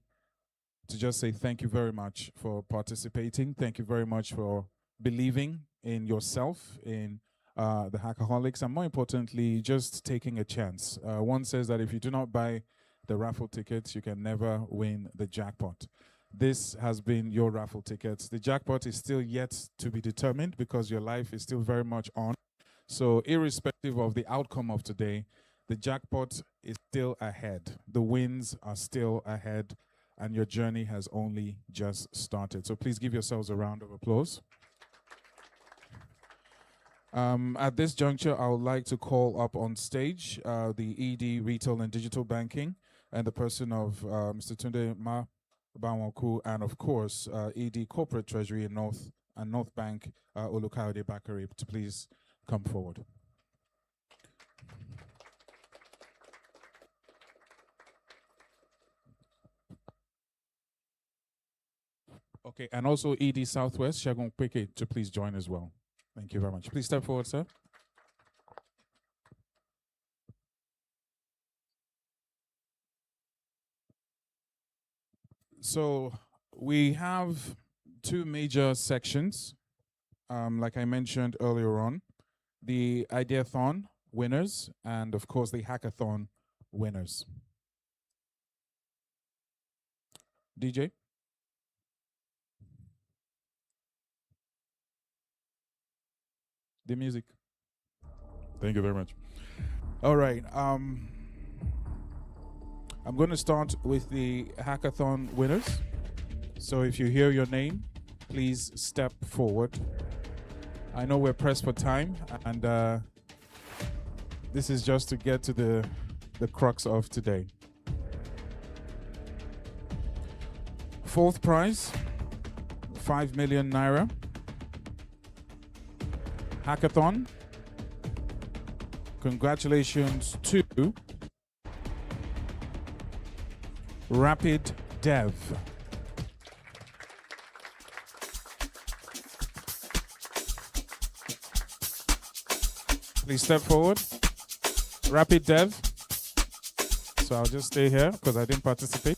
to just say thank you very much for participating. Thank you very much for believing in yourself, in the Hackaholics, and more importantly, just taking a chance. One says that if you do not buy the raffle tickets, you can never win the jackpot. This has been your raffle tickets. The jackpot is still yet to be determined because your life is still very much on. So irrespective of the outcome of today, the jackpot is still ahead. The wins are still ahead, and your journey has only just started. So please give yourselves a round of applause. At this juncture, I would like to call up on stage the ED Retail and Digital Banking and the person of Mr. Tunde Ma Banwaku, and of course, ED Corporate Treasury in North Bank, Olukayode Bakari, to please come forward. Okay, and also ED Southwest, Shagun Peke, to please join as well. Thank you very much. Please step forward, sir. So we have two major sections, like I mentioned earlier on, the Ideathon winners and of course the Hackathon winners. DJ? The music. Thank you very much. All right. I'm going to start with the Hackathon winners. So if you hear your name, please step forward. I know we're pressed for time, and this is just to get to the crux of today. Fourth prize, 5 million naira. Hackathon. Congratulations to Rapid Dev. Please step forward. Rapid Dev. So I'll just stay here because I didn't participate.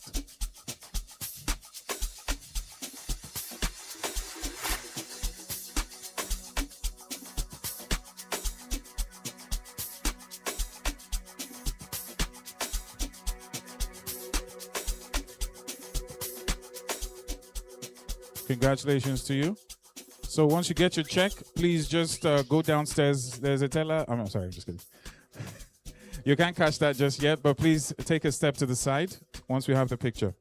Congratulations to you. So once you get your check, please just go downstairs. There's a teller. I'm sorry, just kidding. You can't cash that just yet, but please take a step to the side once we have the picture.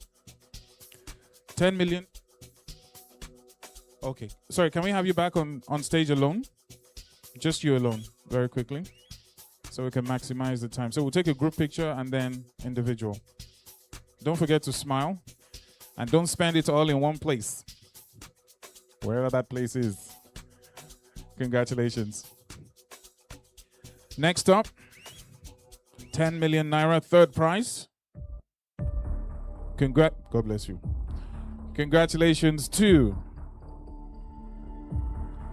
10 million. Okay. Sorry, can we have you back on stage alone? Just you alone, very quickly, so we can maximize the time. So we'll take a group picture and then individual. Don't forget to smile, and don't spend it all in one place, wherever that place is. Congratulations. Next up, 10 million naira, third prize. God bless you. Congratulations to,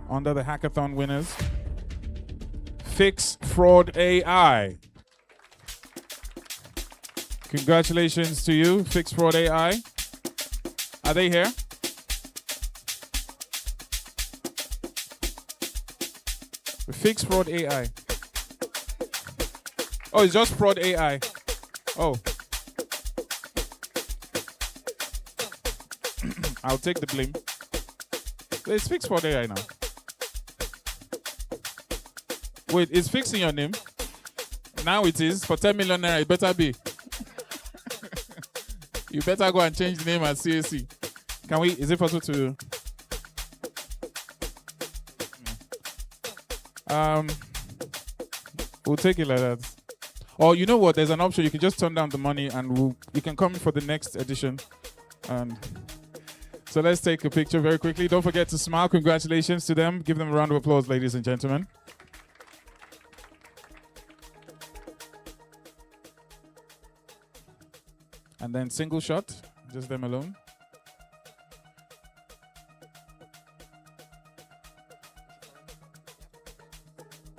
under the Hackathon winners, Fix Fraud AI. Congratulations to you, Fix Fraud AI. Are they here? Fix Fraud AI. Oh, it's just Fraud AI. Oh. I'll take the blame. It's Fix Fraud AI now. Wait, is Fix in your name? Now it is. For 10 million naira, it better be. You better go and change the name at CAC. Can we, is it possible to? We'll take it like that. Or you know what? There's an option. You can just turn down the money and you can come for the next edition. So let's take a picture very quickly. Don't forget to smile. Congratulations to them. Give them a round of applause, ladies and gentlemen. And then single shot, just them alone.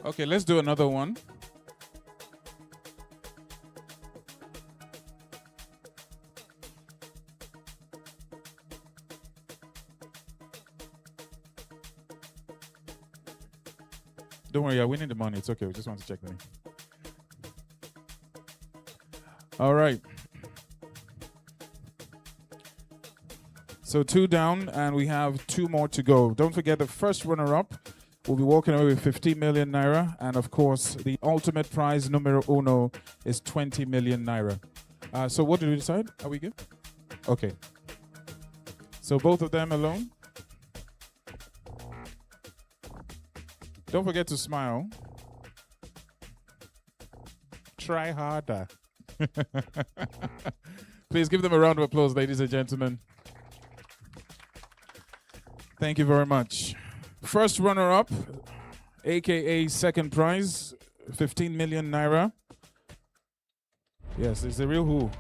Okay, let's do another one. Don't worry, you're winning the money. It's okay. We just want to check the name. All right. So 2 down, and we have 2 more to go. Don't forget the first runner-up will be walking away with 50 million naira, and of course, the ultimate prize numero uno is 20 million naira. So what did we decide? Are we good? Okay. So both of them alone. Don't forget to smile. Try harder. Please give them a round of applause, ladies and gentlemen. Thank you very much. First runner-up, aka second prize, 15 million naira. Yes, it's the real who.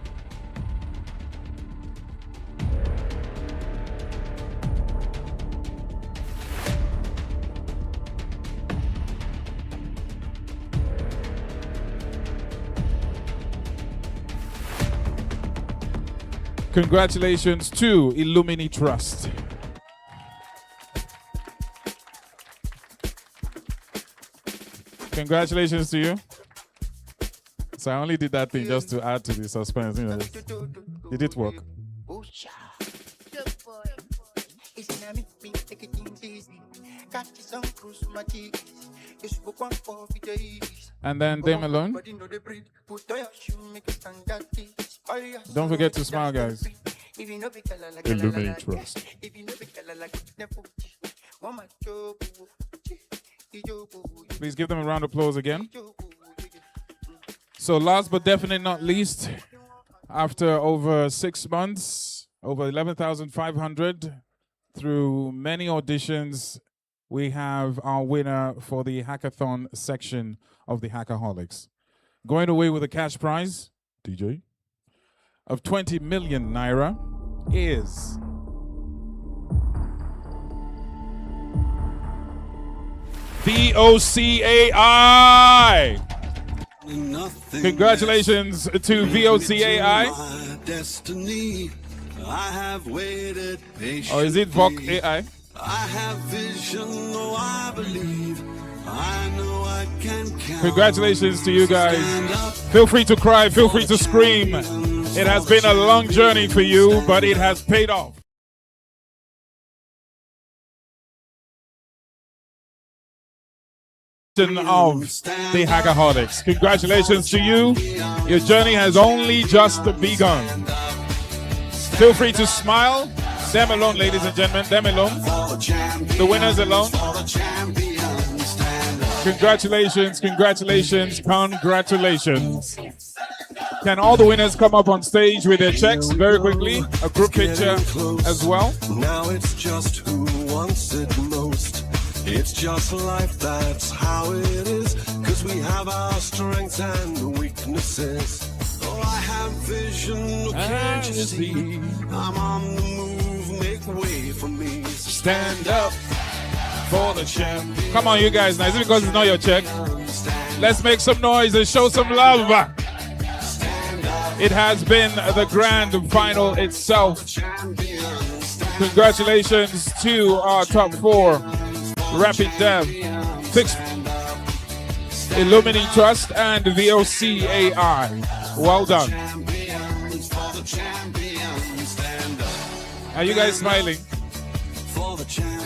Congratulations to Illumini Trust. Congratulations to you. So I only did that thing just to add to the suspense. You know, did it work? And then them alone. Don't forget to smile, guys. Illumini Trust. Please give them a round of applause again. So last but definitely not least, after over 6 months, over 11,500, through many auditions, we have our winner for the hackathon section of the Hackaholics. Going away with a cash prize, DJ, of 20 million naira is VOCAI. Congratulations to VOCAI. Or is it VOC AI? I have vision, no, I believe. I know I can count. Congratulations to you guys. Feel free to cry, feel free to scream. It has been a long journey for you, but it has paid off. Of the Hackaholics. Congratulations to you. Your journey has only just begun. Feel free to smile. Them alone, ladies and gentlemen. Them alone. The winners alone. Congratulations, congratulations, congratulations. Can all the winners come up on stage with their checks very quickly? A group picture as well. Now it's just who wants it most. It's just life, that's how it is. Cause we have our strengths and weaknesses. Oh, I have vision, can't you see? I'm on the move, make way for me. Stand up for the champ. Come on, you guys. Now, is it because it's not your check? Let's make some noise and show some love. It has been the grand final itself. Congratulations to our top 4. Rapid Dev, Fix, Illumini Trust, and VOCAI. Well done. Are you guys smiling?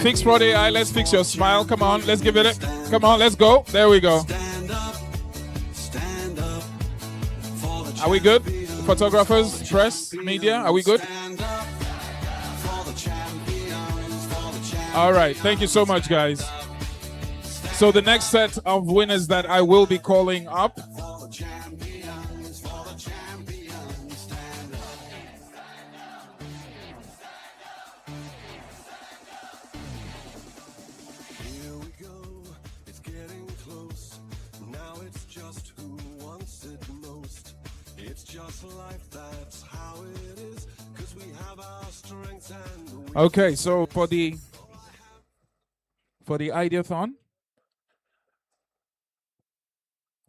Fix Prod AI, let's fix your smile. Come on, let's give it a... Come on, let's go. There we go. Are we good? Photographers, press, media, are we good? All right, thank you so much, guys. So the next set of winners that I will be calling up Okay, so for the Ideathon,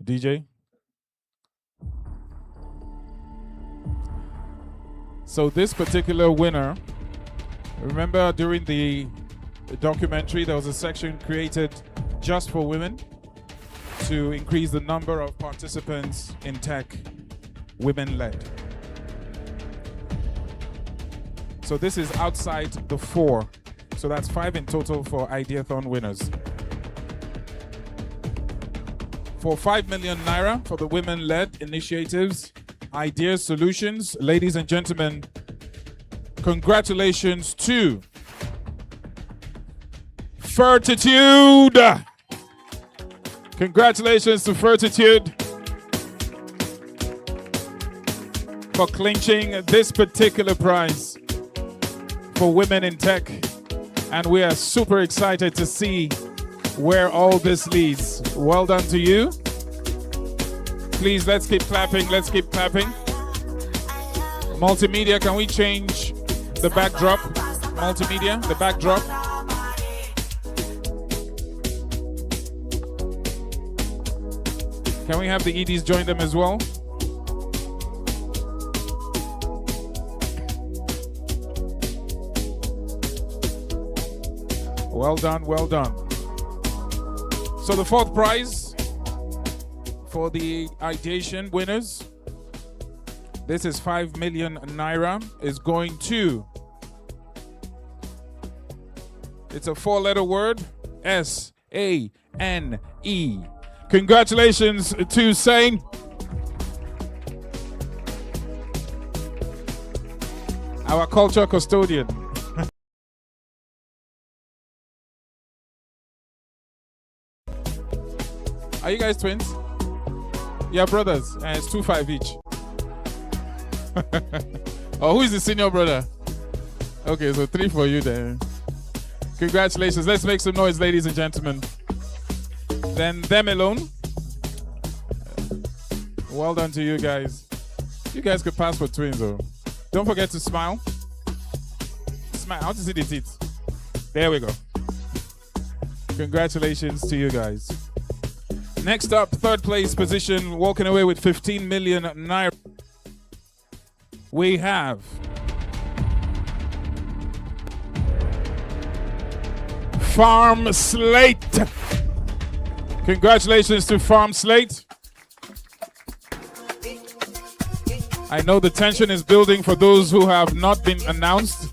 DJ. So this particular winner, remember during the documentary there was a section created just for women to increase the number of participants in tech, women-led. So this is outside the 4. So that's 5 in total for Ideathon winners. For 5 million naira for the women-led initiatives, Idea Solutions, ladies and gentlemen, congratulations to Fertitude. Congratulations to Fertitude for clinching this particular prize for women in tech, and we are super excited to see where all this leads. Well done to you. Please, let's keep clapping, let's keep clapping. Multimedia, can we change the backdrop? Multimedia, the backdrop. Can we have the EDs join them as well? Well done, well done. So the 4th prize for the ideation winners, this is 5 million naira, is going to, it's a 4-letter word, S-A-N-E. Congratulations to Sane. Our culture custodian. Are you guys twins? Yeah, brothers. And it's 2-5 each. Oh, who is the senior brother? Okay, so 3 for you then. Congratulations. Let's make some noise, ladies and gentlemen. Then them alone. Well done to you guys. You guys could pass for twins though. Don't forget to smile. Smile. I want to see the teeth. There we go. Congratulations to you guys. Next up, 3rd place position, walking away with 15 million naira. We have Farm Slate. Congratulations to Farm Slate. I know the tension is building for those who have not been announced.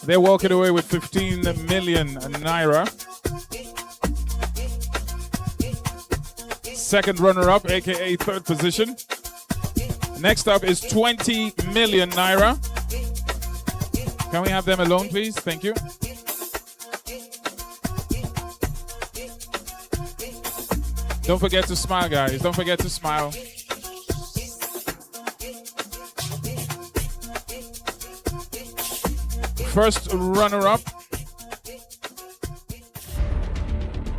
They're walking away with 15 million naira. Second runner-up, aka 3rd position. Next up is 20 million naira. Can we have them alone, please? Thank you. Don't forget to smile, guys. Don't forget to smile. First runner-up.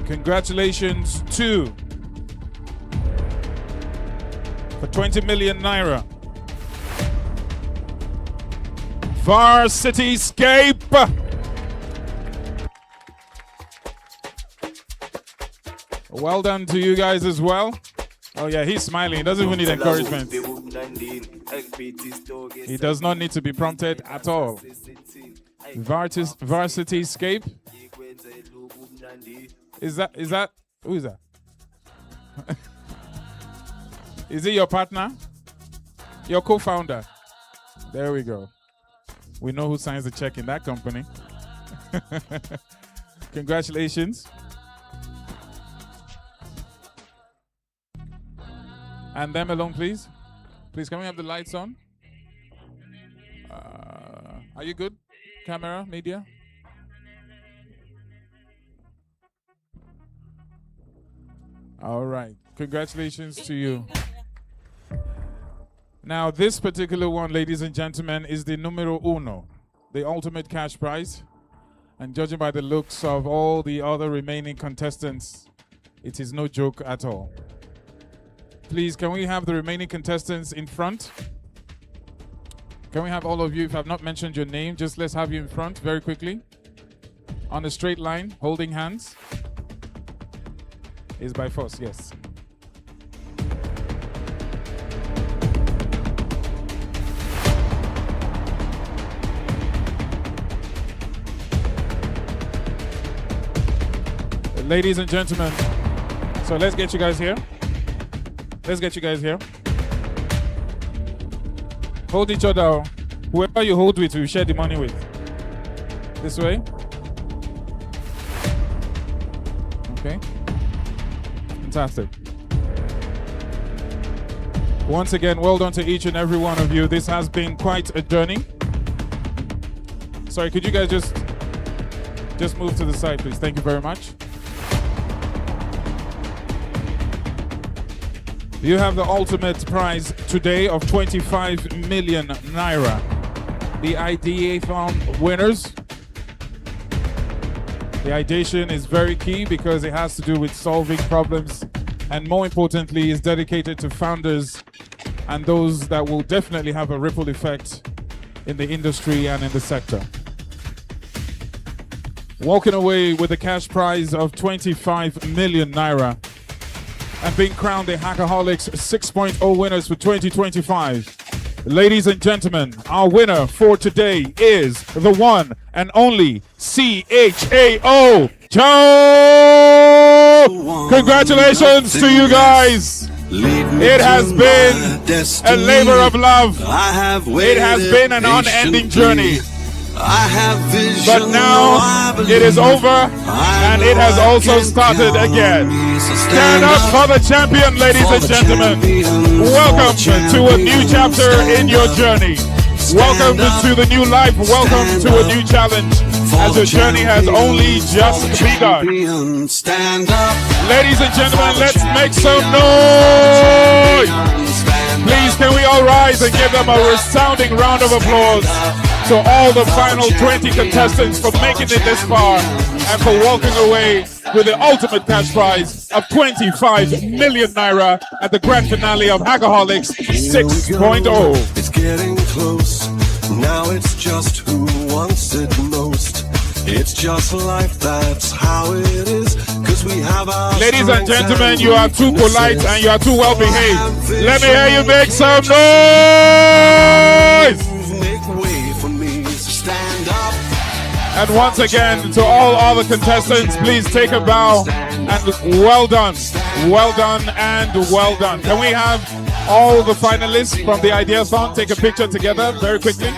Congratulations to, for 20 million naira, Varsity Scape. Well done to you guys as well. Oh yeah, he's smiling. He doesn't even need encouragement. He does not need to be prompted at all. Varsity Scape. Is that, who is that? Is it your partner? Your co-founder? There we go. We know who signs the check in that company. Congratulations. And them alone, please. Please, can we have the lights on? Are you good? Camera, media? All right. Congratulations to you. Now, this particular one, ladies and gentlemen, is the numero uno, the ultimate cash prize. And judging by the looks of all the other remaining contestants, it is no joke at all. Please, can we have the remaining contestants in front? Can we have all of you, if I've not mentioned your name, just let's have you in front very quickly. On a straight line, holding hands. Is by force, yes. Ladies and gentlemen, so let's get you guys here. Let's get you guys here. Hold each other. Whoever you hold with, you share the money with. This way. Okay. Fantastic. Once again, well done to each and every one of you. This has been quite a journey. Sorry, could you guys just move to the side, please? Thank you very much. You have the ultimate prize today of 25 million naira. The Ideathon winners. The ideation is very key because it has to do with solving problems, and more importantly is dedicated to founders and those that will definitely have a ripple effect in the industry and in the sector. Walking away with a cash prize of 25 million naira and being crowned the Hackaholics 6.0 winners for 2025. Ladies and gentlemen, our winner for today is the one and only CHAO Joe! Congratulations to you guys! It has been a labor of love. It has been an unending journey. But now it is over and it has also started again. Stand up for the champion, ladies and gentlemen. Welcome to a new chapter in your journey. Welcome to the new life. Welcome to a new challenge as your journey has only just begun. Ladies and gentlemen, let's make some noise. Please, can we all rise and give them a resounding round of applause to all the final 20 contestants for making it this far and for walking away with the ultimate cash prize of 25 million naira at the grand finale of Hackaholics 6.0. It's getting close. Now it's just who wants it most. It's just life, that's how it is. Cause we have our ladies and gentlemen, you are too polite and you are too well behaved. Let me hear you make some noise! And once again, to all other contestants, please take a bow and well done. Well done and well done. Can we have all the finalists from the Ideathon take a picture together very quickly?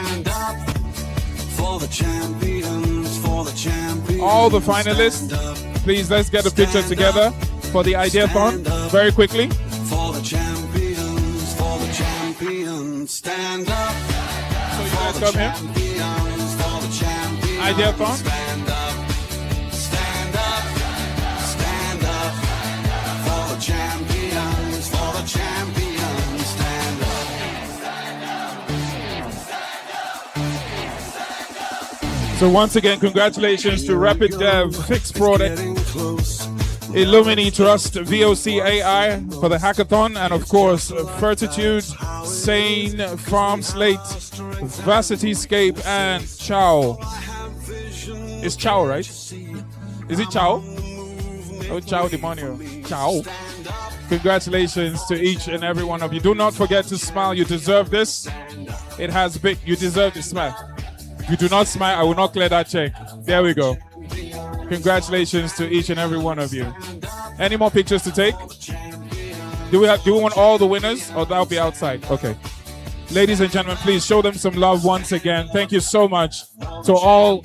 All the finalists, please let's get a picture together for the Ideathon very quickly. For the champions, stand up. So you guys come here. Ideathon. Stand up, stand up, stand up. For the champions, stand up. So once again, congratulations to Rapid Dev, Fix Fraud, Illumini Trust, VOC AI for the hackathon, and of course, Fertitude, Sane, Farm Slate, Vacityscape, and Chow. It's Chow, right? Is it Chow? Oh, Chow Demonio. Chow. Congratulations to each and every one of you. Do not forget to smile. You deserve this. It has been. You deserve the smile. If you do not smile, I will not clear that check. There we go. Congratulations to each and every one of you. Any more pictures to take? Do we want all the winners, or that'll be outside? Okay. Ladies and gentlemen, please show them some love once again. Thank you so much to all.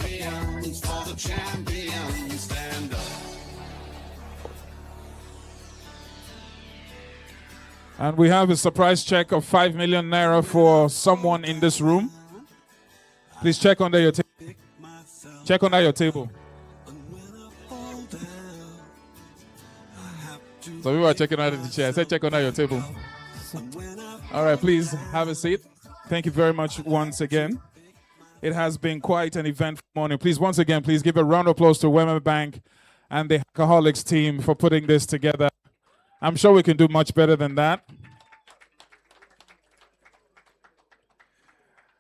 And we have a surprise check of 5 million naira for someone in this room. Please check under your table. Check under your table. So people are checking out the chair. I said check on your table. All right, please have a seat. Thank you very much once again. It has been quite an eventful morning. Please, once again, please give a round of applause to Wema Bank and the Hackaholics team for putting this together. I'm sure we can do much better than that.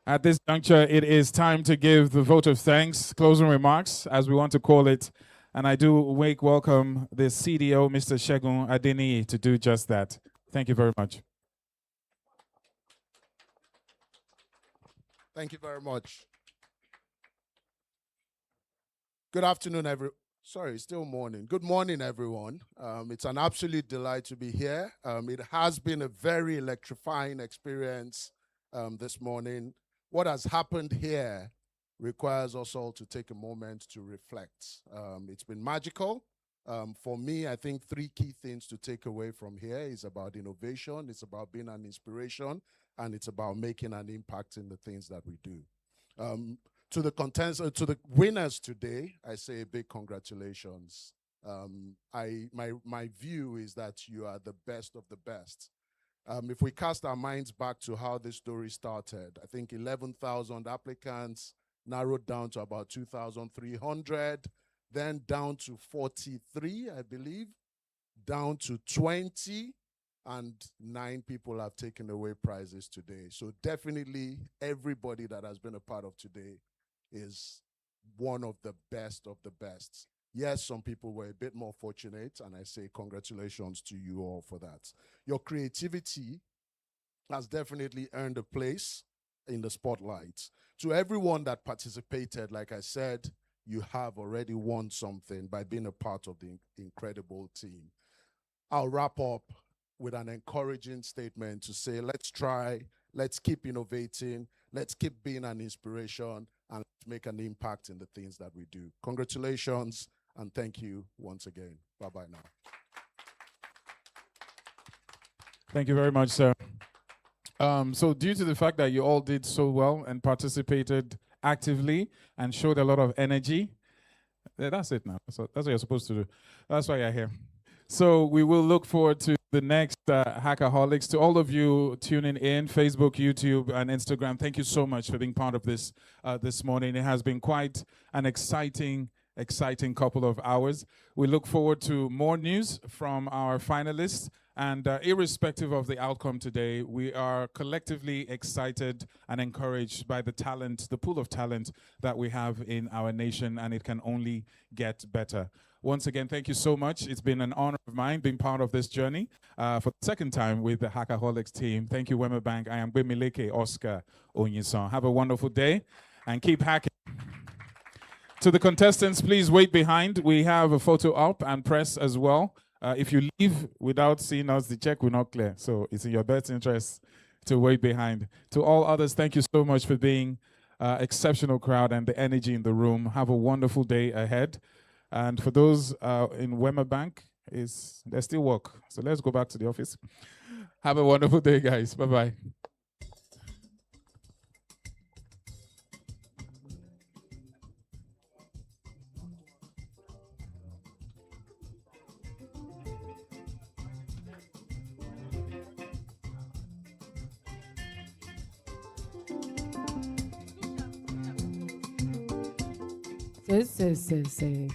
At this juncture, it is time to give the vote of thanks, closing remarks, as we want to call it. And I do welcome the CDO, Mr. Segun Adeniyi, to do just that. Thank you very much. Thank you very much. Good afternoon, Sorry, still morning. Good morning, everyone. It's an absolute delight to be here. It has been a very electrifying experience this morning. What has happened here requires us all to take a moment to reflect. It's been magical. For me, I think 3 key things to take away from here is about innovation, it's about being an inspiration, and it's about making an impact in the things that we do. To the winners today, I say a big congratulations. My view is that you are the best of the best. If we cast our minds back to how this story started, I think 11,000 applicants, narrowed down to about 2,300, then down to 43, I believe, down to 20, and 9 people have taken away prizes today. So definitely everybody that has been a part of today is one of the best of the best. Yes, some people were a bit more fortunate, and I say congratulations to you all for that. Your creativity has definitely earned a place in the spotlight. To everyone that participated, like I said, you have already won something by being a part of the incredible team. I'll wrap up with an encouraging statement to say, let's try, let's keep innovating, let's keep being an inspiration, and let's make an impact in the things that we do. Congratulations, and thank you once again. Bye-bye now. Thank you very much, sir. So due to the fact that you all did so well and participated actively and showed a lot of energy, that's it now. So that's what you're supposed to do. That's why you're here. So we will look forward to the next Hackaholics. To all of you tuning in, Facebook, YouTube, and Instagram, thank you so much for being part of this this morning. It has been quite an exciting couple of hours. We look forward to more news from our finalists. And irrespective of the outcome today, we are collectively excited and encouraged by the talent, the pool of talent that we have in our nation, and it can only get better. Once again, thank you so much. It's been an honor of mine being part of this journey for the second time with the Hackaholics team. Thank you, Wema Bank. I am Bemileke Oscar Onyison. Have a wonderful day and keep hacking. To the contestants, please wait behind. We have a photo op and press as well. If you leave without seeing us, the check will not clear. So it's in your best interest to wait behind. To all others, thank you so much for being exceptional crowd and the energy in the room. Have a wonderful day ahead. And for those in Wema Bank, there's still work. So let's go back to the office. Have a wonderful day, guys. Bye-bye. Say.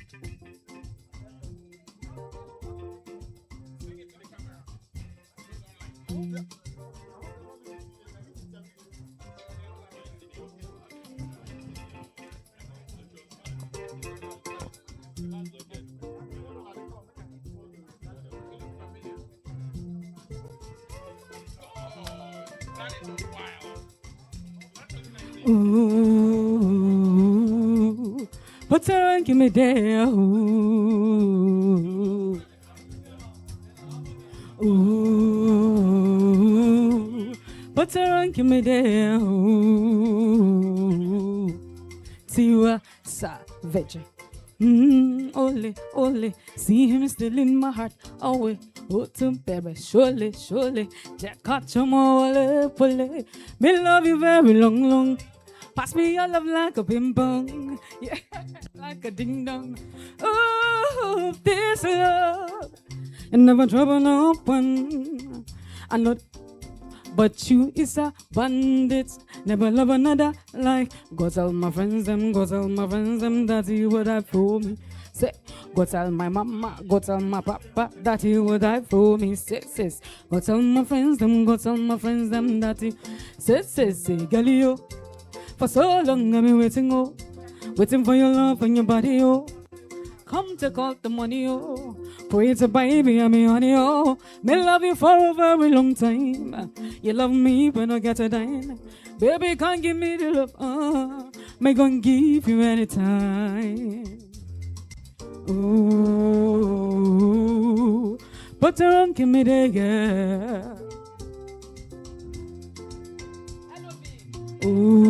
Ooh, but don't give me there. Ooh, but don't give me there. Tiwa Savage. Ole, see him still in my heart. Oh, to baby, surely, Jack got your more, pole. Me love you very long. Pass me your love like a ping pong, yeah, like a ding dong. Oh, this love and never trouble no one. I know, but you is a bandit. Never love another like. Go tell my friends them, go tell my friends them that he would die for me. Say, go tell my mama, go tell my papa that he would die for me. Say, go tell my friends them, go tell my friends them that he. Say, Galileo. For so long I've been waiting, oh, waiting for your love and your body, oh. Come take out the money, oh. Pray to baby, I'm your honey, oh. May love you for a very long time. You love me when I get a dime. Baby, can't give me the love, may gonna give you anytime. Ooh, but don't give me the girl. Ooh.